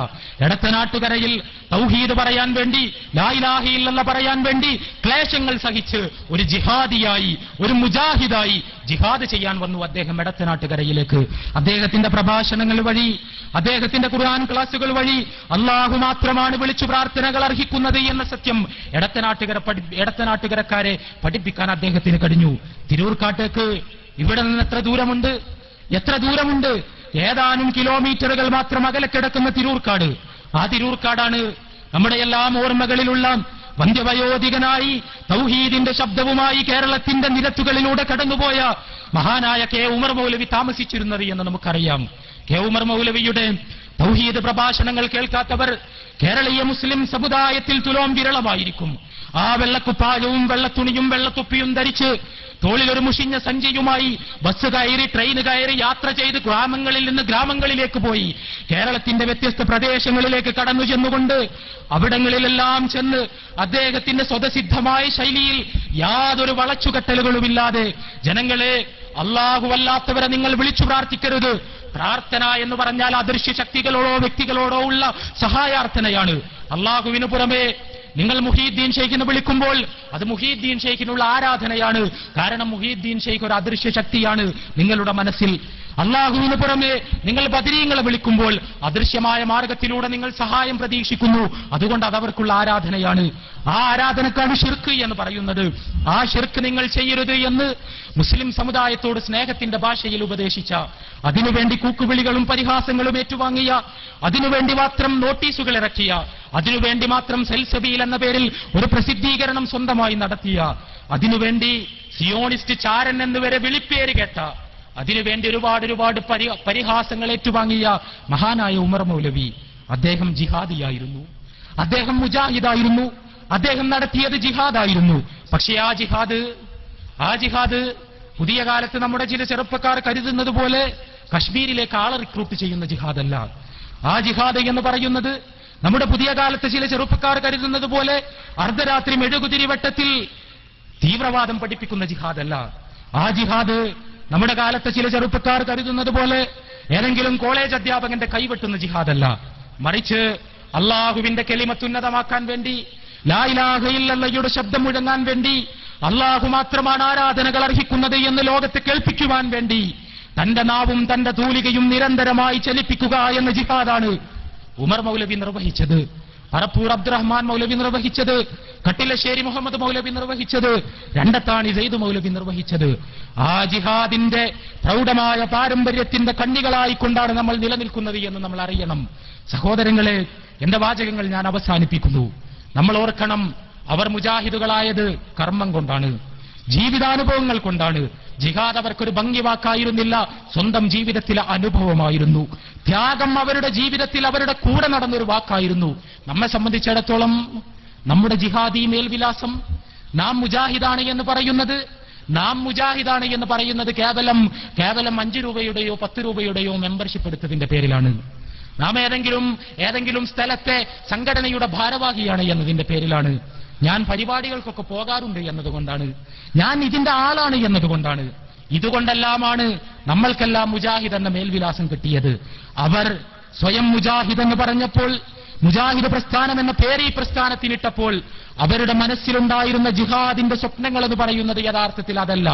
എടത്തനാട്ടുകരയിൽ തൗഹീദ് പറയാൻ വേണ്ടി, ലാ ഇലാഹ ഇല്ലല്ലാഹ് പറയാൻ വേണ്ടി ക്ലേശങ്ങൾ സഹിച്ച് ഒരു ജിഹാദിയായി, ഒരു മുജാഹിദായി ജിഹാദ് ചെയ്യാൻ വന്നു അദ്ദേഹം എടത്തനാട്ടുകരയിലേക്ക്. അദ്ദേഹത്തിന്റെ പ്രഭാഷണങ്ങൾ വഴി, അദ്ദേഹത്തിന്റെ ഖുർആൻ ക്ലാസുകൾ വഴി അള്ളാഹു മാത്രമാണ് വിളിച്ചു പ്രാർത്ഥനകൾ അർഹിക്കുന്നത് എന്ന സത്യം എടത്തനാട്ടുകരക്കാരെ പഠിപ്പിക്കാൻ അദ്ദേഹത്തിന് കഴിഞ്ഞു. തിരൂർക്കാട്ടേക്ക് ഇവിടെ നിന്ന് എത്ര ദൂരമുണ്ട്? ഏതാനും കിലോമീറ്ററുകൾ മാത്രം അകലെ കിടക്കുന്ന തിരൂർക്കാട്. ആ തിരൂർക്കാടാണ് നമ്മുടെ എല്ലാം ഓർമ്മകളിലുള്ള വന്ധ്യവയോധികനായി തൗഹീദിന്റെ ശബ്ദവുമായി കേരളത്തിന്റെ നിരത്തുകളിലൂടെ കടന്നുപോയ മഹാനായ കെ ഉമർ മൗലവി താമസിച്ചിരുന്നത് എന്ന് നമുക്കറിയാം. കെ ഉമർ മൗലവിയുടെ തൗഹീദ് പ്രഭാഷണങ്ങൾ കേൾക്കാത്തവർ കേരളീയ മുസ്ലിം സമുദായത്തിൽ തുലോം വിരളമായിരിക്കും. ആ വെള്ളക്കുപ്പായവും വെള്ളത്തുണിയും വെള്ളത്തൊപ്പിയും ധരിച്ച് തോളിലൊരു മുഷിഞ്ഞ സഞ്ചിയുമായി ബസ് കയറി ട്രെയിൻ കയറി യാത്ര ചെയ്ത് ഗ്രാമങ്ങളിൽ നിന്ന് ഗ്രാമങ്ങളിലേക്ക് പോയി കേരളത്തിന്റെ വ്യത്യസ്ത പ്രദേശങ്ങളിലേക്ക് കടന്നു ചെന്നുകൊണ്ട് അവിടങ്ങളിലെല്ലാം ചെന്ന് അദ്ദേഹത്തിന്റെ സ്വതസിദ്ധമായ ശൈലിയിൽ യാതൊരു വളച്ചുകെട്ടലുകളുമില്ലാതെ ജനങ്ങളെ, അല്ലാഹുവല്ലാത്തവരെ നിങ്ങൾ വിളിച്ചു പ്രാർത്ഥിക്കരുത്. പ്രാർത്ഥന എന്ന് പറഞ്ഞാൽ അദൃശ്യ ശക്തികളോടോ വ്യക്തികളോടോ ഉള്ള സഹായാർത്ഥനയാണ്. അല്ലാഹുവിനു പുറമെ നിങ്ങൾ മുഹീദ്ദീൻ ഷെയ്ഖിനെ വിളിക്കുമ്പോൾ അത് മുഹീദ്ദീൻ ഷെയ്ഖിനുള്ള ആരാധനയാണ്. കാരണം മുഹീദ്ദീൻ ഷെയ്ഖ് ഒരു അദൃശ്യ ശക്തിയാണ് നിങ്ങളുടെ മനസ്സിൽ. അല്ലാഹുവിന് പുറമെ നിങ്ങൾ ബദരീങ്ങളെ വിളിക്കുമ്പോൾ അദൃശ്യമായ മാർഗത്തിലൂടെ നിങ്ങൾ സഹായം പ്രതീക്ഷിക്കുന്നു. അതുകൊണ്ട് അതവർക്കുള്ള ആരാധനയാണ്. ആ ആരാധനക്കാണ് ശിർക്ക് എന്ന് പറയുന്നത്. ആ ശിർക്ക് നിങ്ങൾ ചെയ്യരുത് എന്ന് മുസ്ലിം സമുദായത്തോട് സ്നേഹത്തിന്റെ ഭാഷയിൽ ഉപദേശിച്ച, അതിനുവേണ്ടി കൂക്കുവിളികളും പരിഹാസങ്ങളും ഏറ്റുവാങ്ങിയ, അതിനുവേണ്ടി മാത്രം നോട്ടീസുകൾ ഇറക്കിയ, അതിനുവേണ്ടി മാത്രം സെൽസബീൽ എന്ന പേരിൽ ഒരു പ്രസിദ്ധീകരണം സ്വന്തമായി നടത്തിയ, അതിനുവേണ്ടി സിയോണിസ്റ്റ് ചാരൻ എന്നുവരെ വിളിപ്പേര് കേട്ട, അതിനുവേണ്ടി ഒരുപാട് പരിഹാസങ്ങൾ ഏറ്റുവാങ്ങിയ മഹാനായ ഉമർ മൗലവി, അദ്ദേഹം ജിഹാദിയായിരുന്നു, അദ്ദേഹം മുജാഹിദായിരുന്നു, അദ്ദേഹം നടത്തിയത് ജിഹാദായിരുന്നു. പക്ഷേ ആ ജിഹാദ് പുതിയ കാലത്ത് നമ്മുടെ ചില ചെറുപ്പക്കാർ കരുതുന്നത് പോലെ കശ്മീരിലേക്ക് ആളെ റിക്രൂട്ട് ചെയ്യുന്ന ജിഹാദല്ല. ആ ജിഹാദ് എന്ന് പറയുന്നത് നമ്മുടെ പുതിയ കാലത്ത് ചില ചെറുപ്പക്കാർ കരുതുന്നത് പോലെ അർദ്ധരാത്രി മെഴുകുതിരിവട്ടത്തിൽ തീവ്രവാദം പഠിപ്പിക്കുന്ന ജിഹാദല്ല. ആ ജിഹാദ് നമ്മുടെ കാലത്തെ ചില ചെറുപ്പക്കാർ കരുതുന്നത് പോലെ ഏതെങ്കിലും കോളേജ് അധ്യാപകന്റെ കൈവെട്ടുന്ന ജിഹാദല്ല. മറിച്ച് അള്ളാഹുവിന്റെ കലിമത്തുന്നതമാക്കാൻ വേണ്ടി, ലാ ഇലാഹ ഇല്ലല്ലാഹയുടെ ശബ്ദം മുഴങ്ങാൻ വേണ്ടി, അള്ളാഹു മാത്രമാണ് ആരാധനകൾ അർഹിക്കുന്നത് എന്ന് ലോകത്തെ കേൾപ്പിക്കുവാൻ വേണ്ടി തന്റെ നാവും തന്റെ തൂലികയും നിരന്തരമായി ചലിപ്പിക്കുക എന്ന ജിഹാദാണ് ഉമർ മൗലവി നിർവഹിച്ചത്, പറപ്പൂർ അബ്ദുറഹ്മാൻ മൗലവി നിർവഹിച്ചത്, കട്ടിലശ്ശേരി മുഹമ്മദ് മൗലവി നിർവഹിച്ചത്, രണ്ടത്താണി സെയ്ദ് മൗലവി നിർവഹിച്ചത്. ആ ജിഹാദിന്റെ പ്രൗഢമായ പാരമ്പര്യത്തിന്റെ കണ്ണികളായിക്കൊണ്ടാണ് നമ്മൾ നിലനിൽക്കുന്നത് എന്ന് നമ്മൾ അറിയണം. സഹോദരങ്ങളെ, എന്റെ വാചകങ്ങൾ ഞാൻ അവസാനിപ്പിക്കുന്നു. നമ്മൾ ഓർക്കണം, അവർ മുജാഹിദുകളായത് കർമ്മം കൊണ്ടാണ്, ജീവിതാനുഭവങ്ങൾ കൊണ്ടാണ്. ജിഹാദ് അവർക്കൊരു ഭംഗിവാക്കായിരുന്നില്ല, സ്വന്തം ജീവിതത്തിലെ അനുഭവമായിരുന്നു. ത്യാഗം അവരുടെ ജീവിതത്തിൽ അവരുടെ കൂടെ നടന്നൊരു വാക്കായിരുന്നു. നമ്മെ സംബന്ധിച്ചിടത്തോളം നമ്മുടെ ജിഹാദി മേൽവിലാസം, നാം മുജാഹിദാണ് എന്ന് പറയുന്നത് കേവലം 5 രൂപയുടെയോ 10 രൂപയുടെയോ മെമ്പർഷിപ്പ് എടുത്തതിന്റെ പേരിലാണ്. നാം ഏതെങ്കിലും സ്ഥലത്തെ സംഘടനയുടെ ഭാരവാഹിയാണ് എന്നതിന്റെ പേരിലാണ്. ഞാൻ പരിപാടികൾക്കൊക്കെ പോകാറുണ്ട് എന്നതുകൊണ്ടാണ്, ഞാൻ ഇതിന്റെ ആളാണ് എന്നതുകൊണ്ടാണ്. ഇതുകൊണ്ടെല്ലാമാണ് നമ്മൾക്കെല്ലാം മുജാഹിദ് എന്ന മേൽവിലാസം കിട്ടിയത്. അവർ സ്വയം മുജാഹിദ് എന്ന് പറഞ്ഞപ്പോൾ, മുജാഹിദ് പ്രസ്ഥാനം എന്ന പേര് ഈ പ്രസ്ഥാനത്തിനിട്ടപ്പോൾ അവരുടെ മനസ്സിലുണ്ടായിരുന്ന ജിഹാദിന്റെ സ്വപ്നങ്ങൾ എന്ന് പറയുന്നത് യഥാർത്ഥത്തിൽ അതല്ല.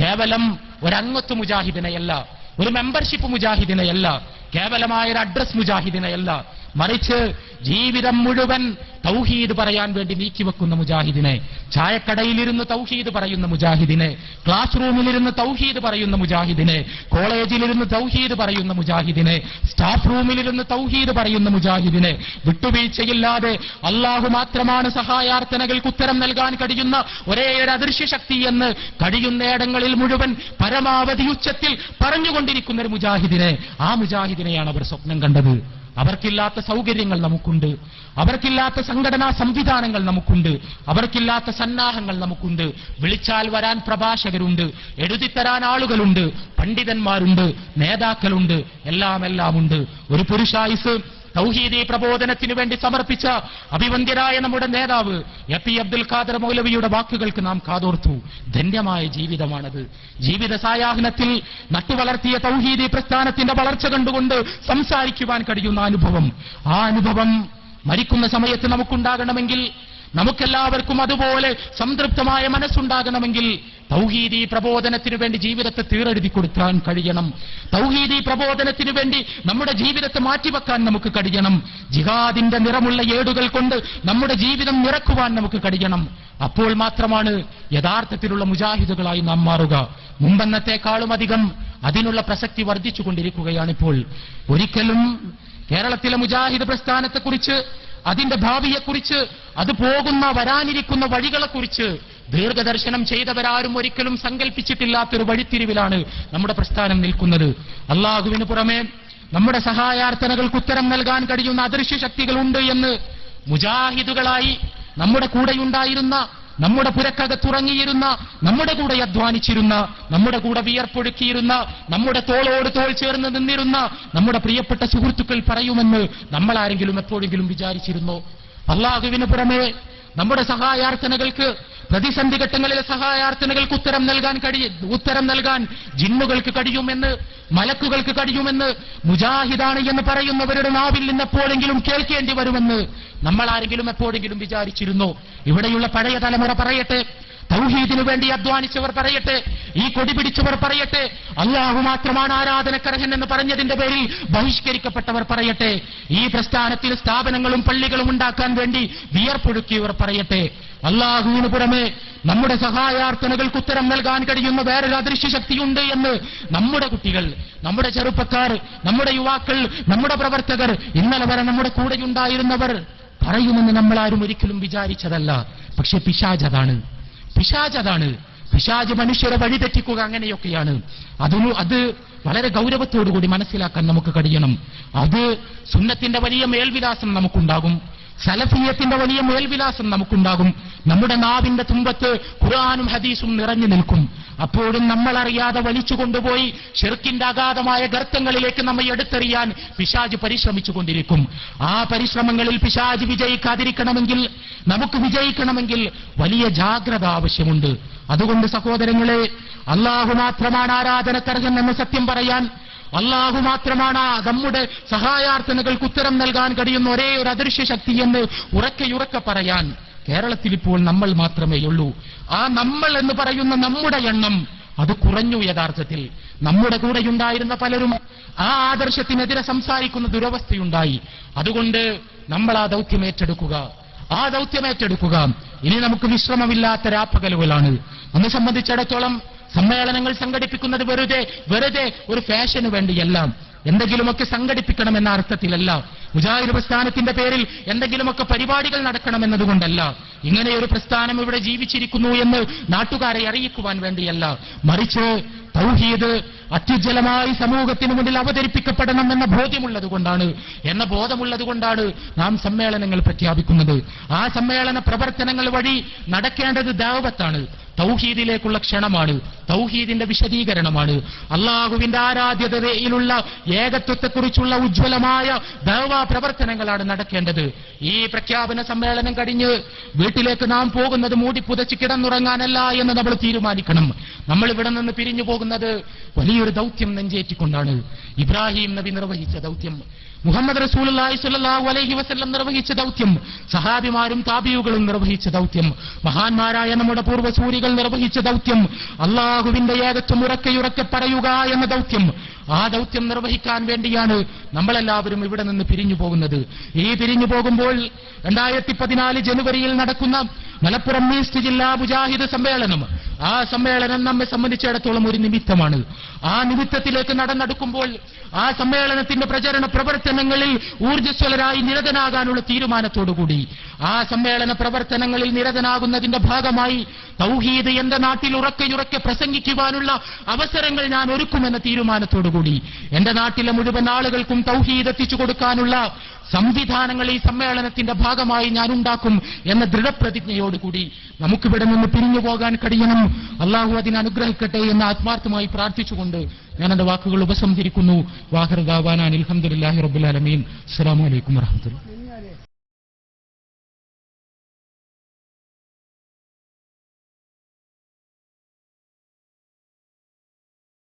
കേവലം ഒരംഗത്വ മുജാഹിദിനെയല്ല, ഒരു മെമ്പർഷിപ്പ് മുജാഹിദിനെയല്ല, കേവലമായ ഒരു അഡ്രസ് മുജാഹിദിനെയല്ല, മറിച്ച് ജീവിതം മുഴുവൻ തൗഹീദ് പറയാൻ വേണ്ടി നീക്കിവെക്കുന്ന മുജാഹിദിനെ, ചായക്കടയിലിരുന്ന് തൗഹീദ് പറയുന്ന മുജാഹിദിനെ, ക്ലാസ് റൂമിലിരുന്ന് തൗഹീദ് പറയുന്ന മുജാഹിദിനെ, കോളേജിലിരുന്ന് തൗഹീദ് പറയുന്ന മുജാഹിദിനെ, സ്റ്റാഫ് റൂമിലിരുന്ന് തൗഹീദ് പറയുന്ന മുജാഹിദിനെ, വിട്ടുവീഴ്ചയില്ലാതെ അള്ളാഹു മാത്രമാണ് സഹായാർത്ഥനകൾക്ക് ഉത്തരം നൽകാൻ കഴിയുന്ന ഒരേ ഒരു അദൃശ്യ ശക്തി എന്ന് കഴിയുന്നയിടങ്ങളിൽ മുഴുവൻ പരമാവധി ഉച്ചത്തിൽ പറഞ്ഞുകൊണ്ടിരിക്കുന്ന ഒരു മുജാഹിദിനെ, ആ മുജാഹിദിനെയാണ് അവർ സ്വപ്നം കണ്ടത്. അവർക്കില്ലാത്ത സൗകര്യങ്ങൾ നമുക്കുണ്ട്, അവർക്കില്ലാത്ത സംഘടനാ സംവിധാനങ്ങൾ നമുക്കുണ്ട്, അവർക്കില്ലാത്ത സന്നാഹങ്ങൾ നമുക്കുണ്ട്. വിളിച്ചാൽ വരാൻ പ്രഭാഷകരുണ്ട്, എഴുതിത്തരാൻ ആളുകളുണ്ട്, പണ്ഡിതന്മാരുണ്ട്, നേതാക്കളുണ്ട്, എല്ലാം ഉണ്ട്. ഒരു പുരുഷായുസ് തൗഹീദി പ്രബോധനത്തിനു വേണ്ടി സമർപ്പിച്ച അഭിവന്ദ്യരായ നമ്മുടെ നേതാവ് എ.പി. അബ്ദുൽ ഖാദർ മൗലവിയുടെ വാക്കുകൾക്ക് നാം കാതോർത്തു. ധന്യമായ ജീവിതമാണത്. ജീവിത സായാഹ്നത്തിൽ നട്ടുവളർത്തിയ തൗഹീദി പ്രസ്ഥാനത്തിന്റെ വളർച്ച കണ്ടുകൊണ്ട് സംസാരിക്കുവാൻ കഴിയുന്ന അനുഭവം, ആ അനുഭവം മരിക്കുന്ന സമയത്ത് നമുക്കുണ്ടാകണമെങ്കിൽ, നമുക്കെല്ലാവർക്കും അതുപോലെ സംതൃപ്തമായ മനസ്സുണ്ടാകണമെങ്കിൽ തൗഹീദി പ്രബോധനത്തിനു വേണ്ടി ജീവിതത്തെ തീരെഴുതി കൊടുക്കാൻ കഴിയണം. തൗഹീദി പ്രബോധനത്തിനു വേണ്ടി നമ്മുടെ ജീവിതത്തെ മാറ്റിവെക്കാൻ നമുക്ക് കഴിയണം. ജിഹാദിന്റെ നിറമുള്ള ഏടുകൾ കൊണ്ട് നമ്മുടെ ജീവിതം നിറക്കുവാൻ നമുക്ക് കഴിയണം. അപ്പോൾ മാത്രമാണ് യഥാർത്ഥത്തിലുള്ള മുജാഹിദുകളായി നാം മാറുക. മുമ്പെന്നത്തെക്കാളും അധികം അതിനുള്ള പ്രസക്തി വർദ്ധിച്ചുകൊണ്ടിരിക്കുകയാണിപ്പോൾ. ഒരിക്കലും കേരളത്തിലെ മുജാഹിദ് പ്രസ്ഥാനത്തെക്കുറിച്ച്, അതിന്റെ ഭാവിയെക്കുറിച്ച്, അത് പോകുന്ന വരാനിരിക്കുന്ന വഴികളെക്കുറിച്ച് ദീർഘദർശനം ചെയ്തവരാരും ഒരിക്കലും സങ്കല്പിച്ചിട്ടില്ലാത്തൊരു വഴിത്തിരിവിലാണ് നമ്മുടെ പ്രസ്ഥാനം നിൽക്കുന്നത്. അള്ളാഹുവിന് പുറമെ നമ്മുടെ സഹായാർത്ഥനകൾക്ക് ഉത്തരം നൽകാൻ കഴിയുന്ന അദൃശ്യ ശക്തികളുണ്ട് എന്ന് മുജാഹിദുകളായി നമ്മുടെ കൂടെയുണ്ടായിരുന്ന, നമ്മുടെ പുരക്കകത്തുറങ്ങിയിരുന്ന, നമ്മുടെ കൂടെ അധ്വാനിച്ചിരുന്ന, നമ്മുടെ കൂടെ വിയർപ്പൊഴുക്കിയിരുന്ന, നമ്മുടെ തോളോട് തോൾ ചേർന്ന് നിന്നിരുന്ന നമ്മുടെ പ്രിയപ്പെട്ട സുഹൃത്തുക്കൾ പറയുമെന്ന് നമ്മൾ ആരെങ്കിലും എപ്പോഴെങ്കിലും വിചാരിച്ചിരുന്നോ? അള്ളാഹുവിന് പുറമെ നമ്മുടെ സഹായാർത്ഥനകൾക്ക്, പ്രതിസന്ധി ഘട്ടങ്ങളിലെ സഹായാർത്ഥനകൾക്ക് ഉത്തരം നൽകാൻ ജിന്നുകൾക്ക് കഴിയുമെന്ന്, മലക്കുകൾക്ക് കഴിയുമെന്ന്, മുജാഹിദാണ് എന്ന് പറയുന്നവരുടെ നാവിൽ നിന്ന് എപ്പോഴെങ്കിലും കേൾക്കേണ്ടി വരുമെന്ന് നമ്മൾ ആരെങ്കിലും എപ്പോഴെങ്കിലും വിചാരിച്ചിരുന്നോ? ഇവിടെയുള്ള പഴയ തലമുറ പറയട്ടെ, തൗഹീദിനു വേണ്ടി അധ്വാനിച്ചവർ പറയട്ടെ, ഈ കൊടി പിടിച്ചവർ പറയട്ടെ, അല്ലാഹു മാത്രമാണ് ആരാധനക്കർഹൻ എന്ന് പറഞ്ഞതിന്റെ പേരിൽ ബഹിഷ്കരിക്കപ്പെട്ടവർ പറയട്ടെ, ഈ പ്രസ്ഥാനത്തിൽ സ്ഥാപനങ്ങളും പള്ളികളും ഉണ്ടാക്കാൻ വേണ്ടി വിയർപ്പൊഴുക്കിയവർ പറയട്ടെ, അല്ലാഹുവിന് പുറമെ നമ്മുടെ സഹായാർത്ഥനകൾക്ക് ഉത്തരം നൽകാൻ കഴിയുന്ന വേറൊരു അദൃശ്യ ശക്തിയുണ്ട് എന്ന് നമ്മുടെ കുട്ടികൾ, നമ്മുടെ ചെറുപ്പക്കാർ, നമ്മുടെ യുവാക്കൾ, നമ്മുടെ പ്രവർത്തകർ, ഇന്നലെ വരെ നമ്മുടെ കൂടെയുണ്ടായിരുന്നവർ പറയുമെന്ന് നമ്മൾ ആരും ഒരിക്കലും വിചാരിച്ചതല്ല. പക്ഷെ പിശാചതാണ്. പിശാച് മനുഷ്യരെ വഴിതെറ്റിക്കുക അങ്ങനെയൊക്കെയാണ്. അത് വളരെ ഗൗരവത്തോടുകൂടി മനസ്സിലാക്കാൻ നമുക്ക് കഴിയണം. അത് സുന്നത്തിന്റെ വലിയ മേൽവിലാസം നമുക്കുണ്ടാകും, സലഫിയത്തിന്റെ വലിയ മേൽവിലാസം നമുക്കുണ്ടാകും. നമ്മുടെ നാവിന്റെ തുമ്പത്ത് ഖുർആനും ഹദീസും നിറഞ്ഞു നിൽക്കും. അപ്പോഴും നമ്മൾ അറിയാതെ വലിച്ചു കൊണ്ടുപോയി ശിർക്കിന്റെ അഗാധമായ ഗർത്തങ്ങളിലേക്ക് നമ്മെ എടുത്തെറിയാൻ പിശാച് പരിശ്രമിച്ചുകൊണ്ടിരിക്കും. ആ പരിശ്രമങ്ങളിൽ പിശാച് വിജയിക്കാതിരിക്കണമെങ്കിൽ, നമുക്ക് വിജയിക്കണമെങ്കിൽ വലിയ ജാഗ്രത ആവശ്യമുണ്ട്. അതുകൊണ്ട് സഹോദരങ്ങളെ, അല്ലാഹു മാത്രമാണ് ആരാധനക്കർഹൻ എന്ന സത്യം പറയാൻ, അല്ലാഹു മാത്രമാണ് നമ്മുടെ സഹായാർത്ഥനകൾക്ക് ഉത്തരം നൽകാൻ കഴിയുന്ന ഒരേ ഒരു അദൃശ്യ ശക്തി എന്ന് ഉറക്കെ പറയാൻ കേരളത്തിൽ ഇപ്പോൾ നമ്മൾ മാത്രമേയുള്ളൂ. ആ നമ്മൾ എന്ന് പറയുന്ന നമ്മുടെ എണ്ണം അത് കുറഞ്ഞു. യഥാർത്ഥത്തിൽ നമ്മുടെ കൂടെയുണ്ടായിരുന്ന പലരും ആ ആദർശത്തിനെതിരെ സംസാരിക്കുന്ന ദുരവസ്ഥയുണ്ടായി. അതുകൊണ്ട് നമ്മൾ ആ ദൗത്യം ഏറ്റെടുക്കുക. ഇനി നമുക്ക് വിശ്രമമില്ലാത്ത രാപ്പകലുകളാണ്. നമ്മെ സംബന്ധിച്ചിടത്തോളം സമ്മേളനങ്ങൾ സംഘടിപ്പിക്കുന്നത് വെറുതെ ഒരു ഫാഷന് വേണ്ടിയല്ല, എന്തെങ്കിലുമൊക്കെ സംഘടിപ്പിക്കണമെന്ന അർത്ഥത്തിലല്ല, മുജാഹിദ് പ്രസ്ഥാനത്തിന്റെ പേരിൽ എന്തെങ്കിലുമൊക്കെ പരിപാടികൾ നടക്കണമെന്നതുകൊണ്ടല്ല, ഇങ്ങനെയൊരു പ്രസ്ഥാനം ഇവിടെ ജീവിച്ചിരിക്കുന്നു എന്ന് നാട്ടുകാരെ അറിയിക്കുവാൻ വേണ്ടിയല്ല, മറിച്ച് തൗഹീദ് അത്യുജ്വലമായി സമൂഹത്തിന് മുന്നിൽ അവതരിപ്പിക്കപ്പെടണം എന്ന ബോധമുള്ളതുകൊണ്ടാണ് നാം സമ്മേളനങ്ങൾ പ്രഖ്യാപിക്കുന്നത്. ആ സമ്മേളന പ്രവർത്തനങ്ങൾ വഴി നടക്കേണ്ടത് ദഅവത്താണ്, തൗഹീദിലേക്കുള്ള ക്ഷണമാണ്, തൗഹീദിന്റെ വിശദീകരണമാണ്, അള്ളാഹുവിന്റെ ആരാധ്യതയിലുള്ള ഏകത്വത്തെക്കുറിച്ചുള്ള ഉജ്ജ്വലമായ ദഅവാ പ്രവർത്തനങ്ങളാണ് നടക്കേണ്ടത്. ഈ പ്രഖ്യാപന സമ്മേളനം കഴിഞ്ഞ് വീട്ടിലേക്ക് നാം പോകുന്നത് മൂടിപ്പുതച്ച് കിടന്നുറങ്ങാനല്ല എന്ന് നമ്മൾ തീരുമാനിക്കണം. നമ്മൾ ഇവിടെ നിന്ന് പിരിഞ്ഞു പോകുന്നത് വലിയൊരു ദൗത്യം നെഞ്ചേറ്റിക്കൊണ്ടാണ്. ഇബ്രാഹിം നബി നിർവഹിച്ച ദൗത്യം, മുഹമ്മദ് റസൂലുള്ളാഹി സ്വല്ലല്ലാഹു അലൈഹി വസല്ലം നിർവഹിച്ച ദൗത്യം, സഹാബിമാരും താബിയുകളും നിർവഹിച്ച ദൗത്യം, മഹാന്മാരായ നമ്മുടെ പൂർവ്വസൂരികൾ നിർവഹിച്ച ദൗത്യം, അള്ളാഹുവിന്റെ ഏകത്വം ഉറക്കെ പറയുക എന്ന ദൗത്യം, ആ ദൗത്യം നിർവഹിക്കാൻ വേണ്ടിയാണ് നമ്മളെല്ലാവരും ഇവിടെ നിന്ന് പിരിഞ്ഞു പോകുന്നത്. ഈ പിരിഞ്ഞു പോകുമ്പോൾ 2014 ജനുവരിയിൽ നടക്കുന്ന മലപ്പുറം ഈസ്റ്റ് ജില്ലാ മുജാഹിദ് സമ്മേളനം, ആ സമ്മേളനം നമ്മെ സംബന്ധിച്ചിടത്തോളം ഒരു നിമിത്തമാണ്. ആ നിമിത്തത്തിലേക്ക് നടന്നെടുക്കുമ്പോൾ ആ സമ്മേളനത്തിന്റെ പ്രചരണ പ്രവർത്തനങ്ങളിൽ ഊർജ്ജസ്വലരായി നിരതനാകാനുള്ള തീരുമാനത്തോടുകൂടി, ആ സമ്മേളന പ്രവർത്തനങ്ങളിൽ നിരതനാകുന്നതിന്റെ ഭാഗമായി തൗഹീദ് എന്റെ നാട്ടിൽ ഉറക്കെ പ്രസംഗിക്കുവാനുള്ള അവസരങ്ങൾ ഞാൻ ഒരുക്കുമെന്ന തീരുമാനത്തോടുകൂടി, എന്റെ നാട്ടിലെ മുഴുവൻ ആളുകൾക്കും തൗഹീദ് എത്തിച്ചു കൊടുക്കാനുള്ള സംവിധാനങ്ങൾ ഈ സമ്മേളനത്തിന്റെ ഭാഗമായി ഞാൻ ഉണ്ടാക്കും എന്ന ദൃഢപ്രതിജ്ഞയോടുകൂടി നമുക്കിവിടെ നിന്ന് പിരിഞ്ഞു പോകാൻ കഴിയണം. അള്ളാഹു അതിനെ അനുഗ്രഹിക്കട്ടെ എന്ന് ആത്മാർത്ഥമായി പ്രാർത്ഥിച്ചുകൊണ്ട് ഞാൻ എന്റെ വാക്കുകൾ ഉപസംഹരിക്കുന്നു. വാഹിർ ദഅ്വാനാ അൽഹംദുലില്ലാഹി റബ്ബിൽ ആലമീൻ. അസ്സലാമു അലൈക്കും വറഹ്മത്തുള്ളാഹി.